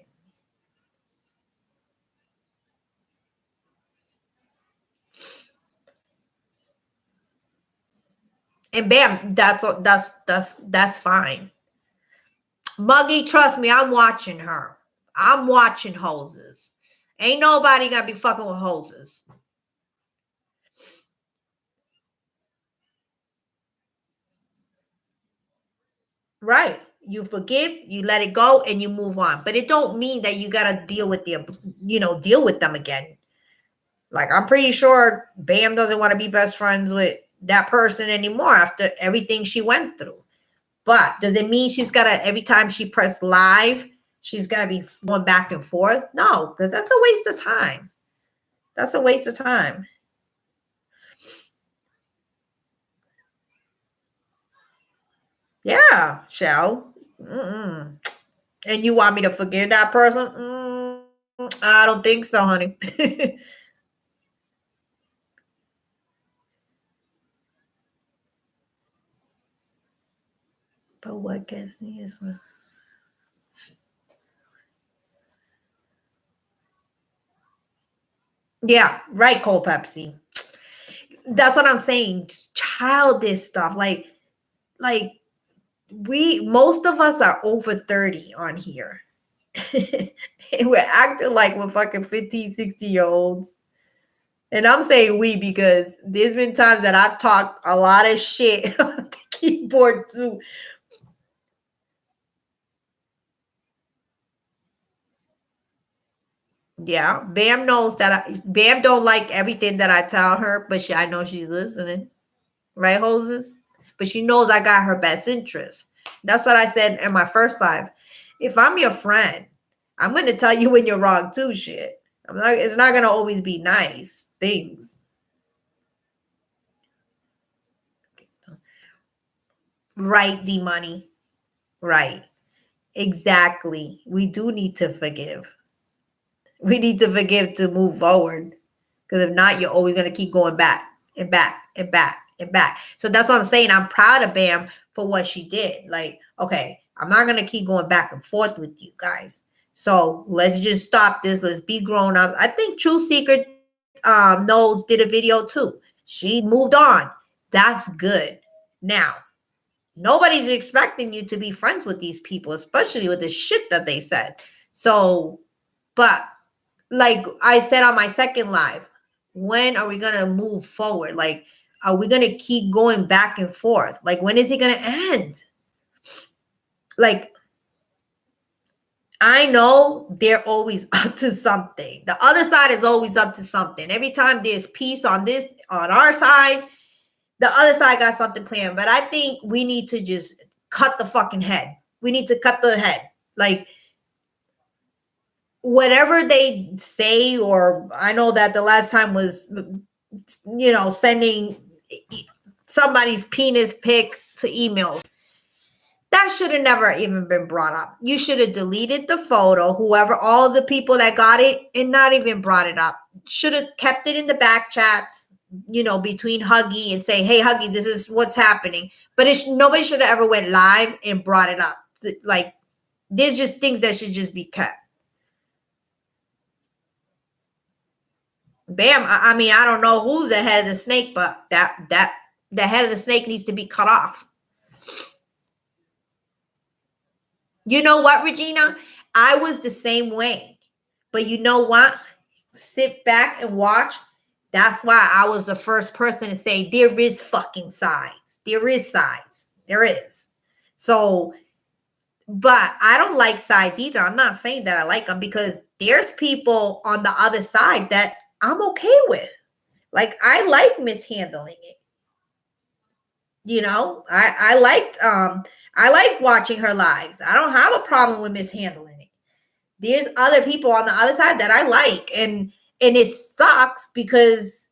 A: And Bam, that's fine. Muggy, trust me, I'm watching her. I'm watching hoses. Ain't nobody gonna be fucking with hoses. Right. You forgive, you let it go, and you move on. But it don't mean that you gotta deal with deal with them again. Like, I'm pretty sure Bam doesn't want to be best friends with that person anymore after everything she went through. But does it mean she's gotta, every time she press live, she's gotta be going back and forth? No, because that's a waste of time. That's a waste of time. Yeah, Shell. Mm-mm. And you want me to forgive that person? I don't think so, honey. But what gets me is when... Yeah, right, Cold Pepsi. That's what I'm saying. Childish stuff. Like most of us are over 30 on here. And we're acting like we're fucking 15, 60-year-olds. And I'm saying we because there's been times that I've talked a lot of shit on the keyboard too. Yeah, Bam knows that Bam don't like everything that I tell her, but I know she's listening. Right, hoses? But she knows I got her best interest. That's what I said in my first live. If I'm your friend, I'm going to tell you when you're wrong too, shit. It's not going to always be nice things. Right, D-Money. Right. Exactly. We do need to forgive. We need to forgive to move forward. Because if not, you're always going to keep going back and back and back and back. So that's what I'm saying. I'm proud of Bam for what she did. Like, okay, I'm not going to keep going back and forth with you guys. So let's just stop this. Let's be grown up. I think True Secret knows did a video too. She moved on. That's good. Now, nobody's expecting you to be friends with these people, especially with the shit that they said. So, but like I said on my second live, when are we going to move forward? Like, are we going to keep going back and forth? Like, when is it going to end? Like, I know they're always up to something. The other side is always up to something. Every time there's peace on our side, the other side got something planned. But I think we need to just cut the fucking head. We need to cut the head. Like, whatever they say, or I know that the last time was, sending somebody's penis pic to emails. That should have never even been brought up. You should have deleted the photo, all the people that got it, and not even brought it up. Should have kept it in the back chats, between Huggy and say, hey, Huggy, this is what's happening. But nobody should have ever went live and brought it up. Like, there's just things that should just be kept. Bam. I mean, I don't know who's the head of the snake, but the head of the snake needs to be cut off. You know what, Regina? I was the same way. But you know what? Sit back and watch. That's why I was the first person to say there is fucking sides. There is sides. There is. So, but I don't like sides either. I'm not saying that I like them because there's people on the other side that I'm okay with. Like, I like mishandling it. I like watching her lives. I don't have a problem with mishandling it. There's other people on the other side that I like, and it sucks because,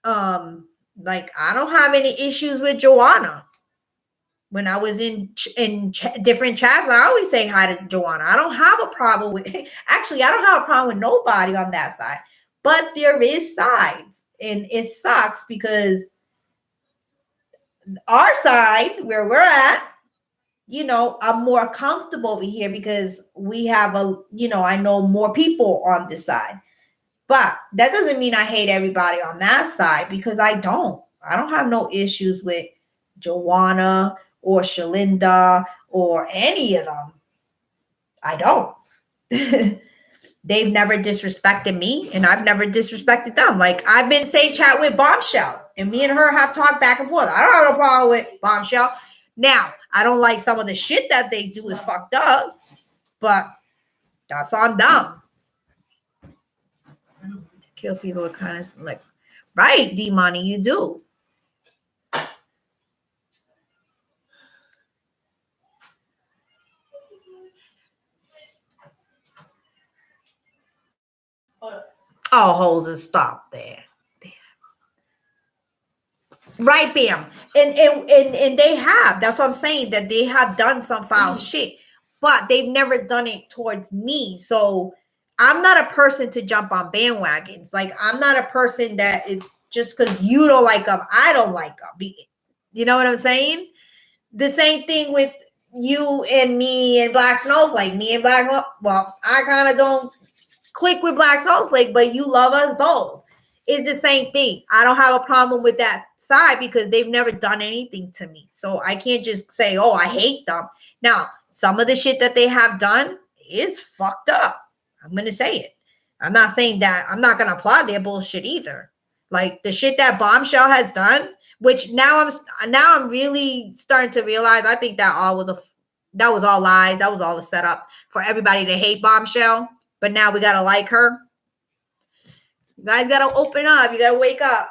A: like, I don't have any issues with Joanna. When I was in different chats, I always say hi to Joanna. I don't have a problem with. Actually, I don't have a problem with nobody on that side. But there is sides, and it sucks because our side, where we're at, I'm more comfortable over here because we have I know more people on this side. But that doesn't mean I hate everybody on that side because I don't have no issues with Joanna or Shalinda or any of them. I don't. They've never disrespected me, and I've never disrespected them. Like, I've been saying chat with Bombshell, and me and her have talked back and forth. I don't have no problem with Bombshell. Now, I don't like some of the shit that they do is fucked up, but that's on them. To kill people with kindness, like, right, D-Money, you do. Oh, hoes, and stop there. Right, Bam. And they have. That's what I'm saying, that they have done some foul shit, but they've never done it towards me. So I'm not a person to jump on bandwagons. Like, I'm not a person that is just because you don't like them, I don't like them. You know what I'm saying? The same thing with you and me and Black Snowflake. Me and Black, well, I kind of don't click with Black Snowflake, but you love us both. It's the same thing. I don't have a problem with that side because they've never done anything to me. So I can't just say, oh, I hate them. Now, some of the shit that they have done is fucked up. I'm going to say it. I'm not saying that. I'm not going to applaud their bullshit either. Like the shit that Bombshell has done, which now I'm really starting to realize, I think that was all lies. That was all a setup for everybody to hate Bombshell. But now we got to like her. You guys got to open up. You got to wake up.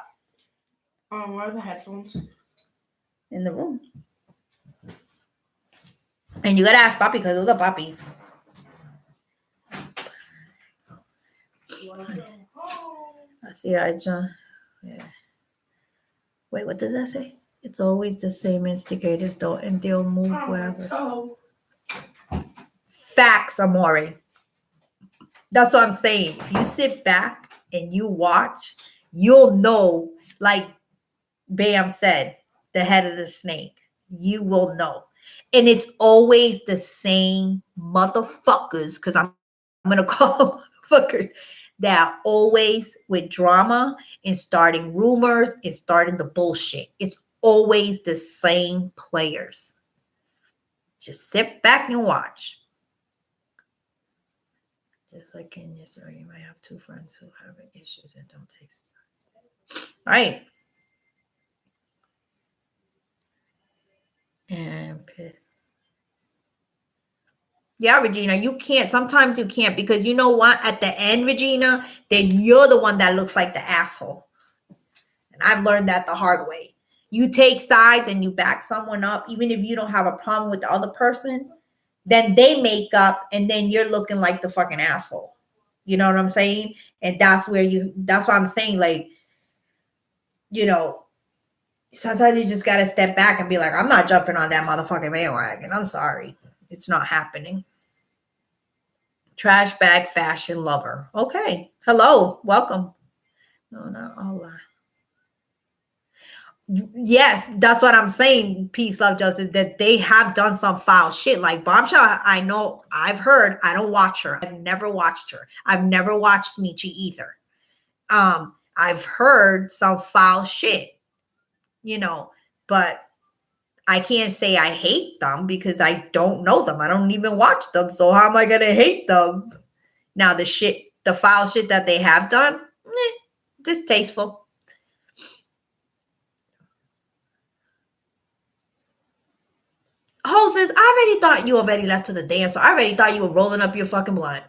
B: Where are the headphones?
A: In the room. And you got to ask Poppy because those are puppies. I see. Yeah. Wait, what does that say? It's always the same instigators, though, and they'll move wherever. Facts, Amore. That's what I'm saying. If you sit back and you watch, you'll know, like Bam said, the head of the snake. You will know. And it's always the same motherfuckers, because I'm going to call them motherfuckers, that are always with drama and starting rumors and starting the bullshit. It's always the same players. Just sit back and watch. Just like in your story, you might have two friends who have issues and don't take sides. Right. And yeah, Regina, you can't. Sometimes you can't, because you know what? At the end, Regina, then you're the one that looks like the asshole. And I've learned that the hard way. You take sides and you back someone up, even if you don't have a problem with the other person, then they make up and then you're looking like the fucking asshole. You know what I'm saying? And that's where that's what I'm saying. Like, you know, sometimes you just got to step back and be like, I'm not jumping on that motherfucking bandwagon. I'm sorry. It's not happening. Trash bag fashion lover. Okay. Hello. Welcome. No, not all that. Yes, that's what I'm saying. Peace, love, justice. That they have done some foul shit. Like Bombshell, I know, I've heard. I don't watch her. I've never watched her. I've never watched Michi either. I've heard some foul shit, you know, but I can't say I hate them because I don't know them. I don't even watch them. So how am I gonna hate them? Now the foul shit that they have done, distasteful. Hoses, I already thought you already left to the dance. So I already thought you were rolling up your fucking blunt.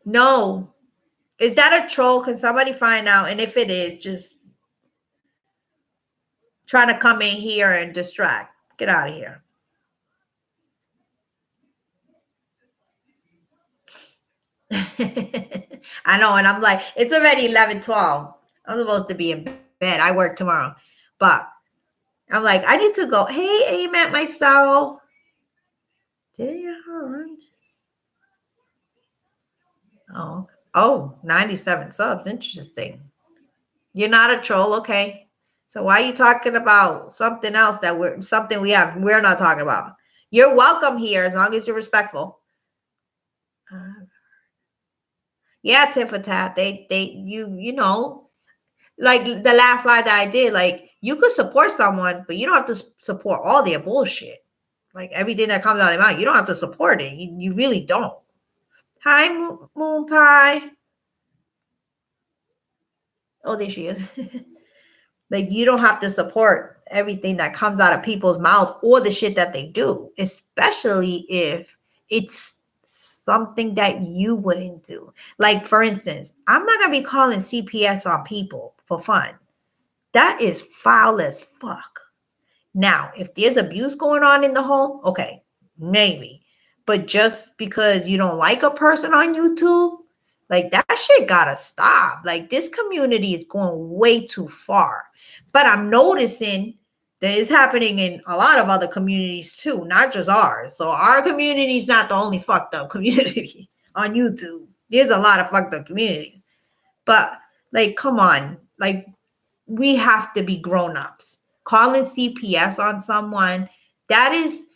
A: No. Is that a troll? Can somebody find out? And if it is, just trying to come in here and distract. Get out of here. I know. And I'm like, it's already 11:12. I'm supposed to be in bed. I work tomorrow. But I'm like, I need to go. Hey, Amen, myself. Did you have a lunch? Oh, 97 subs. Interesting. You're not a troll, okay? So why are you talking about something else we're not talking about? You're welcome here as long as you're respectful. Yeah, tit for tat. You know, like the last live that I did, like you could support someone, but you don't have to support all their bullshit. Like everything that comes out of their mouth, you don't have to support it. You really don't. Hi, Moon Pie. Oh, there she is. Like you don't have to support everything that comes out of people's mouth or the shit that they do, especially if it's something that you wouldn't do. Like for instance, I'm not gonna be calling CPS on people for fun. That is foul as fuck. Now, if there's abuse going on in the home, okay, maybe. But just because you don't like a person on YouTube, like that shit gotta stop. Like this community is going way too far. But I'm noticing that it's happening in a lot of other communities too, not just ours. So our community is not the only fucked up community on YouTube. There's a lot of fucked up communities. But like, come on, like we have to be grown-ups. Calling CPS on someone, that is,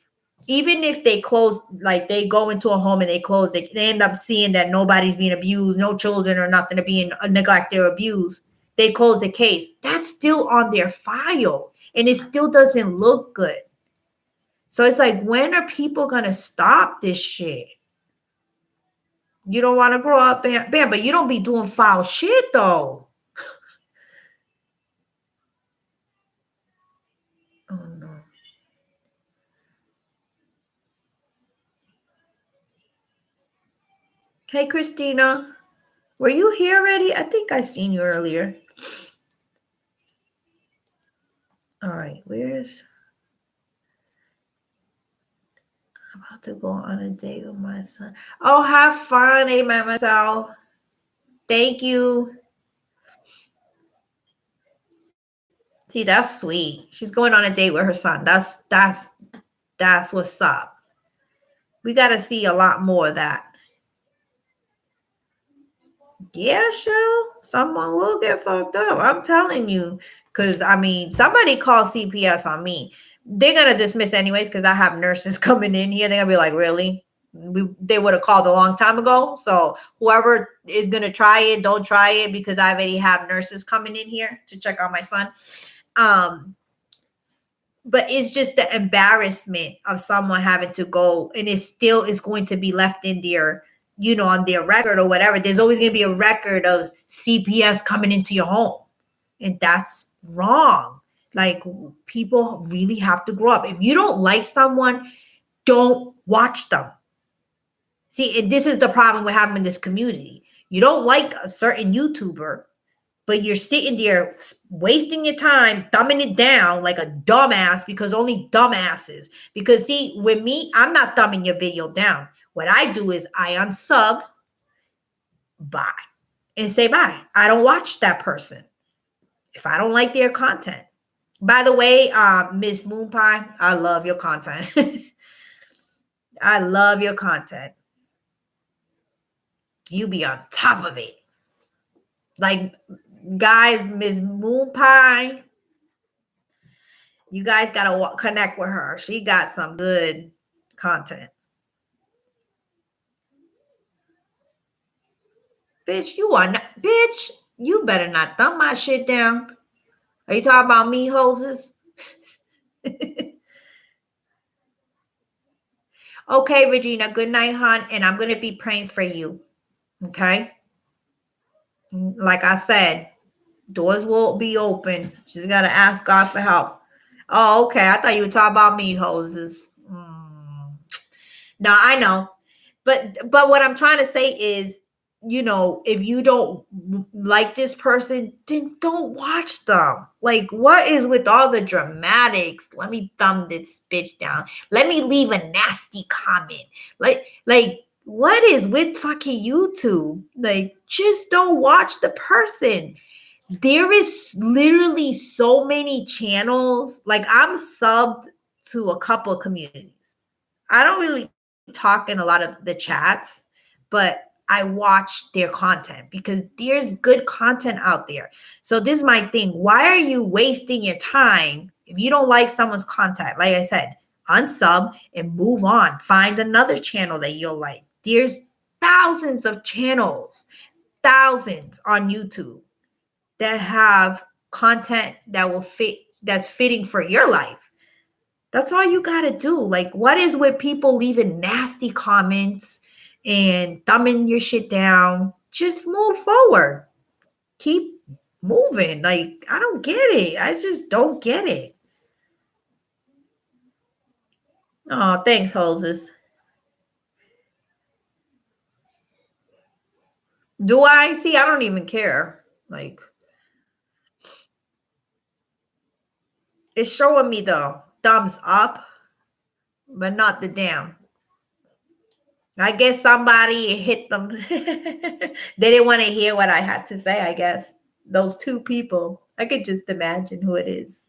A: even if they close, like they go into a home and they close, they end up seeing that nobody's being abused, no children or nothing are being neglected or abused. They close the case. That's still on their file and it still doesn't look good. So it's like, when are people going to stop this shit? You don't want to grow up, bam, but you don't be doing foul shit though. Oh no. Hey, Christina, were you here already? I think I seen you earlier. All right, I'm about to go on a date with my son. Oh, have fun, Mademoiselle. Thank you. See, that's sweet. She's going on a date with her son. That's what's up. We got to see a lot more of that. Yeah, sure. Someone will get fucked up. I'm telling you. Because, I mean, somebody called CPS on me. They're going to dismiss anyways because I have nurses coming in here. They're going to be like, really? They would have called a long time ago. So whoever is going to try it, don't try it because I already have nurses coming in here to check on my son. But it's just the embarrassment of someone having to go, and it still is going to be left in their, you know, on their record or whatever. There's always going to be a record of CPS coming into your home, and that's wrong. Like, people really have to grow up. If you don't like someone, don't watch them. See, and this is the problem we have in this community. You don't like a certain YouTuber, but you're sitting there wasting your time, thumbing it down like a dumbass because only dumbasses. Because see, with me, I'm not thumbing your video down. What I do is I unsub, bye, and say bye. I don't watch that person if I don't like their content. By the way, Miss Moon Pie, I love your content. I love your content. You be on top of it. Like, guys, Miss Moon Pie, you guys gotta connect with her. She got some good content. Bitch, you better not thumb my shit down. Are you talking about me, hoses? Okay, Regina, good night, hon. And I'm going to be praying for you. Okay? Like I said, doors will be open. She's got to ask God for help. Oh, okay. I thought you were talking about me, hoses. No, I know. But what I'm trying to say is, you know, if you don't like this person, then don't watch them. Like, what is with all the dramatics? Let me thumb this bitch down. Let me leave a nasty comment. Like, what is with fucking YouTube? Like, just don't watch the person. There is literally so many channels. Like, I'm subbed to a couple of communities. I don't really talk in a lot of the chats, but I watch their content because there's good content out there. So this is my thing. Why are you wasting your time if you don't like someone's content? Like I said, unsub and move on. Find another channel that you'll like. There's thousands of channels, thousands on YouTube. that have content that will fit, that's fitting for your life. That's all you got to do. Like, what is with people leaving nasty comments and thumbing your shit down? Just move forward. Keep moving. Like, I don't get it. I just don't get it. Oh, thanks, hoses. Do I? See, I don't even care. Like, it's showing me the thumbs up, but not the down. I guess somebody hit them. They didn't want to hear what I had to say, I guess. Those two people. I could just imagine who it is.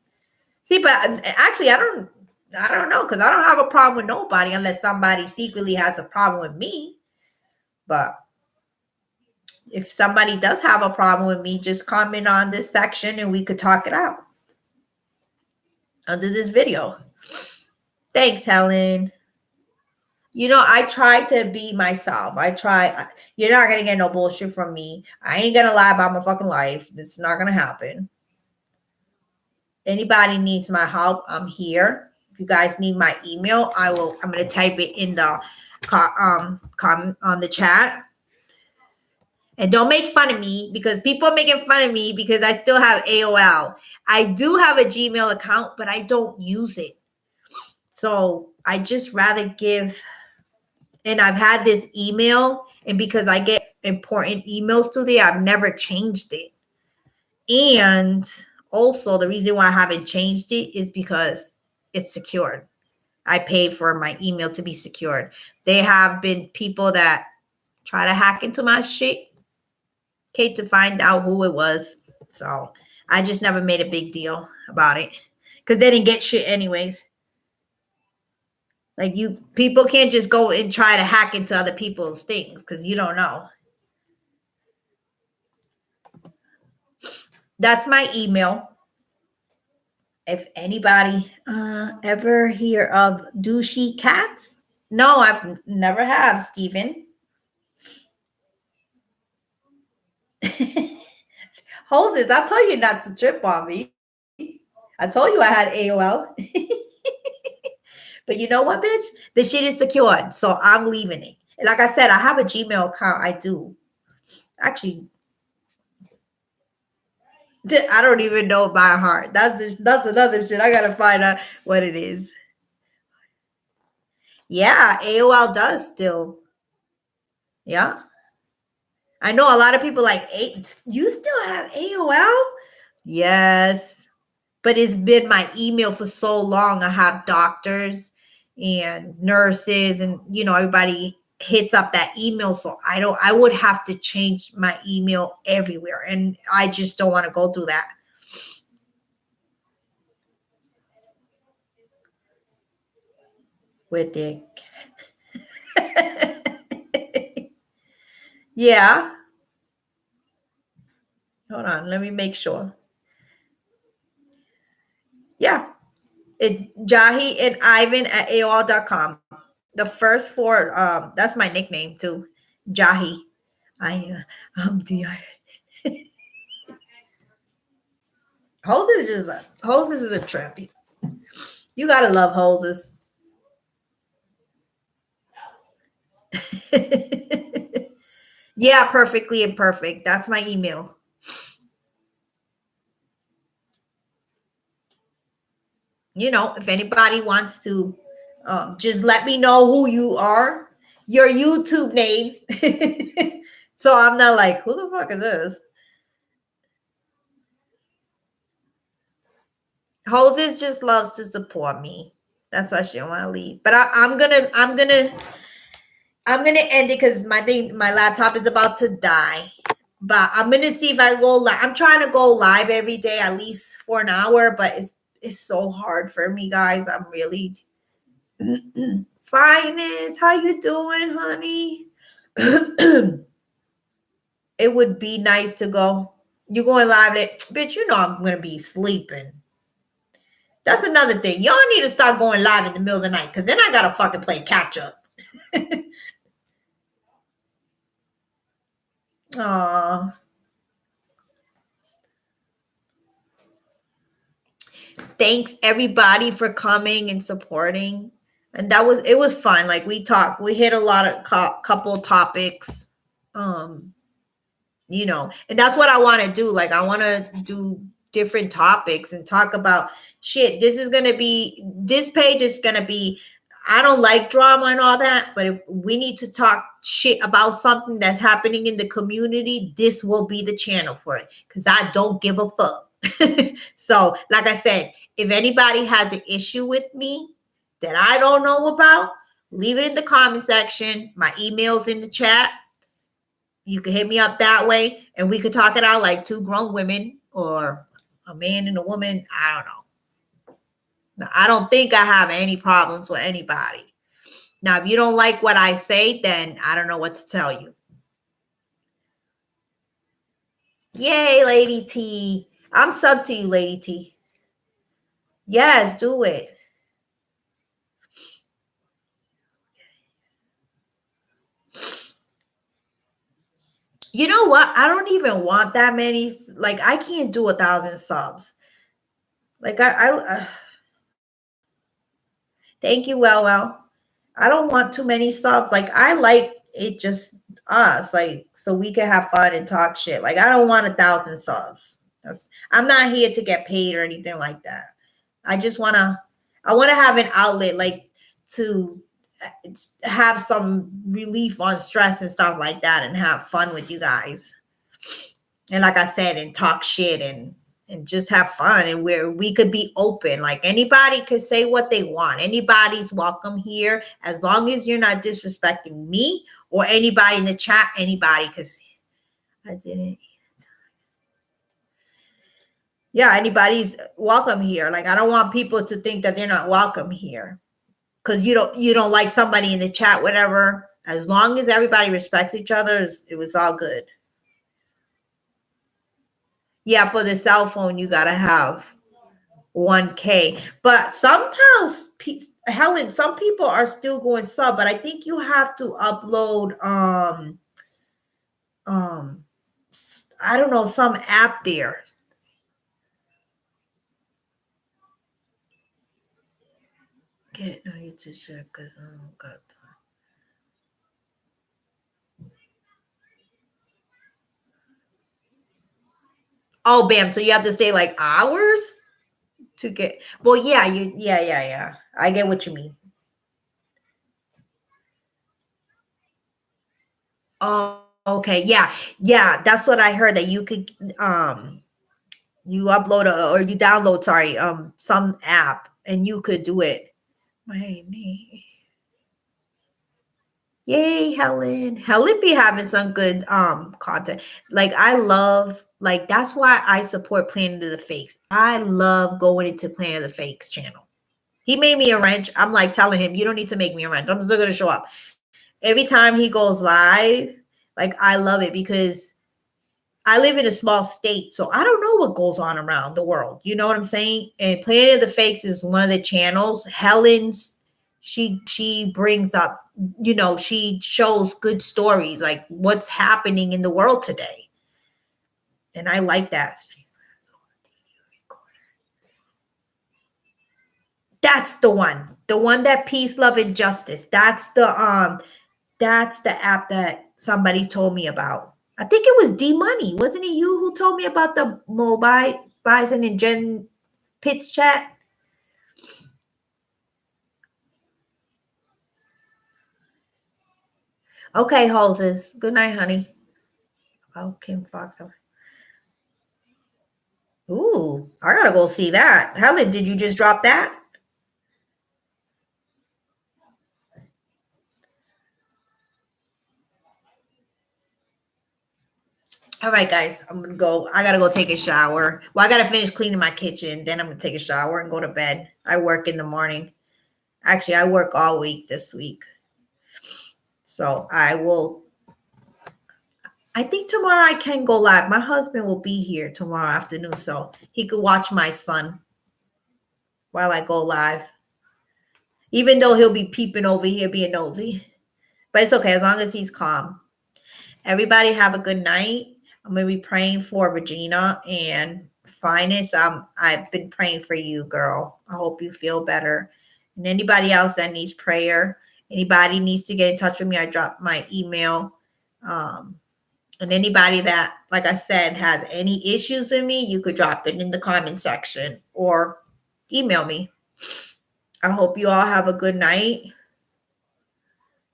A: See, but actually, I don't know, because I don't have a problem with nobody unless somebody secretly has a problem with me. But if somebody does have a problem with me, just comment on this section and we could talk it out under this video. Thanks, Helen. You know, I try to be myself. You're not going to get no bullshit from me. I ain't going to lie about my fucking life. It's not going to happen. Anybody needs my help, I'm here. If you guys need my email, I'm going to type it in the comment on the chat. And don't make fun of me, because people are making fun of me because I still have AOL. I do have a Gmail account, but I don't use it. So I just rather give, and I've had this email, and because I get important emails through there, I've never changed it. And also the reason why I haven't changed it is because it's secured. I pay for my email to be secured. There have been people that try to hack into my shit, okay, to find out who it was. So I just never made a big deal about it, because they didn't get shit anyways. Like, people can't just go and try to hack into other people's things, because you don't know. That's my email. If anybody ever hear of douchey cats? No, I've never have, Stephen. Hoses, I told you not to trip on me. I told you I had AOL. But you know what, bitch? The shit is secured, so I'm leaving it. Like I said, I have a Gmail account. I do. Actually, I don't even know by heart. That's another shit. I gotta find out what it is. Yeah, AOL does still. Yeah. I know a lot of people like, you still have AOL? Yes. But it's been my email for so long. I have doctors and nurses and, everybody hits up that email. So I would have to change my email everywhere. And I just don't want to go through that. With Dick. Yeah. Hold on. Let me make sure. Yeah. It's Jahi and Ivan at AOL.com. The first four, that's my nickname too. Jahi. I'm D.I. Hoses is a trap. You gotta love hoses. Yeah, perfectly imperfect. That's my email. If anybody wants to, just let me know who you are, your YouTube name. So I'm not like, who the fuck is this? Hoses just loves to support me. That's why she don't want to leave. But I'm gonna end it because my laptop is about to die. But I'm gonna see if I go live. I'm trying to go live every day, at least for an hour. But it's so hard for me, guys. I'm really Finest. How you doing, honey? It would be nice to go. You going live there, bitch? I'm gonna be sleeping. That's another thing. Y'all need to start going live in the middle of the night, because then I gotta fucking play catch up. Aw. Thanks everybody for coming and supporting. And it was fun. Like we hit a lot of couple topics. You know, and that's what I want to do. Like I want to do different topics and talk about shit. This page is going to be, I don't like drama and all that, but if we need to talk shit about something that's happening in the community, this will be the channel for it because I don't give a fuck. So, like I said, if anybody has an issue with me that I don't know about, leave it in the comment section. My email's in the chat. You can hit me up that way and we could talk it out like two grown women or a man and a woman. I don't know. Now, I don't think I have any problems with anybody. Now, if you don't like what I say, then I don't know what to tell you. Yay, Lady T. I'm sub to you, Lady T. Yes, do it. You know what? I don't even want that many. Like, I can't do 1,000 subs. Like, thank you, well. I don't want too many subs. Like, I like it just us, like, so we can have fun and talk shit. Like, I don't want 1,000 subs. I'm not here to get paid or anything like that. I want to have an outlet, like, to have some relief on stress and stuff like that and have fun with you guys. And like I said, and talk shit and just have fun, and where we could be open. Like anybody could say what they want. Anybody's welcome here as long as you're not disrespecting me or anybody in the chat. Anybody, because I didn't. Yeah, anybody's welcome here. Like I don't want people to think that they're not welcome here because you don't like somebody in the chat, whatever. As long as everybody respects each other, it was all good. Yeah, for the cell phone, you got to have 1K. But somehow, Helen, some people are still going sub, but I think you have to upload, I don't know, some app there. Get you to check because I don't got time. Oh, bam. So you have to say like hours to get, well, yeah, yeah. I get what you mean. Oh, okay. Yeah. That's what I heard, that you could, you upload or you download, sorry, some app and you could do it. Yay, Helen. Helen be having some good content. Like I love, like that's why I support Planet of the Fakes. I love going into Planet of the Fakes channel. He made me a wrench. I'm like telling him, you don't need to make me a wrench. I'm still gonna show up. Every time he goes live, like I love it because I live in a small state, so I don't know what goes on around the world. You know what I'm saying? And Planet of the Fakes is one of the channels. Helen's, she brings up, you know, she shows good stories, like what's happening in the world today. And I like that. That's the one that Peace, Love, and Justice. That's the app that somebody told me about. I think it was D Money. Wasn't it you who told me about the Mobile Bison and Jen Pitts chat? Okay, hoses. Good night, honey. Oh, Kim Fox. Ooh, I gotta go see that. Helen, did you just drop that? All right, guys, I'm gonna go. I gotta go take a shower. Well, I gotta finish cleaning my kitchen. Then I'm gonna take a shower and go to bed. I work in the morning. Actually, I work all week this week. So I think tomorrow I can go live. My husband will be here tomorrow afternoon, so he could watch my son while I go live. Even though he'll be peeping over here being nosy. But it's okay as long as he's calm. Everybody have a good night. I'm going to be praying for Regina and finest. I've been praying for you, girl. I hope you feel better. And anybody else that needs prayer, anybody needs to get in touch with me, I dropped my email. And anybody that, like I said, has any issues with me, you could drop it in the comment section or email me. I hope you all have a good night.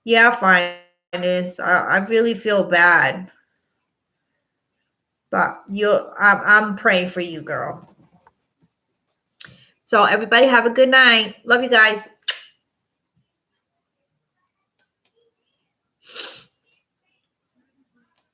A: Yeah, finest. I really feel bad. But I'm praying for you, girl. So everybody have a good night. Love you guys.